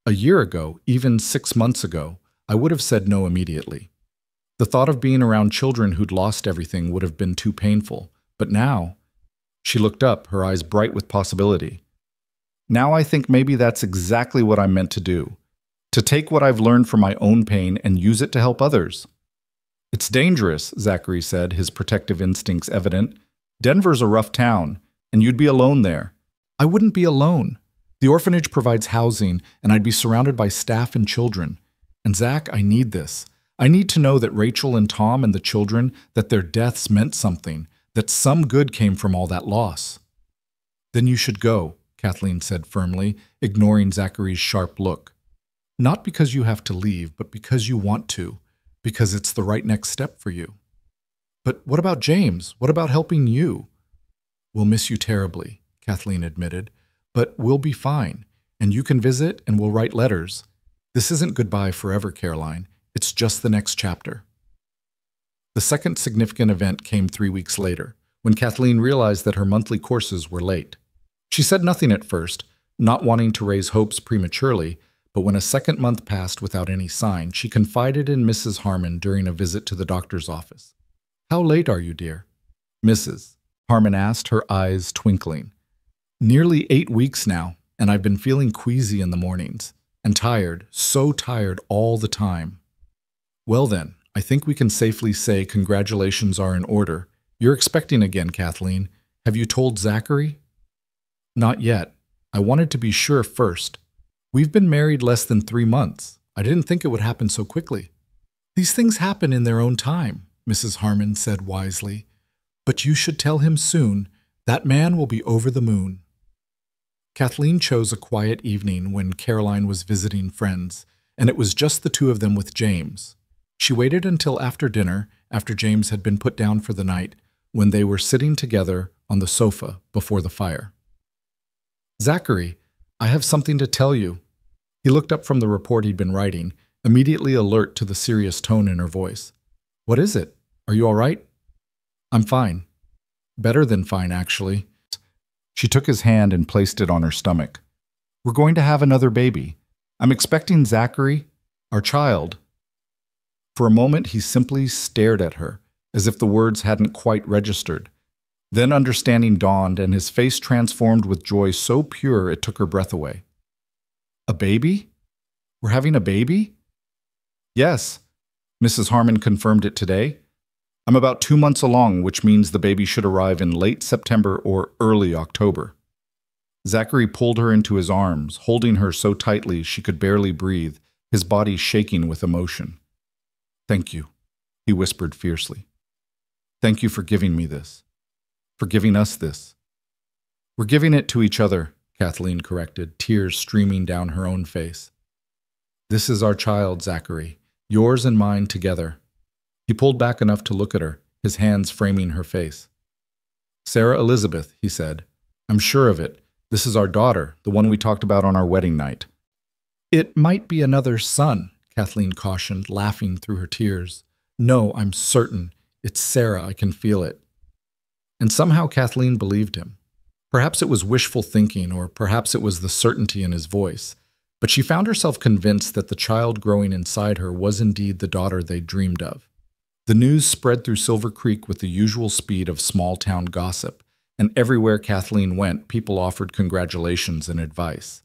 A year ago, even 6 months ago, I would have said no immediately. The thought of being around children who'd lost everything would have been too painful, but now, she looked up, her eyes bright with possibility. Now I think maybe that's exactly what I'm meant to do. To take what I've learned from my own pain and use it to help others. "It's dangerous," Zachary said, his protective instincts evident. "Denver's a rough town, and you'd be alone there." "I wouldn't be alone. The orphanage provides housing, and I'd be surrounded by staff and children. And Zach, I need this. I need to know that Rachel and Tom and the children, that their deaths meant something, that some good came from all that loss." "Then you should go," Kathleen said firmly, ignoring Zachary's sharp look. "Not because you have to leave, but because you want to, because it's the right next step for you." "But what about James? What about helping you?" "We'll miss you terribly," Kathleen admitted, "but we'll be fine, and you can visit and we'll write letters. This isn't goodbye forever, Caroline. It's just the next chapter." The second significant event came 3 weeks later, when Kathleen realized that her monthly courses were late. She said nothing at first, not wanting to raise hopes prematurely, but when a second month passed without any sign, she confided in Mrs. Harmon during a visit to the doctor's office. "How late are you, dear?" "Mrs." Harmon asked, her eyes twinkling. "Nearly 8 weeks now, and I've been feeling queasy in the mornings, and tired, so tired all the time." "Well then, I think we can safely say congratulations are in order. You're expecting again, Kathleen. Have you told Zachary?" "Not yet. I wanted to be sure first. We've been married less than 3 months. I didn't think it would happen so quickly." "These things happen in their own time," Mrs. Harmon said wisely. "But you should tell him soon. That man will be over the moon." Kathleen chose a quiet evening when Caroline was visiting friends, and it was just the two of them with James. She waited until after dinner, after James had been put down for the night, when they were sitting together on the sofa before the fire. "Zachary, I have something to tell you." He looked up from the report he'd been writing, immediately alert to the serious tone in her voice. "What is it? Are you all right?" "I'm fine. Better than fine, actually." She took his hand and placed it on her stomach. "We're going to have another baby. I'm expecting Zachary, our child." For a moment, he simply stared at her, as if the words hadn't quite registered. Then understanding dawned, and his face transformed with joy so pure it took her breath away. "A baby? We're having a baby?" "Yes." Mrs. Harmon confirmed it today. "I'm about 2 months along, which means the baby should arrive in late September or early October." Zachary pulled her into his arms, holding her so tightly she could barely breathe, his body shaking with emotion. "Thank you," he whispered fiercely. "Thank you for giving me this. For giving us this." "We're giving it to each other," Kathleen corrected, tears streaming down her own face. "This is our child, Zachary, yours and mine together." He pulled back enough to look at her, his hands framing her face. "Sarah Elizabeth," he said, "I'm sure of it. This is our daughter, the one we talked about on our wedding night." "It might be another son," Kathleen cautioned, laughing through her tears. "No, I'm certain. It's Sarah. I can feel it." And somehow Kathleen believed him. Perhaps it was wishful thinking, or perhaps it was the certainty in his voice, but she found herself convinced that the child growing inside her was indeed the daughter they'd dreamed of. The news spread through Silver Creek with the usual speed of small-town gossip, and everywhere Kathleen went, people offered congratulations and advice.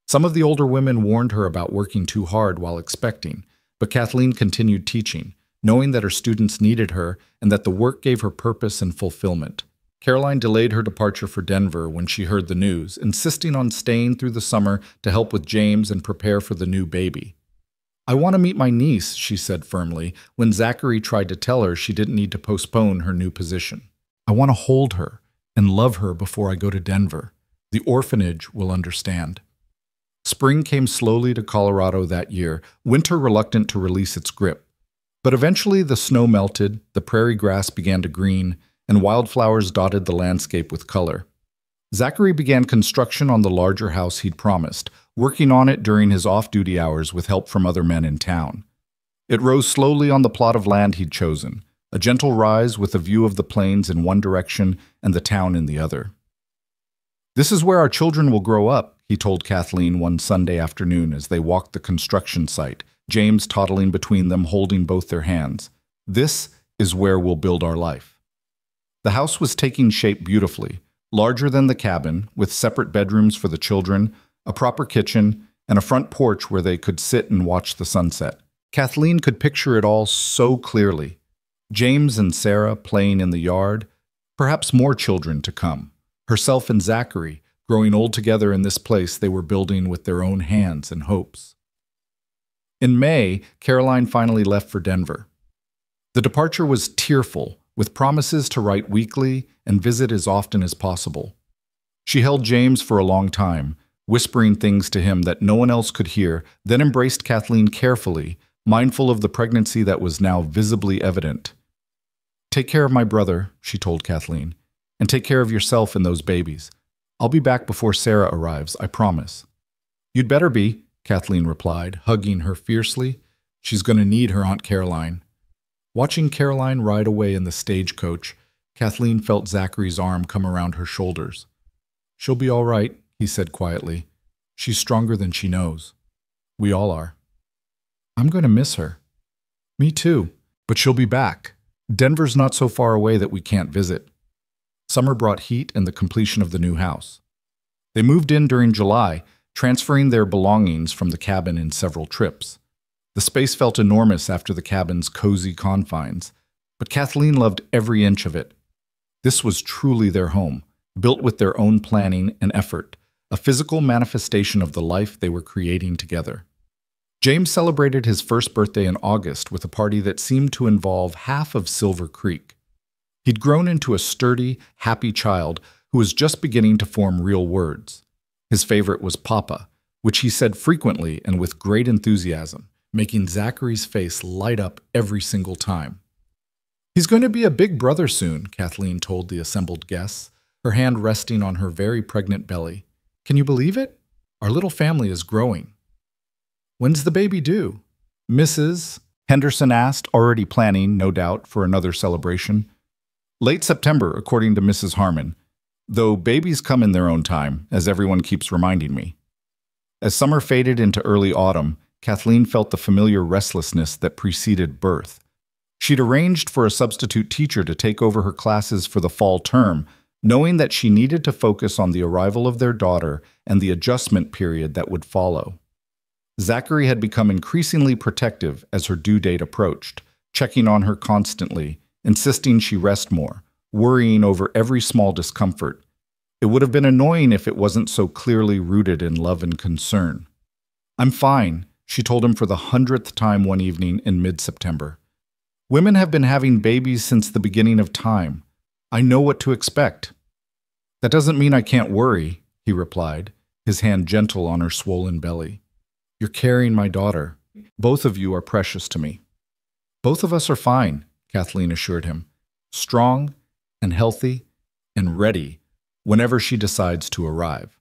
Some of the older women warned her about working too hard while expecting, but Kathleen continued teaching, knowing that her students needed her and that the work gave her purpose and fulfillment. Caroline delayed her departure for Denver when she heard the news, insisting on staying through the summer to help with James and prepare for the new baby. "I want to meet my niece," she said firmly, when Zachary tried to tell her she didn't need to postpone her new position. "I want to hold her and love her before I go to Denver. The orphanage will understand." Spring came slowly to Colorado that year, winter reluctant to release its grip. But eventually the snow melted, the prairie grass began to green, and wildflowers dotted the landscape with color. Zachary began construction on the larger house he'd promised, working on it during his off-duty hours with help from other men in town. It rose slowly on the plot of land he'd chosen, a gentle rise with a view of the plains in one direction and the town in the other. "This is where our children will grow up," he told Kathleen one Sunday afternoon as they walked the construction site, James toddling between them, holding both their hands. "This is where we'll build our life." The house was taking shape beautifully, larger than the cabin, with separate bedrooms for the children, a proper kitchen, and a front porch where they could sit and watch the sunset. Kathleen could picture it all so clearly. James and Sarah playing in the yard, perhaps more children to come. Herself and Zachary growing old together in this place they were building with their own hands and hopes. In May, Caroline finally left for Denver. The departure was tearful, with promises to write weekly and visit as often as possible. She held James for a long time, whispering things to him that no one else could hear, then embraced Kathleen carefully, mindful of the pregnancy that was now visibly evident. "Take care of my brother," she told Kathleen, "and take care of yourself and those babies. I'll be back before Sarah arrives, I promise." "You'd better be," Kathleen replied, hugging her fiercely. "She's going to need her Aunt Caroline." Watching Caroline ride away in the stagecoach, Kathleen felt Zachary's arm come around her shoulders. "She'll be all right," he said quietly. "She's stronger than she knows. We all are." "I'm going to miss her." "Me too, but she'll be back. Denver's not so far away that we can't visit." Summer brought heat and the completion of the new house. They moved in during July, transferring their belongings from the cabin in several trips. The space felt enormous after the cabin's cozy confines, but Kathleen loved every inch of it. This was truly their home, built with their own planning and effort, a physical manifestation of the life they were creating together. James celebrated his first birthday in August with a party that seemed to involve half of Silver Creek. He'd grown into a sturdy, happy child who was just beginning to form real words. His favorite was Papa, which he said frequently and with great enthusiasm, making Zachary's face light up every single time. "He's going to be a big brother soon," Kathleen told the assembled guests, her hand resting on her very pregnant belly. "Can you believe it? Our little family is growing." "When's the baby due?" Mrs. Henderson asked, already planning, no doubt, for another celebration. "Late September, according to Mrs. Harmon, though babies come in their own time, as everyone keeps reminding me." As summer faded into early autumn, Kathleen felt the familiar restlessness that preceded birth. She'd arranged for a substitute teacher to take over her classes for the fall term, knowing that she needed to focus on the arrival of their daughter and the adjustment period that would follow. Zachary had become increasingly protective as her due date approached, checking on her constantly, insisting she rest more, worrying over every small discomfort. It would have been annoying if it wasn't so clearly rooted in love and concern. "I'm fine," she told him for the 100th time one evening in mid-September. "Women have been having babies since the beginning of time. I know what to expect." "That doesn't mean I can't worry," he replied, his hand gentle on her swollen belly. "You're carrying my daughter. Both of you are precious to me." "Both of us are fine," Kathleen assured him, "strong and healthy and ready whenever she decides to arrive."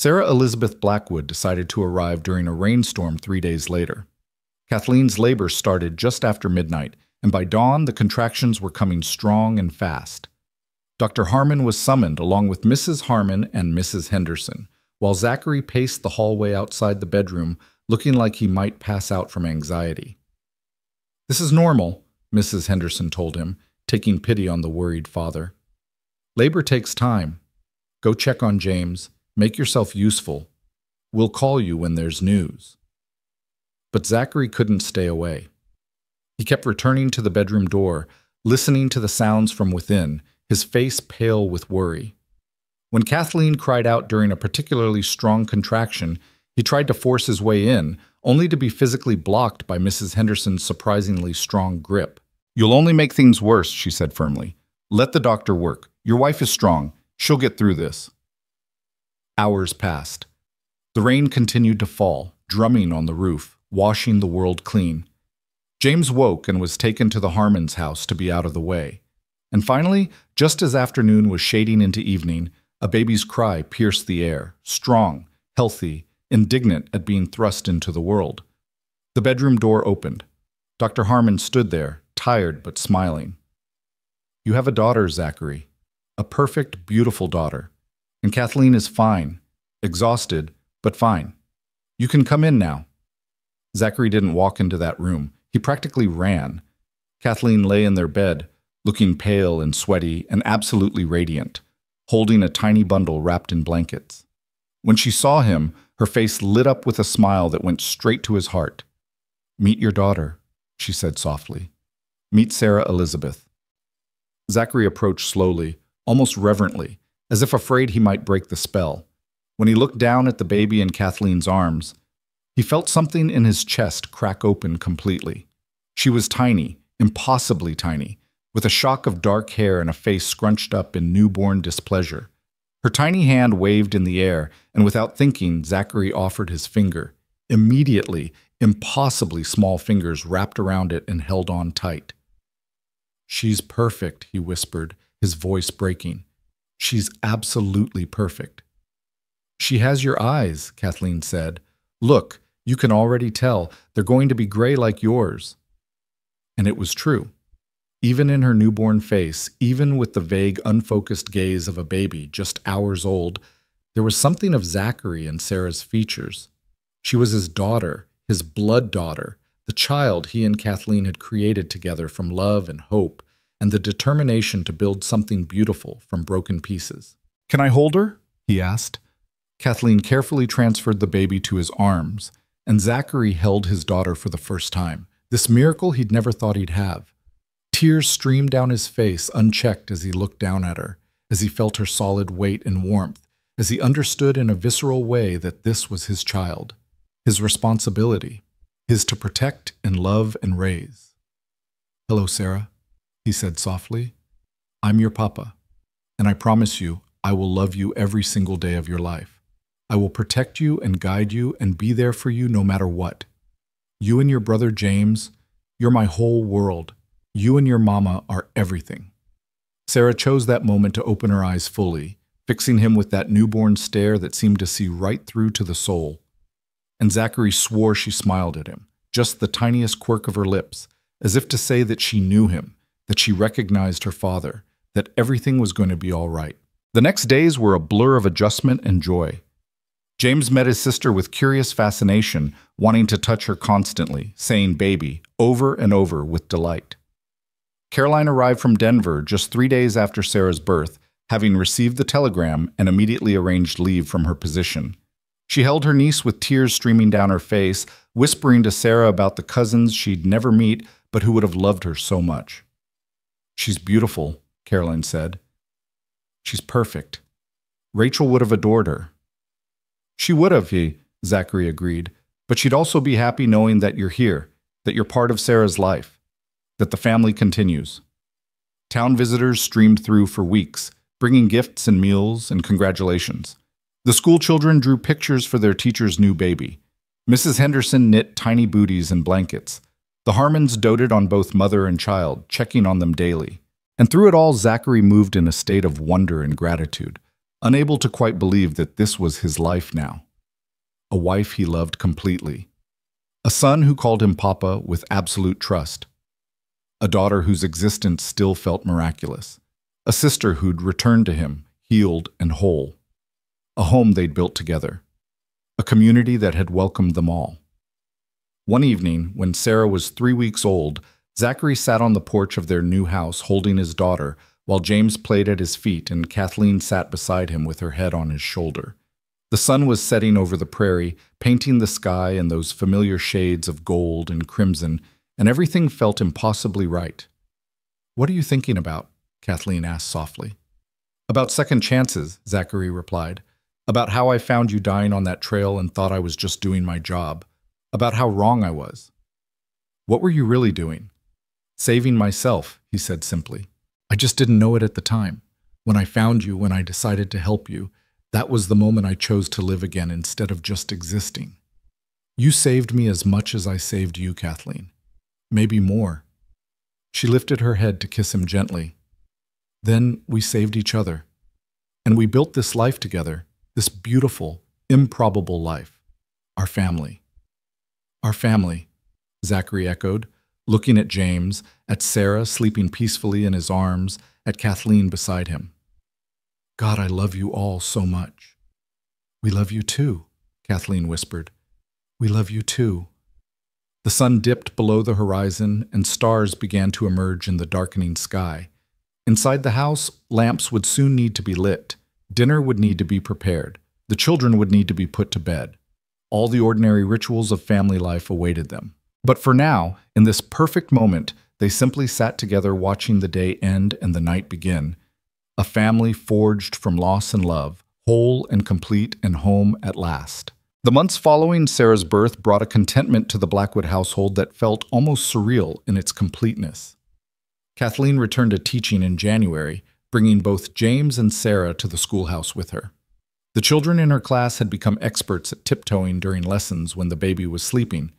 Sarah Elizabeth Blackwood decided to arrive during a rainstorm 3 days later. Kathleen's labor started just after midnight, and by dawn the contractions were coming strong and fast. Dr. Harmon was summoned along with Mrs. Harmon and Mrs. Henderson, while Zachary paced the hallway outside the bedroom, looking like he might pass out from anxiety. "This is normal," Mrs. Henderson told him, taking pity on the worried father. "Labor takes time. Go check on James. Make yourself useful. We'll call you when there's news." But Zachary couldn't stay away. He kept returning to the bedroom door, listening to the sounds from within, his face pale with worry. When Kathleen cried out during a particularly strong contraction, he tried to force his way in, only to be physically blocked by Mrs. Henderson's surprisingly strong grip. "You'll only make things worse," she said firmly. "Let the doctor work. Your wife is strong. She'll get through this." Hours passed. The rain continued to fall, drumming on the roof, washing the world clean. James woke and was taken to the Harmon's house to be out of the way. And finally, just as afternoon was shading into evening, a baby's cry pierced the air, strong, healthy, indignant at being thrust into the world. The bedroom door opened. Dr. Harmon stood there, tired but smiling. "You have a daughter, Zachary. A perfect, beautiful daughter. And Kathleen is fine, exhausted, but fine. You can come in now." Zachary didn't walk into that room. He practically ran. Kathleen lay in their bed, looking pale and sweaty and absolutely radiant, holding a tiny bundle wrapped in blankets. When she saw him, her face lit up with a smile that went straight to his heart. "Meet your daughter," she said softly. "Meet Sarah Elizabeth." Zachary approached slowly, almost reverently, as if afraid he might break the spell. When he looked down at the baby in Kathleen's arms, he felt something in his chest crack open completely. She was tiny, impossibly tiny, with a shock of dark hair and a face scrunched up in newborn displeasure. Her tiny hand waved in the air, and without thinking, Zachary offered his finger. Immediately, impossibly small fingers wrapped around it and held on tight. "She's perfect," he whispered, his voice breaking. "She's absolutely perfect." "She has your eyes," Kathleen said. "Look, you can already tell. They're going to be gray like yours." And it was true. Even in her newborn face, even with the vague, unfocused gaze of a baby just hours old, there was something of Zachary in Sarah's features. She was his daughter, his blood daughter, the child he and Kathleen had created together from love and hope, and the determination to build something beautiful from broken pieces. "Can I hold her?" he asked. Kathleen carefully transferred the baby to his arms, and Zachary held his daughter for the first time, this miracle he'd never thought he'd have. Tears streamed down his face unchecked as he looked down at her, as he felt her solid weight and warmth, as he understood in a visceral way that this was his child, his responsibility, his to protect and love and raise. "Hello, Sarah," he said softly. "I'm your papa, and I promise you I will love you every single day of your life. I will protect you and guide you and be there for you no matter what. You and your brother James, you're my whole world. You and your mama are everything." Sarah chose that moment to open her eyes fully, fixing him with that newborn stare that seemed to see right through to the soul. And Zachary swore she smiled at him, just the tiniest quirk of her lips, as if to say that she knew him, that she recognized her father, that everything was going to be all right. The next days were a blur of adjustment and joy. James met his sister with curious fascination, wanting to touch her constantly, saying "baby" over and over with delight. Caroline arrived from Denver just 3 days after Sarah's birth, having received the telegram and immediately arranged leave from her position. She held her niece with tears streaming down her face, whispering to Sarah about the cousins she'd never meet but who would have loved her so much. "She's beautiful," Caroline said. "She's perfect. Rachel would have adored her." "She would have," Zachary agreed, "but she'd also be happy knowing that you're here, that you're part of Sarah's life, that the family continues." Town visitors streamed through for weeks, bringing gifts and meals and congratulations. The school children drew pictures for their teacher's new baby. Mrs. Henderson knit tiny booties and blankets. The Harmons doted on both mother and child, checking on them daily. And through it all, Zachary moved in a state of wonder and gratitude, unable to quite believe that this was his life now. A wife he loved completely. A son who called him Papa with absolute trust. A daughter whose existence still felt miraculous. A sister who'd returned to him, healed and whole. A home they'd built together. A community that had welcomed them all. One evening, when Sarah was 3 weeks old, Zachary sat on the porch of their new house holding his daughter, while James played at his feet and Kathleen sat beside him with her head on his shoulder. The sun was setting over the prairie, painting the sky in those familiar shades of gold and crimson, and everything felt impossibly right. "What are you thinking about?" Kathleen asked softly. "About second chances," Zachary replied. "About how I found you dying on that trail and thought I was just doing my job. About how wrong I was." "What were you really doing?" "Saving myself," he said simply. "I just didn't know it at the time. When I found you, when I decided to help you, that was the moment I chose to live again instead of just existing. You saved me as much as I saved you, Kathleen. maybe more. She lifted her head to kiss him gently. Then we saved each other. And we built this life together, this beautiful, improbable life. Our family. Our family, Zachary echoed, looking at James, at Sarah sleeping peacefully in his arms, at Kathleen beside him. God, I love you all so much. We love you too, Kathleen whispered. We love you too. The sun dipped below the horizon and stars began to emerge in the darkening sky. Inside the house, lamps would soon need to be lit. Dinner would need to be prepared. The children would need to be put to bed. All the ordinary rituals of family life awaited them. But for now, in this perfect moment, they simply sat together watching the day end and the night begin. A family forged from loss and love, whole and complete and home at last. The months following Sarah's birth brought a contentment to the Blackwood household that felt almost surreal in its completeness. Kathleen returned to teaching in January, bringing both James and Sarah to the schoolhouse with her. The children in her class had become experts at tiptoeing during lessons when the baby was sleeping,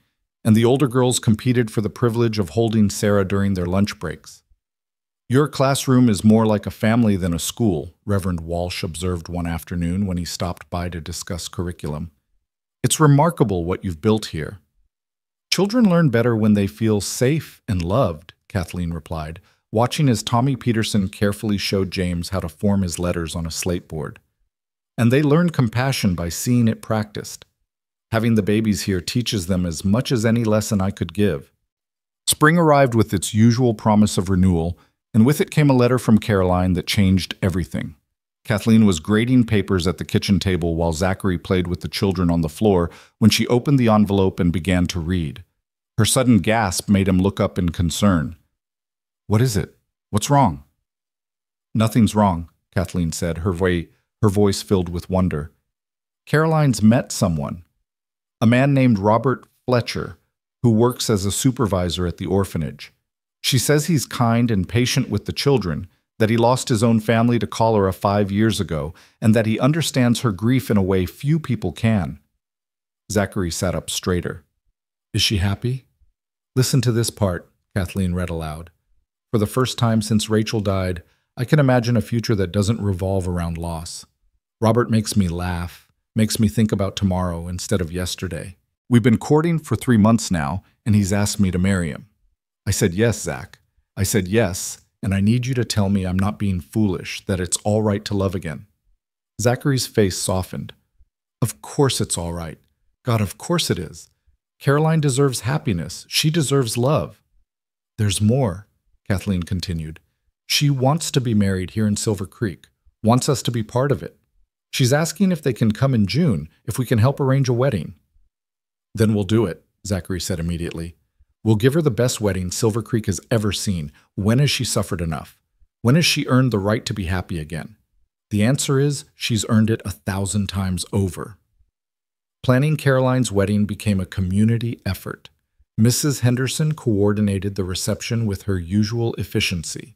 and the older girls competed for the privilege of holding Sarah during their lunch breaks. Your classroom is more like a family than a school, Reverend Walsh observed one afternoon when he stopped by to discuss curriculum. It's remarkable what you've built here. Children learn better when they feel safe and loved, Kathleen replied, watching as Tommy Peterson carefully showed James how to form his letters on a slate board. And they learn compassion by seeing it practiced. Having the babies here teaches them as much as any lesson I could give. Spring arrived with its usual promise of renewal, and with it came a letter from Caroline that changed everything. Kathleen was grading papers at the kitchen table while Zachary played with the children on the floor when she opened the envelope and began to read. Her sudden gasp made him look up in concern. What is it? What's wrong? Nothing's wrong, Kathleen said, her voice filled with wonder. Caroline's met someone. A man named Robert Fletcher, who works as a supervisor at the orphanage. She says he's kind and patient with the children, that he lost his own family to cholera 5 years ago, and that he understands her grief in a way few people can. Zachary sat up straighter. Is she happy? Listen to this part, Kathleen read aloud. For the first time since Rachel died, I can imagine a future that doesn't revolve around loss. Robert makes me laugh, makes me think about tomorrow instead of yesterday. We've been courting for 3 months now, and he's asked me to marry him. I said yes, Zach. I said yes, and I need you to tell me I'm not being foolish, that it's all right to love again. Zachary's face softened. Of course it's all right. God, of course it is. Caroline deserves happiness. She deserves love. There's more, Kathleen continued. She wants to be married here in Silver Creek, wants us to be part of it. She's asking if they can come in June, if we can help arrange a wedding. Then we'll do it, Zachary said immediately. We'll give her the best wedding Silver Creek has ever seen. When has she suffered enough? When has she earned the right to be happy again? The answer is she's earned it 1,000 times over. Planning Caroline's wedding became a community effort. Mrs. Henderson coordinated the reception with her usual efficiency.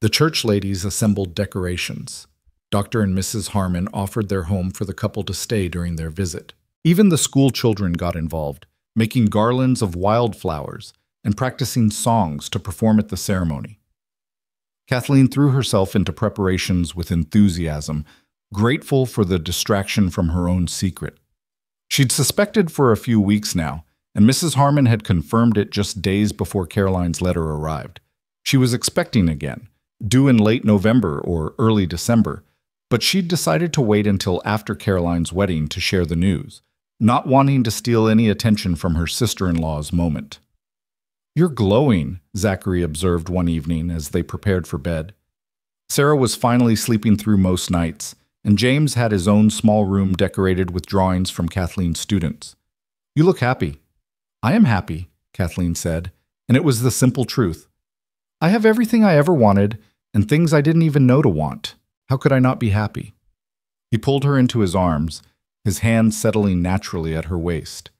The church ladies assembled decorations. Dr. and Mrs. Harmon offered their home for the couple to stay during their visit. Even the school children got involved, making garlands of wildflowers and practicing songs to perform at the ceremony. Kathleen threw herself into preparations with enthusiasm, grateful for the distraction from her own secret. She'd suspected for a few weeks now, and Mrs. Harmon had confirmed it just days before Caroline's letter arrived. She was expecting again, due in late November or early December, but she'd decided to wait until after Caroline's wedding to share the news, not wanting to steal any attention from her sister-in-law's moment. You're glowing, Zachary observed one evening as they prepared for bed. Sarah was finally sleeping through most nights, and James had his own small room decorated with drawings from Kathleen's students. You look happy. I am happy, Kathleen said, and it was the simple truth. I have everything I ever wanted, and things I didn't even know to want. How could I not be happy? He pulled her into his arms, his hand settling naturally at her waist.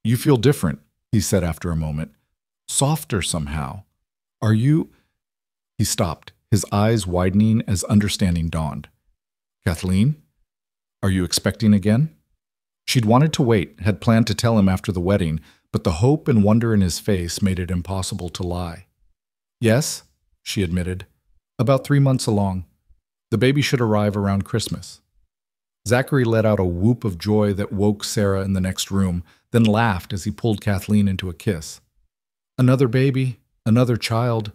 You feel different, he said after a moment. Softer somehow. Are you... He stopped, his eyes widening as understanding dawned. Kathleen? Are you expecting again? She'd wanted to wait, had planned to tell him after the wedding, but the hope and wonder in his face made it impossible to lie. "Yes," she admitted. "About 3 months along. The baby should arrive around Christmas." Zachary let out a whoop of joy that woke Sarah in the next room, then laughed as he pulled Kathleen into a kiss. "Another baby, another child.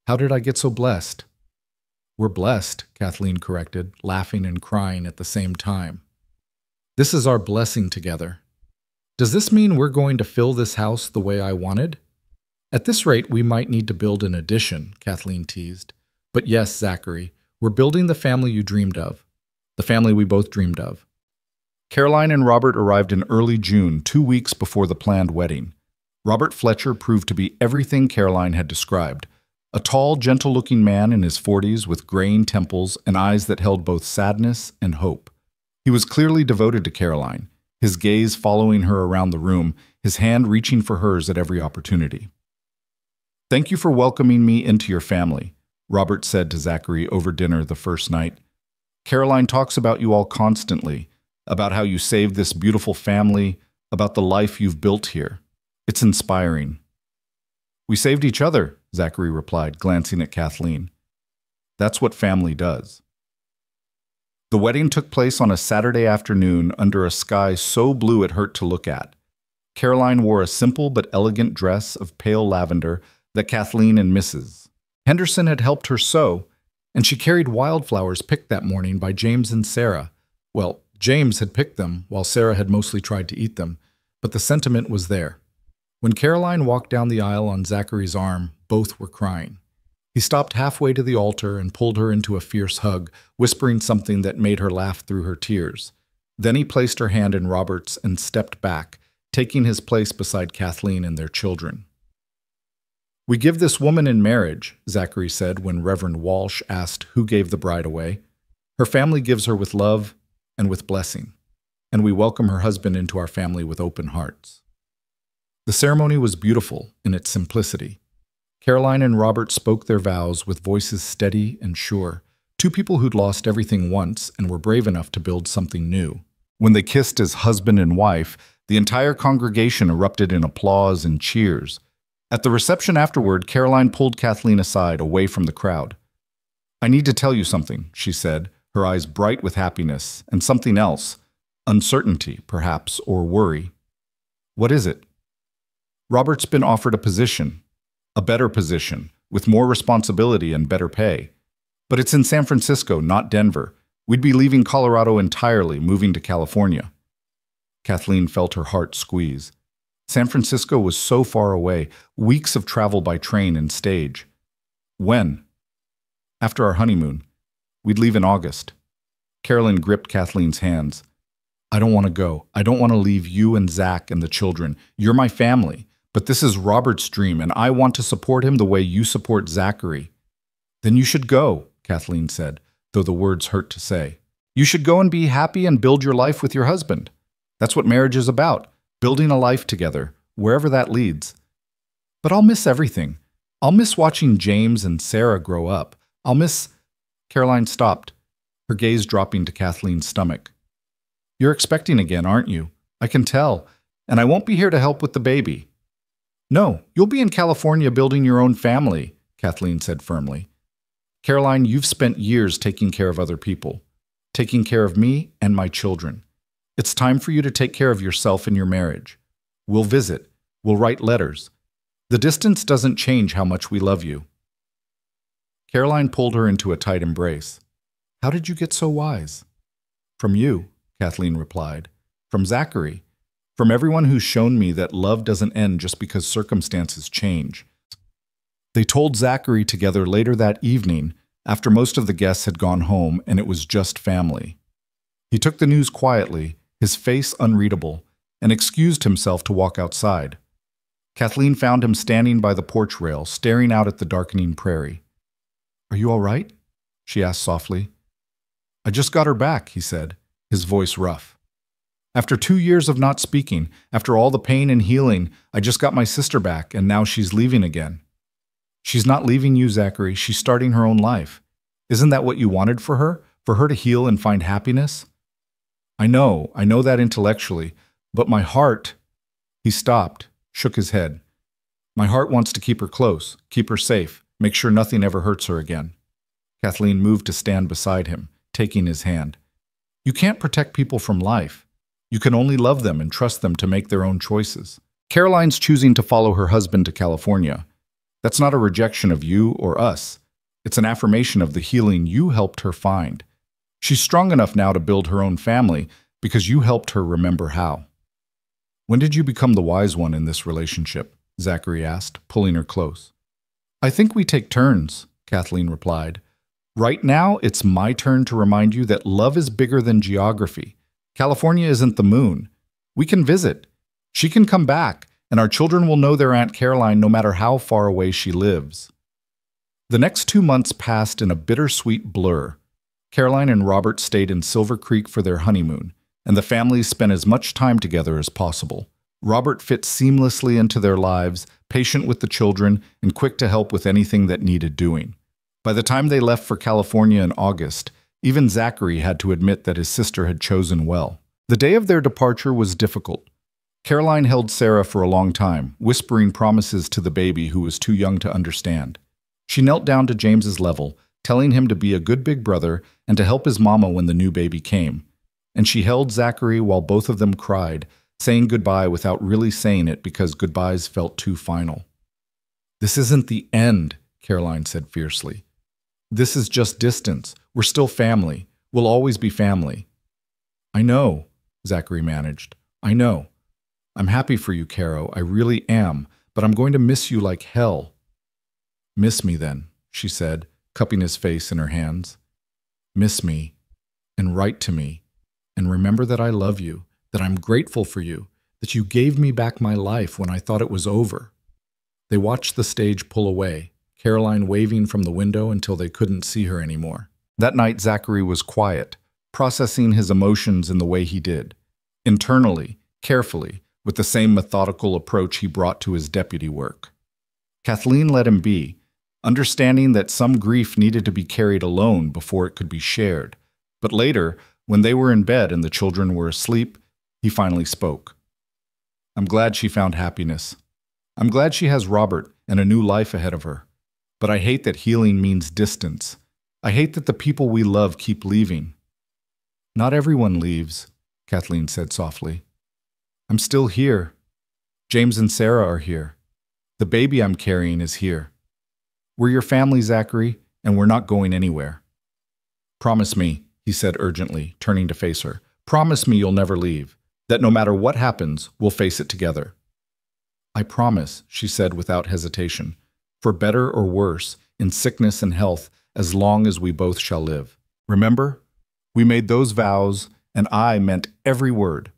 How did I get so blessed?" "We're blessed," Kathleen corrected, laughing and crying at the same time. "This is our blessing together. Does this mean we're going to fill this house the way I wanted?" "At this rate, we might need to build an addition," Kathleen teased. "But yes, Zachary, we're building the family you dreamed of. The family we both dreamed of." Caroline and Robert arrived in early June, 2 weeks before the planned wedding. Robert Fletcher proved to be everything Caroline had described. A tall, gentle-looking man in his 40s with graying temples and eyes that held both sadness and hope. He was clearly devoted to Caroline, his gaze following her around the room, his hand reaching for hers at every opportunity. "Thank you for welcoming me into your family," Robert said to Zachary over dinner the first night. "Caroline talks about you all constantly, about how you saved this beautiful family, about the life you've built here. It's inspiring." "We saved each other," Zachary replied, glancing at Kathleen. "That's what family does." The wedding took place on a Saturday afternoon under a sky so blue it hurt to look at. Caroline wore a simple but elegant dress of pale lavender that Kathleen and Mrs. Henderson had helped her sew, and she carried wildflowers picked that morning by James and Sarah. Well, James had picked them, while Sarah had mostly tried to eat them, but the sentiment was there. When Caroline walked down the aisle on Zachary's arm, both were crying. He stopped halfway to the altar and pulled her into a fierce hug, whispering something that made her laugh through her tears. Then he placed her hand in Robert's and stepped back, taking his place beside Kathleen and their children. "We give this woman in marriage," Zachary said when Reverend Walsh asked who gave the bride away. "Her family gives her with love and with blessing, and we welcome her husband into our family with open hearts." The ceremony was beautiful in its simplicity. Caroline and Robert spoke their vows with voices steady and sure, two people who'd lost everything once and were brave enough to build something new. When they kissed as husband and wife, the entire congregation erupted in applause and cheers. At the reception afterward, Caroline pulled Kathleen aside, away from the crowd. "I need to tell you something," she said, her eyes bright with happiness, and something else, uncertainty, perhaps, or worry. "What is it?" "Robert's been offered a position. A better position, with more responsibility and better pay. But it's in San Francisco, not Denver. We'd be leaving Colorado entirely, moving to California." Kathleen felt her heart squeeze. San Francisco was so far away, weeks of travel by train and stage. "When?" "After our honeymoon. We'd leave in August." Carolyn gripped Kathleen's hands. "I don't want to go. I don't want to leave you and Zach and the children. You're my family. But this is Robert's dream, and I want to support him the way you support Zachary." "Then you should go," Kathleen said, though the words hurt to say. "You should go and be happy and build your life with your husband. That's what marriage is about, building a life together, wherever that leads." "But I'll miss everything. I'll miss watching James and Sarah grow up. I'll miss—" Caroline stopped, her gaze dropping to Kathleen's stomach. "You're expecting again, aren't you? I can tell, and I won't be here to help with the baby." "No, you'll be in California building your own family," Kathleen said firmly. "Caroline, you've spent years taking care of other people, taking care of me and my children. It's time for you to take care of yourself and your marriage. We'll visit. We'll write letters. The distance doesn't change how much we love you." Caroline pulled her into a tight embrace. "How did you get so wise?" "From you," Kathleen replied. "From Zachary. From everyone who's shown me that love doesn't end just because circumstances change." They told Zachary together later that evening, after most of the guests had gone home and it was just family. He took the news quietly, his face unreadable, and excused himself to walk outside. Kathleen found him standing by the porch rail, staring out at the darkening prairie. "Are you all right?" she asked softly. "I just got her back," he said, his voice rough. "After 2 years of not speaking, after all the pain and healing, I just got my sister back, and now she's leaving again." "She's not leaving you, Zachary. She's starting her own life. Isn't that what you wanted for her to heal and find happiness?" I know that intellectually, but my heart—" He stopped, shook his head. My heart wants to keep her close, keep her safe, make sure nothing ever hurts her again. Kathleen moved to stand beside him, taking his hand. You can't protect people from life. You can only love them and trust them to make their own choices. Caroline's choosing to follow her husband to California. That's not a rejection of you or us. It's an affirmation of the healing you helped her find. She's strong enough now to build her own family because you helped her remember how. When did you become the wise one in this relationship? Zachary asked, pulling her close. I think we take turns, Kathleen replied. Right now, it's my turn to remind you that love is bigger than geography. California isn't the moon. We can visit. She can come back, and our children will know their Aunt Caroline no matter how far away she lives. The next 2 months passed in a bittersweet blur. Caroline and Robert stayed in Silver Creek for their honeymoon, and the families spent as much time together as possible. Robert fit seamlessly into their lives, patient with the children, and quick to help with anything that needed doing. By the time they left for California in August, even Zachary had to admit that his sister had chosen well. The day of their departure was difficult. Caroline held Sarah for a long time, whispering promises to the baby who was too young to understand. She knelt down to James's level, telling him to be a good big brother and to help his mama when the new baby came. And she held Zachary while both of them cried, saying goodbye without really saying it because goodbyes felt too final. This isn't the end, Caroline said fiercely. This is just distance. We're still family. We'll always be family. I know, Zachary managed. I know. I'm happy for you, Caro. I really am, but I'm going to miss you like hell. Miss me then, she said, cupping his face in her hands. Miss me, and write to me, and remember that I love you, that I'm grateful for you, that you gave me back my life when I thought it was over. They watched the stage pull away, Caroline waving from the window until they couldn't see her anymore. That night, Zachary was quiet, processing his emotions in the way he did. Internally, carefully, with the same methodical approach he brought to his deputy work. Kathleen let him be, understanding that some grief needed to be carried alone before it could be shared. But later, when they were in bed and the children were asleep, he finally spoke. I'm glad she found happiness. I'm glad she has Robert and a new life ahead of her. But I hate that healing means distance. I hate that the people we love keep leaving. Not everyone leaves, Kathleen said softly. I'm still here. James and Sarah are here. The baby I'm carrying is here. We're your family, Zachary, and we're not going anywhere. Promise me, he said urgently, turning to face her. Promise me you'll never leave, that no matter what happens, we'll face it together. I promise, she said without hesitation, for better or worse, in sickness and health, as long as we both shall live. Remember? We made those vows, and I meant every word.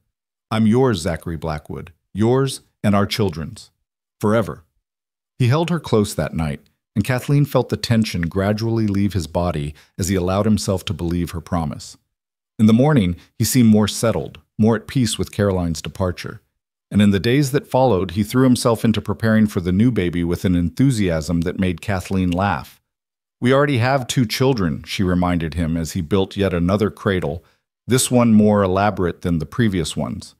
I'm yours, Zachary Blackwood, yours and our children's, forever. He held her close that night, and Kathleen felt the tension gradually leave his body as he allowed himself to believe her promise. In the morning, he seemed more settled, more at peace with Caroline's departure. And in the days that followed, he threw himself into preparing for the new baby with an enthusiasm that made Kathleen laugh. We already have 2 children, she reminded him as he built yet another cradle, this one more elaborate than the previous ones.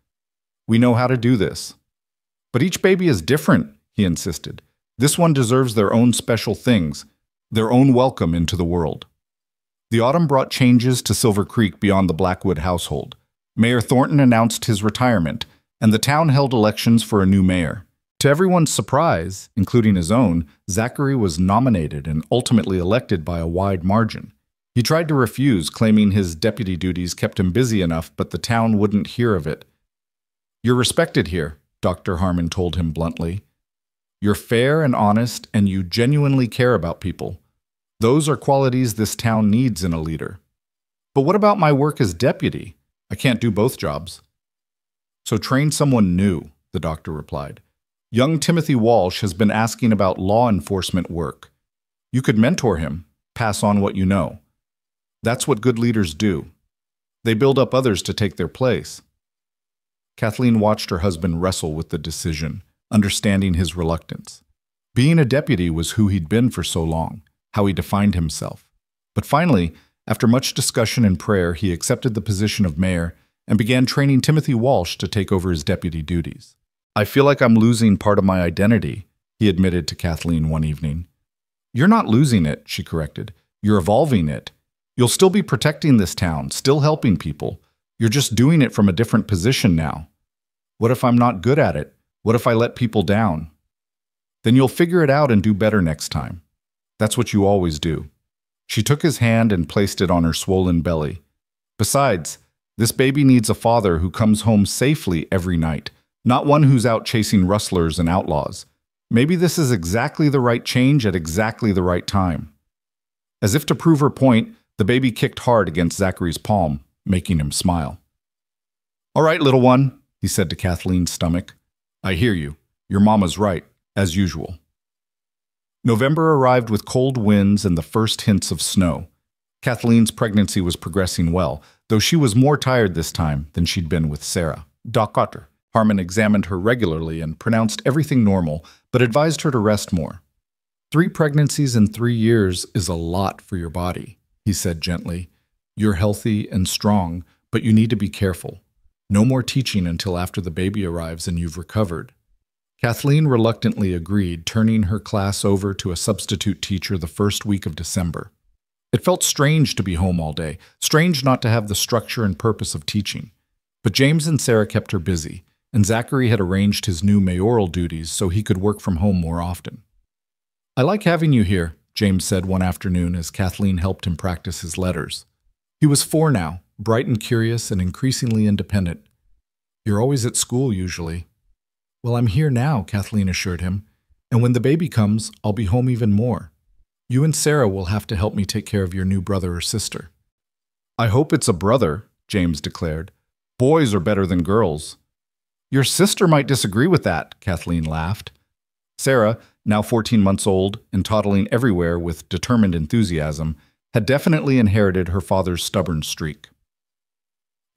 We know how to do this. But each baby is different, he insisted. This one deserves their own special things, their own welcome into the world. The autumn brought changes to Silver Creek beyond the Blackwood household. Mayor Thornton announced his retirement, and the town held elections for a new mayor. To everyone's surprise, including his own, Zachary was nominated and ultimately elected by a wide margin. He tried to refuse, claiming his deputy duties kept him busy enough, but the town wouldn't hear of it. You're respected here, Dr. Harmon told him bluntly. You're fair and honest, and you genuinely care about people. Those are qualities this town needs in a leader. But what about my work as deputy? I can't do both jobs. So train someone new, the doctor replied. Young Timothy Walsh has been asking about law enforcement work. You could mentor him, pass on what you know. That's what good leaders do. They build up others to take their place. Kathleen watched her husband wrestle with the decision, understanding his reluctance. Being a deputy was who he'd been for so long, how he defined himself. But finally, after much discussion and prayer, he accepted the position of mayor and began training Timothy Walsh to take over his deputy duties. I feel like I'm losing part of my identity, he admitted to Kathleen one evening. You're not losing it, she corrected. You're evolving it. You'll still be protecting this town, still helping people. You're just doing it from a different position now. What if I'm not good at it? What if I let people down? Then you'll figure it out and do better next time. That's what you always do. She took his hand and placed it on her swollen belly. Besides, this baby needs a father who comes home safely every night, not one who's out chasing rustlers and outlaws. Maybe this is exactly the right change at exactly the right time. As if to prove her point, the baby kicked hard against Zachary's palm, making him smile. All right, little one, he said to Kathleen's stomach. I hear you. Your mama's right, as usual. November arrived with cold winds and the first hints of snow. Kathleen's pregnancy was progressing well, though she was more tired this time than she'd been with Sarah. Dr. Harmon examined her regularly and pronounced everything normal, but advised her to rest more. 3 pregnancies in 3 years is a lot for your body, he said gently. You're healthy and strong, but you need to be careful. No more teaching until after the baby arrives and you've recovered. Kathleen reluctantly agreed, turning her class over to a substitute teacher the first week of December. It felt strange to be home all day, strange not to have the structure and purpose of teaching. But James and Sarah kept her busy, and Zachary had arranged his new mayoral duties so he could work from home more often. I like having you here, James said one afternoon as Kathleen helped him practice his letters. He was 4 now, bright and curious and increasingly independent. You're always at school, usually. Well, I'm here now, Kathleen assured him, and when the baby comes, I'll be home even more. You and Sarah will have to help me take care of your new brother or sister. I hope it's a brother, James declared. Boys are better than girls. Your sister might disagree with that, Kathleen laughed. Sarah, now 14 months old and toddling everywhere with determined enthusiasm, had definitely inherited her father's stubborn streak.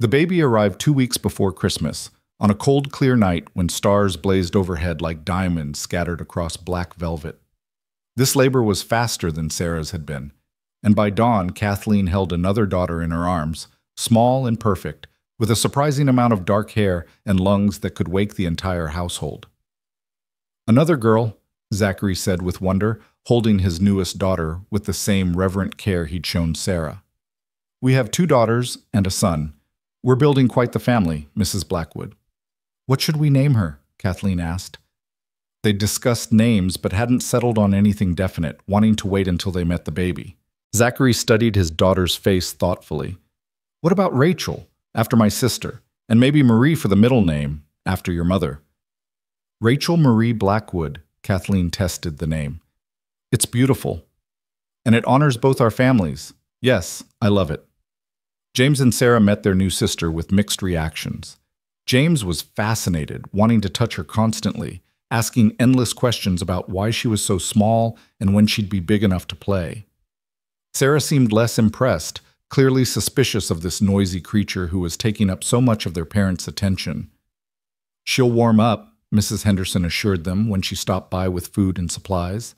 The baby arrived 2 weeks before Christmas, on a cold, clear night when stars blazed overhead like diamonds scattered across black velvet. This labor was faster than Sarah's had been, and by dawn Kathleen held another daughter in her arms, small and perfect, with a surprising amount of dark hair and lungs that could wake the entire household. Another girl, Zachary said with wonder, holding his newest daughter with the same reverent care he'd shown Sarah. We have 2 daughters and a son. We're building quite the family, Mrs. Blackwood. What should we name her? Kathleen asked. They'd discussed names but hadn't settled on anything definite, wanting to wait until they met the baby. Zachary studied his daughter's face thoughtfully. What about Rachel, after my sister, and maybe Marie for the middle name, after your mother? Rachel Marie Blackwood, Kathleen tested the name. It's beautiful, and it honors both our families. Yes, I love it. James and Sarah met their new sister with mixed reactions. James was fascinated, wanting to touch her constantly, asking endless questions about why she was so small and when she'd be big enough to play. Sarah seemed less impressed, clearly suspicious of this noisy creature who was taking up so much of their parents' attention. She'll warm up, Mrs. Henderson assured them when she stopped by with food and supplies.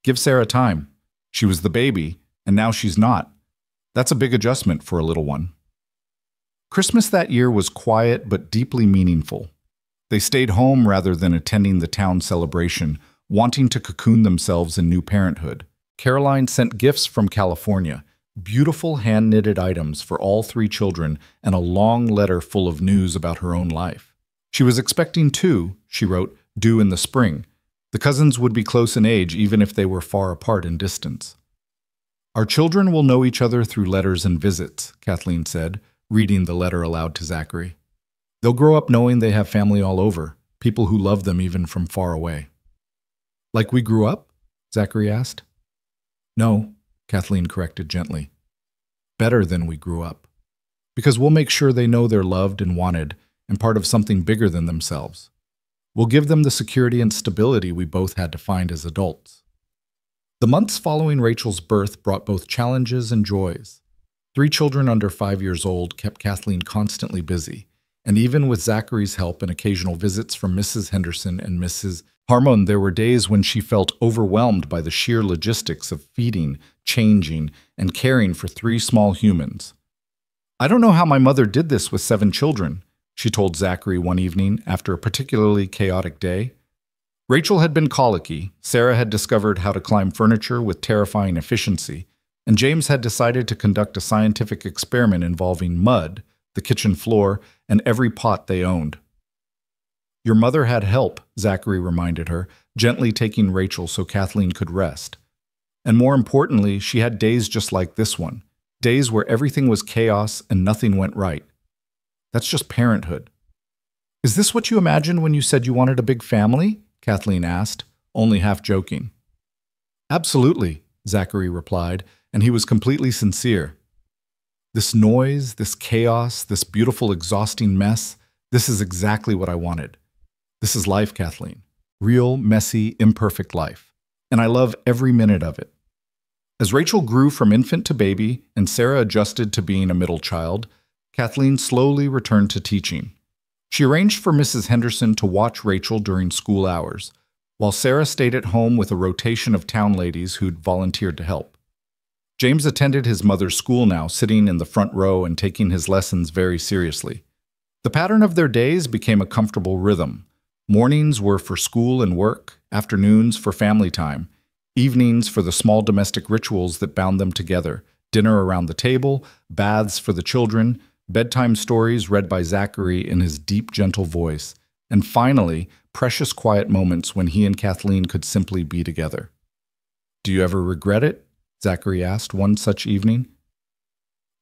Give Sarah time. She was the baby, and now she's not. That's a big adjustment for a little one. Christmas that year was quiet but deeply meaningful. They stayed home rather than attending the town celebration, wanting to cocoon themselves in new parenthood. Caroline sent gifts from California, beautiful hand-knitted items for all 3 children, and a long letter full of news about her own life. She was expecting 2, she wrote, due in the spring. The cousins would be close in age even if they were far apart in distance. Our children will know each other through letters and visits, Kathleen said, reading the letter aloud to Zachary. They'll grow up knowing they have family all over, people who love them even from far away. Like we grew up? Zachary asked. No, Kathleen corrected gently. Better than we grew up. Because we'll make sure they know they're loved and wanted and part of something bigger than themselves. We'll give them the security and stability we both had to find as adults. The months following Rachel's birth brought both challenges and joys. 3 children under 5 years old kept Kathleen constantly busy, and even with Zachary's help and occasional visits from Mrs. Henderson and Mrs. Harmon, there were days when she felt overwhelmed by the sheer logistics of feeding, changing, and caring for 3 small humans. I don't know how my mother did this with 7 children, she told Zachary one evening after a particularly chaotic day. Rachel had been colicky, Sarah had discovered how to climb furniture with terrifying efficiency, and James had decided to conduct a scientific experiment involving mud, the kitchen floor, and every pot they owned. Your mother had help, Zachary reminded her, gently taking Rachel so Kathleen could rest. And more importantly, she had days just like this one, days where everything was chaos and nothing went right. That's just parenthood. Is this what you imagined when you said you wanted a big family? Kathleen asked, only half joking. Absolutely, Zachary replied, and he was completely sincere. This noise, this chaos, this beautiful, exhausting mess, this is exactly what I wanted. This is life, Kathleen. Real, messy, imperfect life. And I love every minute of it. As Rachel grew from infant to baby and Sarah adjusted to being a middle child, Kathleen slowly returned to teaching. She arranged for Mrs. Henderson to watch Rachel during school hours, while Sarah stayed at home with a rotation of town ladies who'd volunteered to help. James attended his mother's school now, sitting in the front row and taking his lessons very seriously. The pattern of their days became a comfortable rhythm. Mornings were for school and work, afternoons for family time, evenings for the small domestic rituals that bound them together, dinner around the table, baths for the children, bedtime stories read by Zachary in his deep, gentle voice, and finally, precious quiet moments when he and Kathleen could simply be together. Do you ever regret it? Zachary asked one such evening.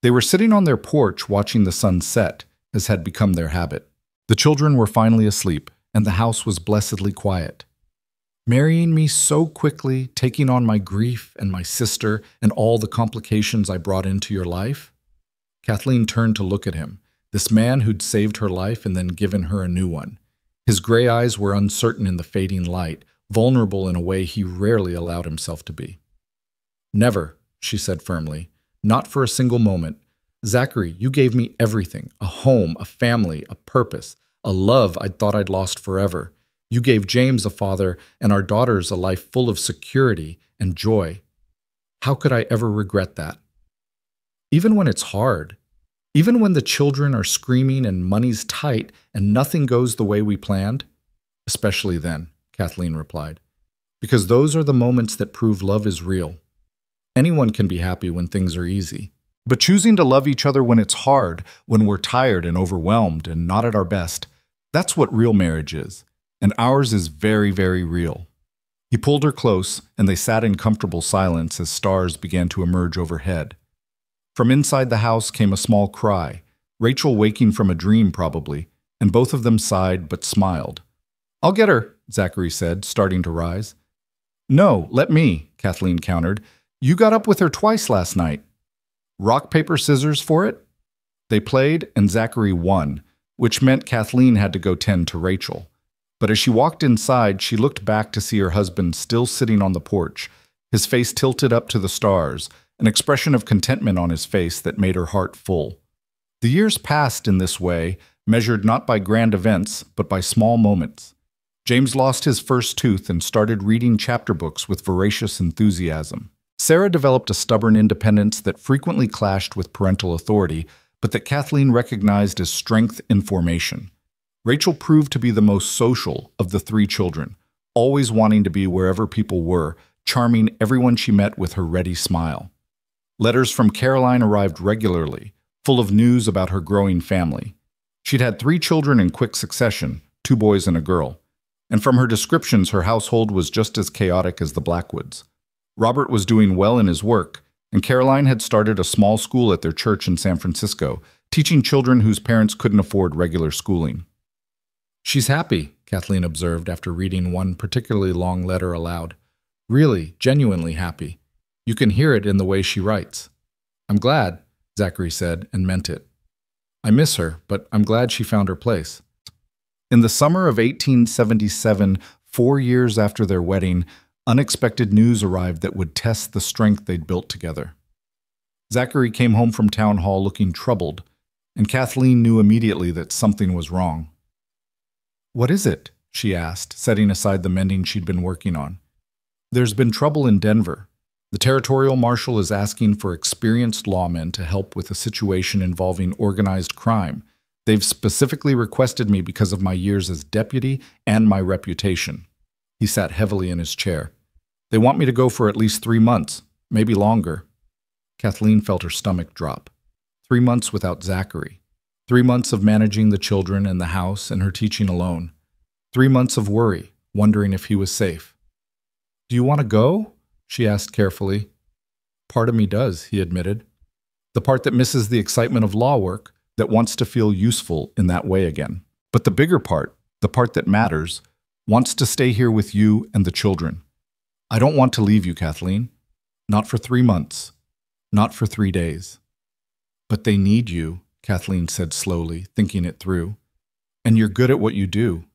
They were sitting on their porch watching the sun set, as had become their habit. The children were finally asleep, and the house was blessedly quiet. Marrying me so quickly, taking on my grief and my sister and all the complications I brought into your life? Kathleen turned to look at him, this man who'd saved her life and then given her a new one. His gray eyes were uncertain in the fading light, vulnerable in a way he rarely allowed himself to be. Never, she said firmly, not for a single moment. Zachary, you gave me everything, a home, a family, a purpose, a love I'd thought I'd lost forever. You gave James a father and our daughters a life full of security and joy. How could I ever regret that? Even when it's hard, even when the children are screaming and money's tight and nothing goes the way we planned? Especially then, Kathleen replied, because those are the moments that prove love is real. Anyone can be happy when things are easy. But choosing to love each other when it's hard, when we're tired and overwhelmed and not at our best, that's what real marriage is. And ours is very, very real. He pulled her close, and they sat in comfortable silence as stars began to emerge overhead. From inside the house came a small cry, Rachel waking from a dream probably, and both of them sighed but smiled. I'll get her, Zachary said, starting to rise. No, let me, Kathleen countered. You got up with her twice last night. Rock, paper, scissors for it? They played, and Zachary won, which meant Kathleen had to go tend to Rachel. But as she walked inside, she looked back to see her husband still sitting on the porch, his face tilted up to the stars, an expression of contentment on his face that made her heart full. The years passed in this way, measured not by grand events, but by small moments. James lost his first tooth and started reading chapter books with voracious enthusiasm. Sarah developed a stubborn independence that frequently clashed with parental authority, but that Kathleen recognized as strength in formation. Rachel proved to be the most social of the three children, always wanting to be wherever people were, charming everyone she met with her ready smile. Letters from Caroline arrived regularly, full of news about her growing family. She'd had 3 children in quick succession, 2 boys and a girl, and from her descriptions her household was just as chaotic as the Blackwoods. Robert was doing well in his work, and Caroline had started a small school at their church in San Francisco, teaching children whose parents couldn't afford regular schooling. She's happy, Kathleen observed after reading one particularly long letter aloud. Really, genuinely happy. You can hear it in the way she writes. I'm glad, Zachary said, and meant it. I miss her, but I'm glad she found her place. In the summer of 1877, 4 years after their wedding, unexpected news arrived that would test the strength they'd built together. Zachary came home from town hall looking troubled, and Kathleen knew immediately that something was wrong. What is it? She asked, setting aside the mending she'd been working on. There's been trouble in Denver. The territorial marshal is asking for experienced lawmen to help with a situation involving organized crime, They've specifically requested me because of my years as deputy and my reputation. He sat heavily in his chair. They want me to go for at least 3 months, maybe longer. Kathleen felt her stomach drop. 3 months without Zachary. 3 months of managing the children and the house and her teaching alone. 3 months of worry, wondering if he was safe. "Do you want to go?" she asked carefully. "Part of me does," he admitted. "The part that misses the excitement of law work, that wants to feel useful in that way again. But the bigger part, the part that matters, wants to stay here with you and the children. I don't want to leave you, Kathleen. Not for 3 months. Not for 3 days." "But they need you," Kathleen said slowly, thinking it through. "And you're good at what you do.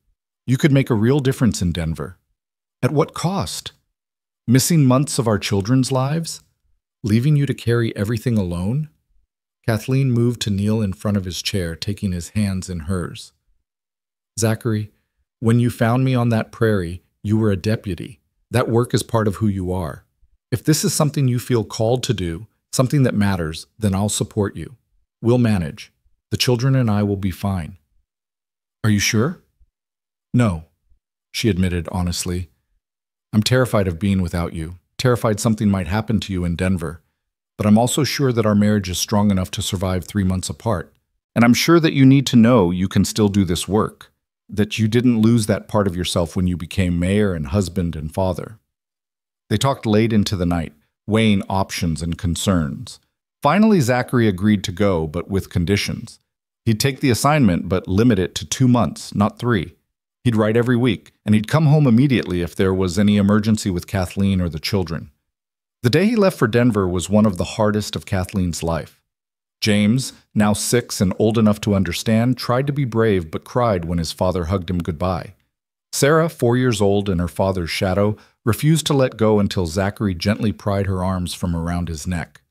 You could make a real difference in Denver. At what cost? Missing months of our children's lives? Leaving you to carry everything alone?" Kathleen moved to kneel in front of his chair, taking his hands in hers. "Zachary, when you found me on that prairie, you were a deputy. That work is part of who you are. If this is something you feel called to do, something that matters, then I'll support you. We'll manage. The children and I will be fine." "Are you sure?" "No," she admitted honestly. "I'm terrified of being without you, terrified something might happen to you in Denver. But I'm also sure that our marriage is strong enough to survive 3 months apart. And I'm sure that you need to know you can still do this work, that you didn't lose that part of yourself when you became mayor and husband and father." They talked late into the night, weighing options and concerns. Finally, Zachary agreed to go, but with conditions. He'd take the assignment, but limit it to 2 months, not 3. He'd write every week, and he'd come home immediately if there was any emergency with Kathleen or the children. The day he left for Denver was one of the hardest of Kathleen's life. James, now 6 and old enough to understand, tried to be brave but cried when his father hugged him goodbye. Sarah, 4 years old and her father's shadow, refused to let go until Zachary gently pried her arms from around his neck.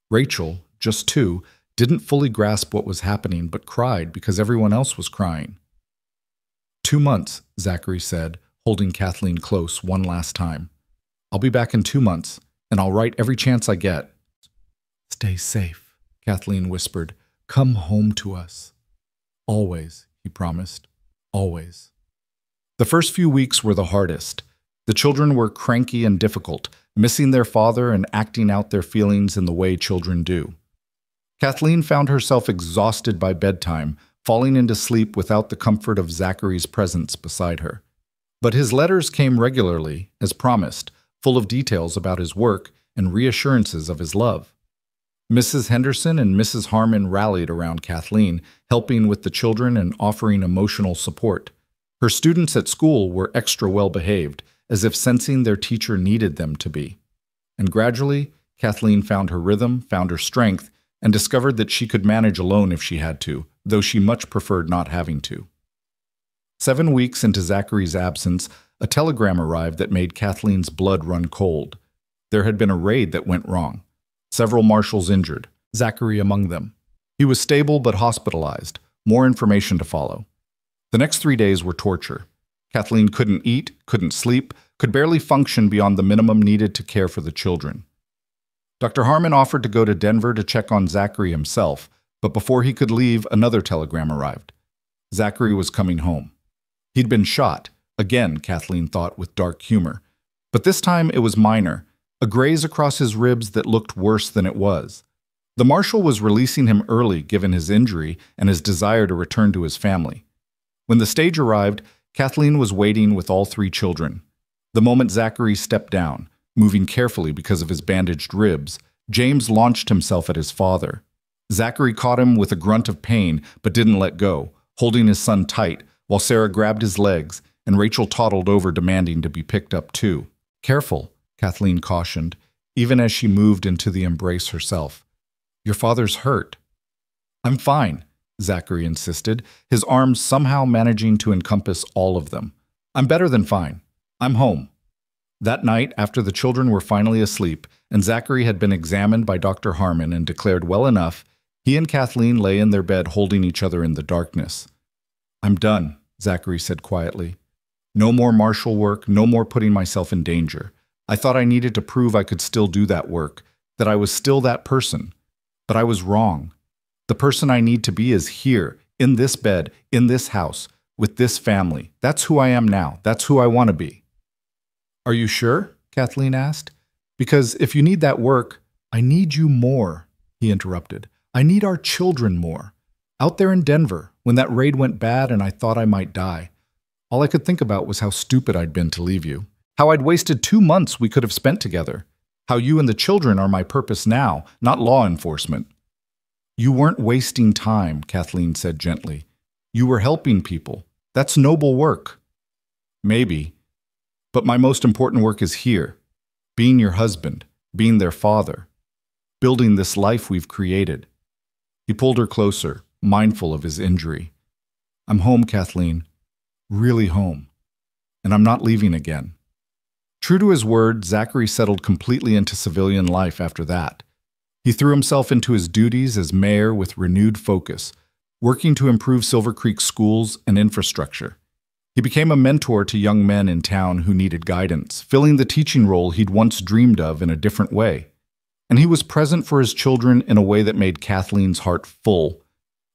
Rachel, just 2, didn't fully grasp what was happening but cried because everyone else was crying. 2 months, Zachary said, holding Kathleen close one last time. "I'll be back in 2 months. And I'll write every chance I get." "Stay safe," Kathleen whispered. "Come home to us." "Always," he promised. "Always." The first few weeks were the hardest. The children were cranky and difficult, missing their father and acting out their feelings in the way children do. Kathleen found herself exhausted by bedtime, falling into sleep without the comfort of Zachary's presence beside her. But his letters came regularly, as promised, full of details about his work and reassurances of his love. Mrs. Henderson and Mrs. Harmon rallied around Kathleen, helping with the children and offering emotional support. Her students at school were extra well-behaved, as if sensing their teacher needed them to be. And gradually, Kathleen found her rhythm, found her strength, and discovered that she could manage alone if she had to, though she much preferred not having to. 7 weeks into Zachary's absence, a telegram arrived that made Kathleen's blood run cold. There had been a raid that went wrong. Several marshals injured, Zachary among them. He was stable but hospitalized. More information to follow. The next 3 days were torture. Kathleen couldn't eat, couldn't sleep, could barely function beyond the minimum needed to care for the children. Dr. Harmon offered to go to Denver to check on Zachary himself, but before he could leave, another telegram arrived. Zachary was coming home. He'd been shot. Again, Kathleen thought with dark humor. But this time it was minor, a graze across his ribs that looked worse than it was. The marshal was releasing him early given his injury and his desire to return to his family. When the stage arrived, Kathleen was waiting with all 3 children. The moment Zachary stepped down, moving carefully because of his bandaged ribs, James launched himself at his father. Zachary caught him with a grunt of pain but didn't let go, holding his son tight while Sarah grabbed his legs and Rachel toddled over demanding to be picked up too. "Careful," Kathleen cautioned, even as she moved into the embrace herself. "Your father's hurt." "I'm fine," Zachary insisted, his arms somehow managing to encompass all of them. "I'm better than fine. I'm home." That night, after the children were finally asleep and Zachary had been examined by Dr. Harmon and declared well enough, he and Kathleen lay in their bed holding each other in the darkness. "I'm done," Zachary said quietly. "No more marshal work, no more putting myself in danger. I thought I needed to prove I could still do that work, that I was still that person. But I was wrong. The person I need to be is here, In this bed, in this house, with this family. That's who I am now. That's who I want to be. Are you sure? Kathleen asked. Because if you need that work, I need you more, he interrupted. I need our children more. Out there in Denver, when that raid went bad and I thought I might die, all I could think about was how stupid I'd been to leave you. How I'd wasted 2 months we could have spent together. How you and the children are my purpose now, not law enforcement. You weren't wasting time, Kathleen said gently. You were helping people. That's noble work. Maybe. But my most important work is here. Being your husband, being their father, building this life we've created. He pulled her closer, mindful of his injury. I'm home, Kathleen. Really home. And I'm not leaving again. True to his word, Zachary settled completely into civilian life after that. He threw himself into his duties as mayor with renewed focus, working to improve Silver Creek schools and infrastructure. He became a mentor to young men in town who needed guidance, filling the teaching role he'd once dreamed of in a different way. And he was present for his children in a way that made Kathleen's heart full,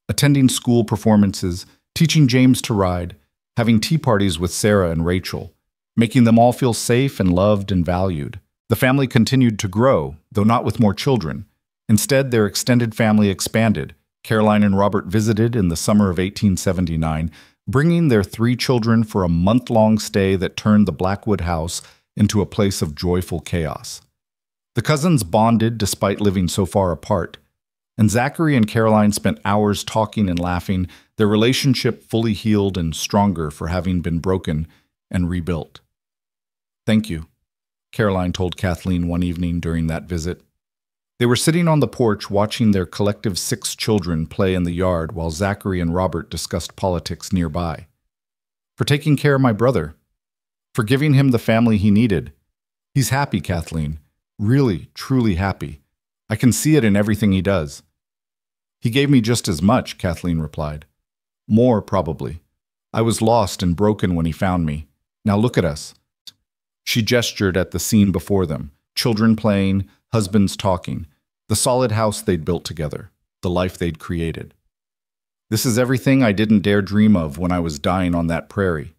attending school performances, teaching James to ride, having tea parties with Sarah and Rachel, making them all feel safe and loved and valued. The family continued to grow, though not with more children. Instead, their extended family expanded. Caroline and Robert visited in the summer of 1879, bringing their 3 children for a month-long stay that turned the Blackwood house into a place of joyful chaos. The cousins bonded despite living so far apart, and Zachary and Caroline spent hours talking and laughing, their relationship fully healed and stronger for having been broken and rebuilt. Thank you, Caroline told Kathleen one evening during that visit. They were sitting on the porch watching their collective 6 children play in the yard while Zachary and Robert discussed politics nearby. For taking care of my brother. For giving him the family he needed. He's happy, Kathleen. Really, truly happy. I can see it in everything he does. He gave me just as much, Kathleen replied. More, probably. I was lost and broken when he found me. Now look at us. She gestured at the scene before them. Children playing, husbands talking, the solid house they'd built together, the life they'd created. This is everything I didn't dare dream of when I was dying on that prairie.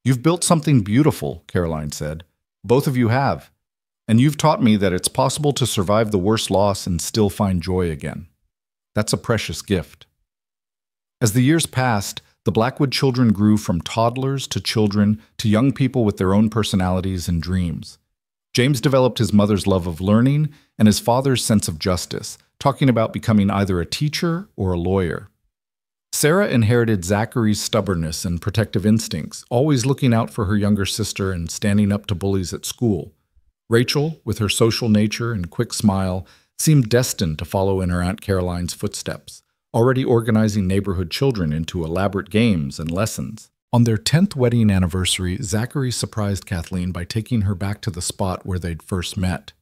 You've built something beautiful, Caroline said. Both of you have. And you've taught me that it's possible to survive the worst loss and still find joy again. That's a precious gift. As the years passed, the Blackwood children grew from toddlers to children to young people with their own personalities and dreams. James developed his mother's love of learning and his father's sense of justice, talking about becoming either a teacher or a lawyer. Sarah inherited Zachary's stubbornness and protective instincts, always looking out for her younger sister and standing up to bullies at school. Rachel, with her social nature and quick smile, seemed destined to follow in her Aunt Caroline's footsteps, already organizing neighborhood children into elaborate games and lessons. On their 10th wedding anniversary, Zachary surprised Kathleen by taking her back to the spot where they'd first met,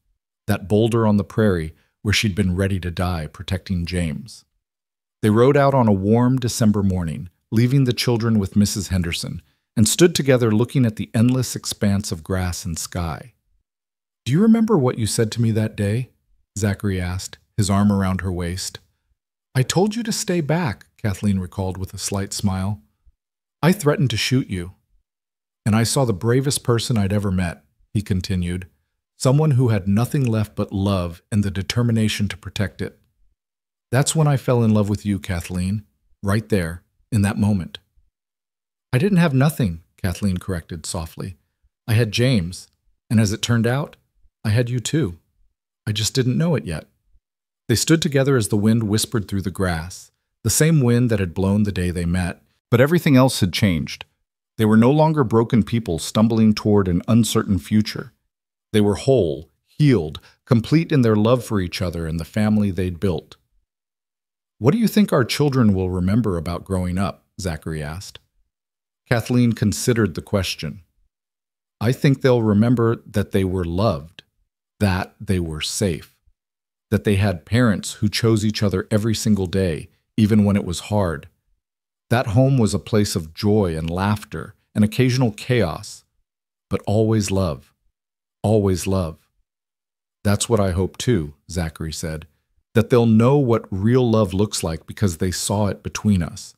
that boulder on the prairie where she'd been ready to die protecting James. They rode out on a warm December morning, leaving the children with Mrs. Henderson, and stood together looking at the endless expanse of grass and sky. Do you remember what you said to me that day? Zachary asked, his arm around her waist. I told you to stay back, Kathleen recalled with a slight smile. I threatened to shoot you. And I saw the bravest person I'd ever met, he continued, someone who had nothing left but love and the determination to protect it. That's when I fell in love with you, Kathleen, right there, in that moment. I didn't have nothing, Kathleen corrected softly. I had James, and as it turned out, I had you too. I just didn't know it yet. They stood together as the wind whispered through the grass, the same wind that had blown the day they met, but everything else had changed. They were no longer broken people stumbling toward an uncertain future. They were whole, healed, complete in their love for each other and the family they'd built. What do you think our children will remember about growing up? Zachary asked. Kathleen considered the question. I think they'll remember that they were loved, that they were safe, that they had parents who chose each other every single day, even when it was hard. That home was a place of joy and laughter and occasional chaos, but always love, always love. That's what I hope too, Zachary said, That they'll know what real love looks like because they saw it between us.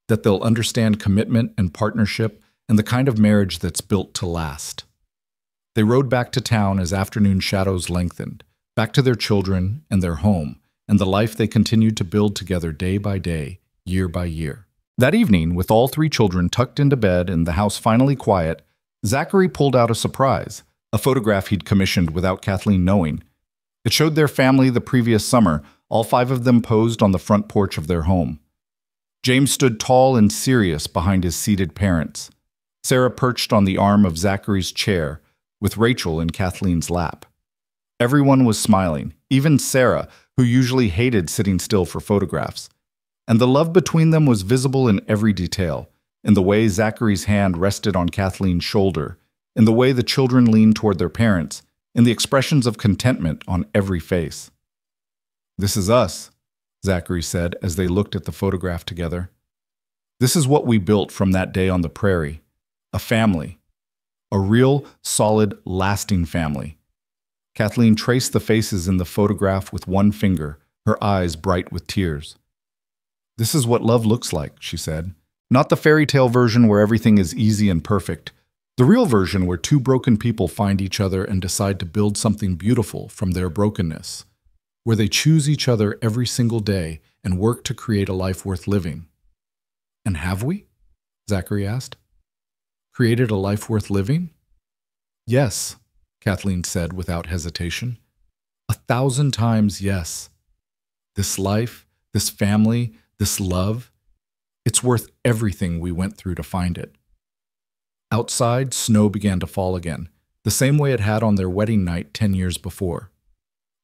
That they'll understand commitment and partnership and the kind of marriage that's built to last. They rode back to town as afternoon shadows lengthened, back to their children and their home, and the life they continued to build together day by day, year by year. That evening, with all three children tucked into bed and the house finally quiet, Zachary pulled out a surprise, a photograph he'd commissioned without Kathleen knowing. It showed their family the previous summer, all five of them posed on the front porch of their home. James stood tall and serious behind his seated parents. Sarah perched on the arm of Zachary's chair, with Rachel in Kathleen's lap. Everyone was smiling, even Sarah, who usually hated sitting still for photographs. And the love between them was visible in every detail, in the way Zachary's hand rested on Kathleen's shoulder, in the way the children leaned toward their parents, in the expressions of contentment on every face. "This is us," Zachary said as they looked at the photograph together. "This is what we built from that day on the prairie. A family. A real, solid, lasting family." Kathleen traced the faces in the photograph with one finger, her eyes bright with tears. "This is what love looks like," she said. "Not the fairy tale version where everything is easy and perfect. The real version where two broken people find each other and decide to build something beautiful from their brokenness. Where they choose each other every single day and work to create a life worth living." "And have we?" Zachary asked. "Created a life worth living?" "Yes," Kathleen said without hesitation. 1,000 times yes. This life, this family, this love, it's worth everything we went through to find it. Outside, snow began to fall again, the same way it had on their wedding night 10 years before.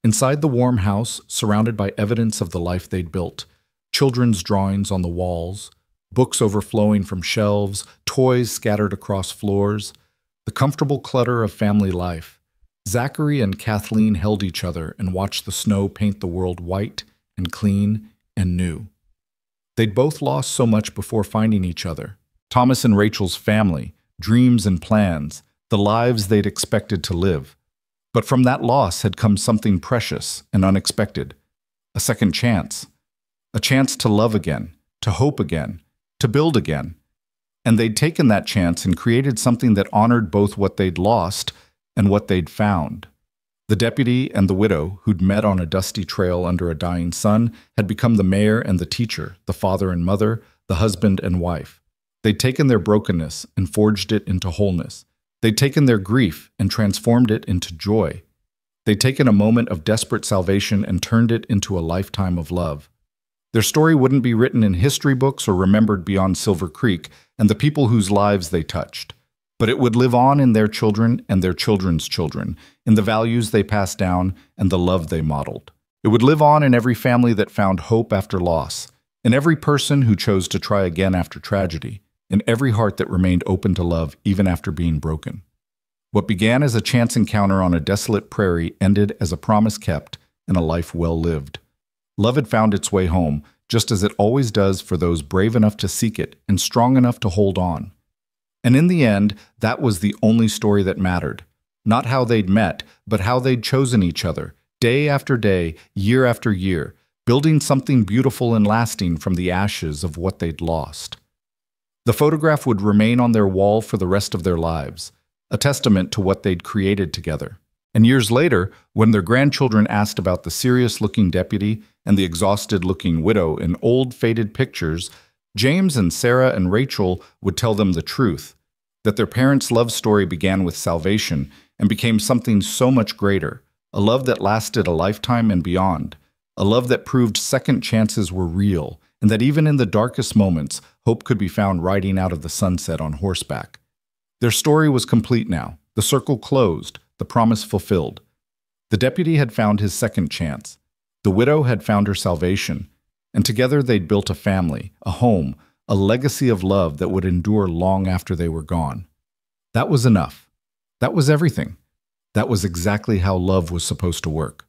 Inside the warm house, surrounded by evidence of the life they'd built, children's drawings on the walls, books overflowing from shelves, toys scattered across floors, the comfortable clutter of family life, Zachary and Kathleen held each other and watched the snow paint the world white and clean and new. They'd both lost so much before finding each other. Thomas and Rachel's family, dreams and plans, the lives they'd expected to live. But from that loss had come something precious and unexpected. A second chance. A chance to love again, to hope again, to build again. And they'd taken that chance and created something that honored both what they'd lost and what they'd found. The deputy and the widow, who'd met on a dusty trail under a dying sun, had become the mayor and the teacher, the father and mother, the husband and wife. They'd taken their brokenness and forged it into wholeness. They'd taken their grief and transformed it into joy. They'd taken a moment of desperate salvation and turned it into a lifetime of love. Their story wouldn't be written in history books or remembered beyond Silver Creek and the people whose lives they touched. But it would live on in their children and their children's children, in the values they passed down and the love they modeled. It would live on in every family that found hope after loss, in every person who chose to try again after tragedy, in every heart that remained open to love even after being broken. What began as a chance encounter on a desolate prairie ended as a promise kept and a life well lived. Love had found its way home, just as it always does for those brave enough to seek it and strong enough to hold on. And in the end, that was the only story that mattered. Not how they'd met, but how they'd chosen each other, day after day, year after year, building something beautiful and lasting from the ashes of what they'd lost. The photograph would remain on their wall for the rest of their lives, a testament to what they'd created together. And years later, when their grandchildren asked about the serious-looking deputy and the exhausted-looking widow in old, faded pictures, James and Sarah and Rachel would tell them the truth, that their parents' love story began with salvation and became something so much greater, a love that lasted a lifetime and beyond, a love that proved second chances were real, and that even in the darkest moments, hope could be found riding out of the sunset on horseback. Their story was complete now, the circle closed, the promise fulfilled. The deputy had found his second chance. The widow had found her salvation. And together they'd built a family, a home, a legacy of love that would endure long after they were gone. That was enough. That was everything. That was exactly how love was supposed to work.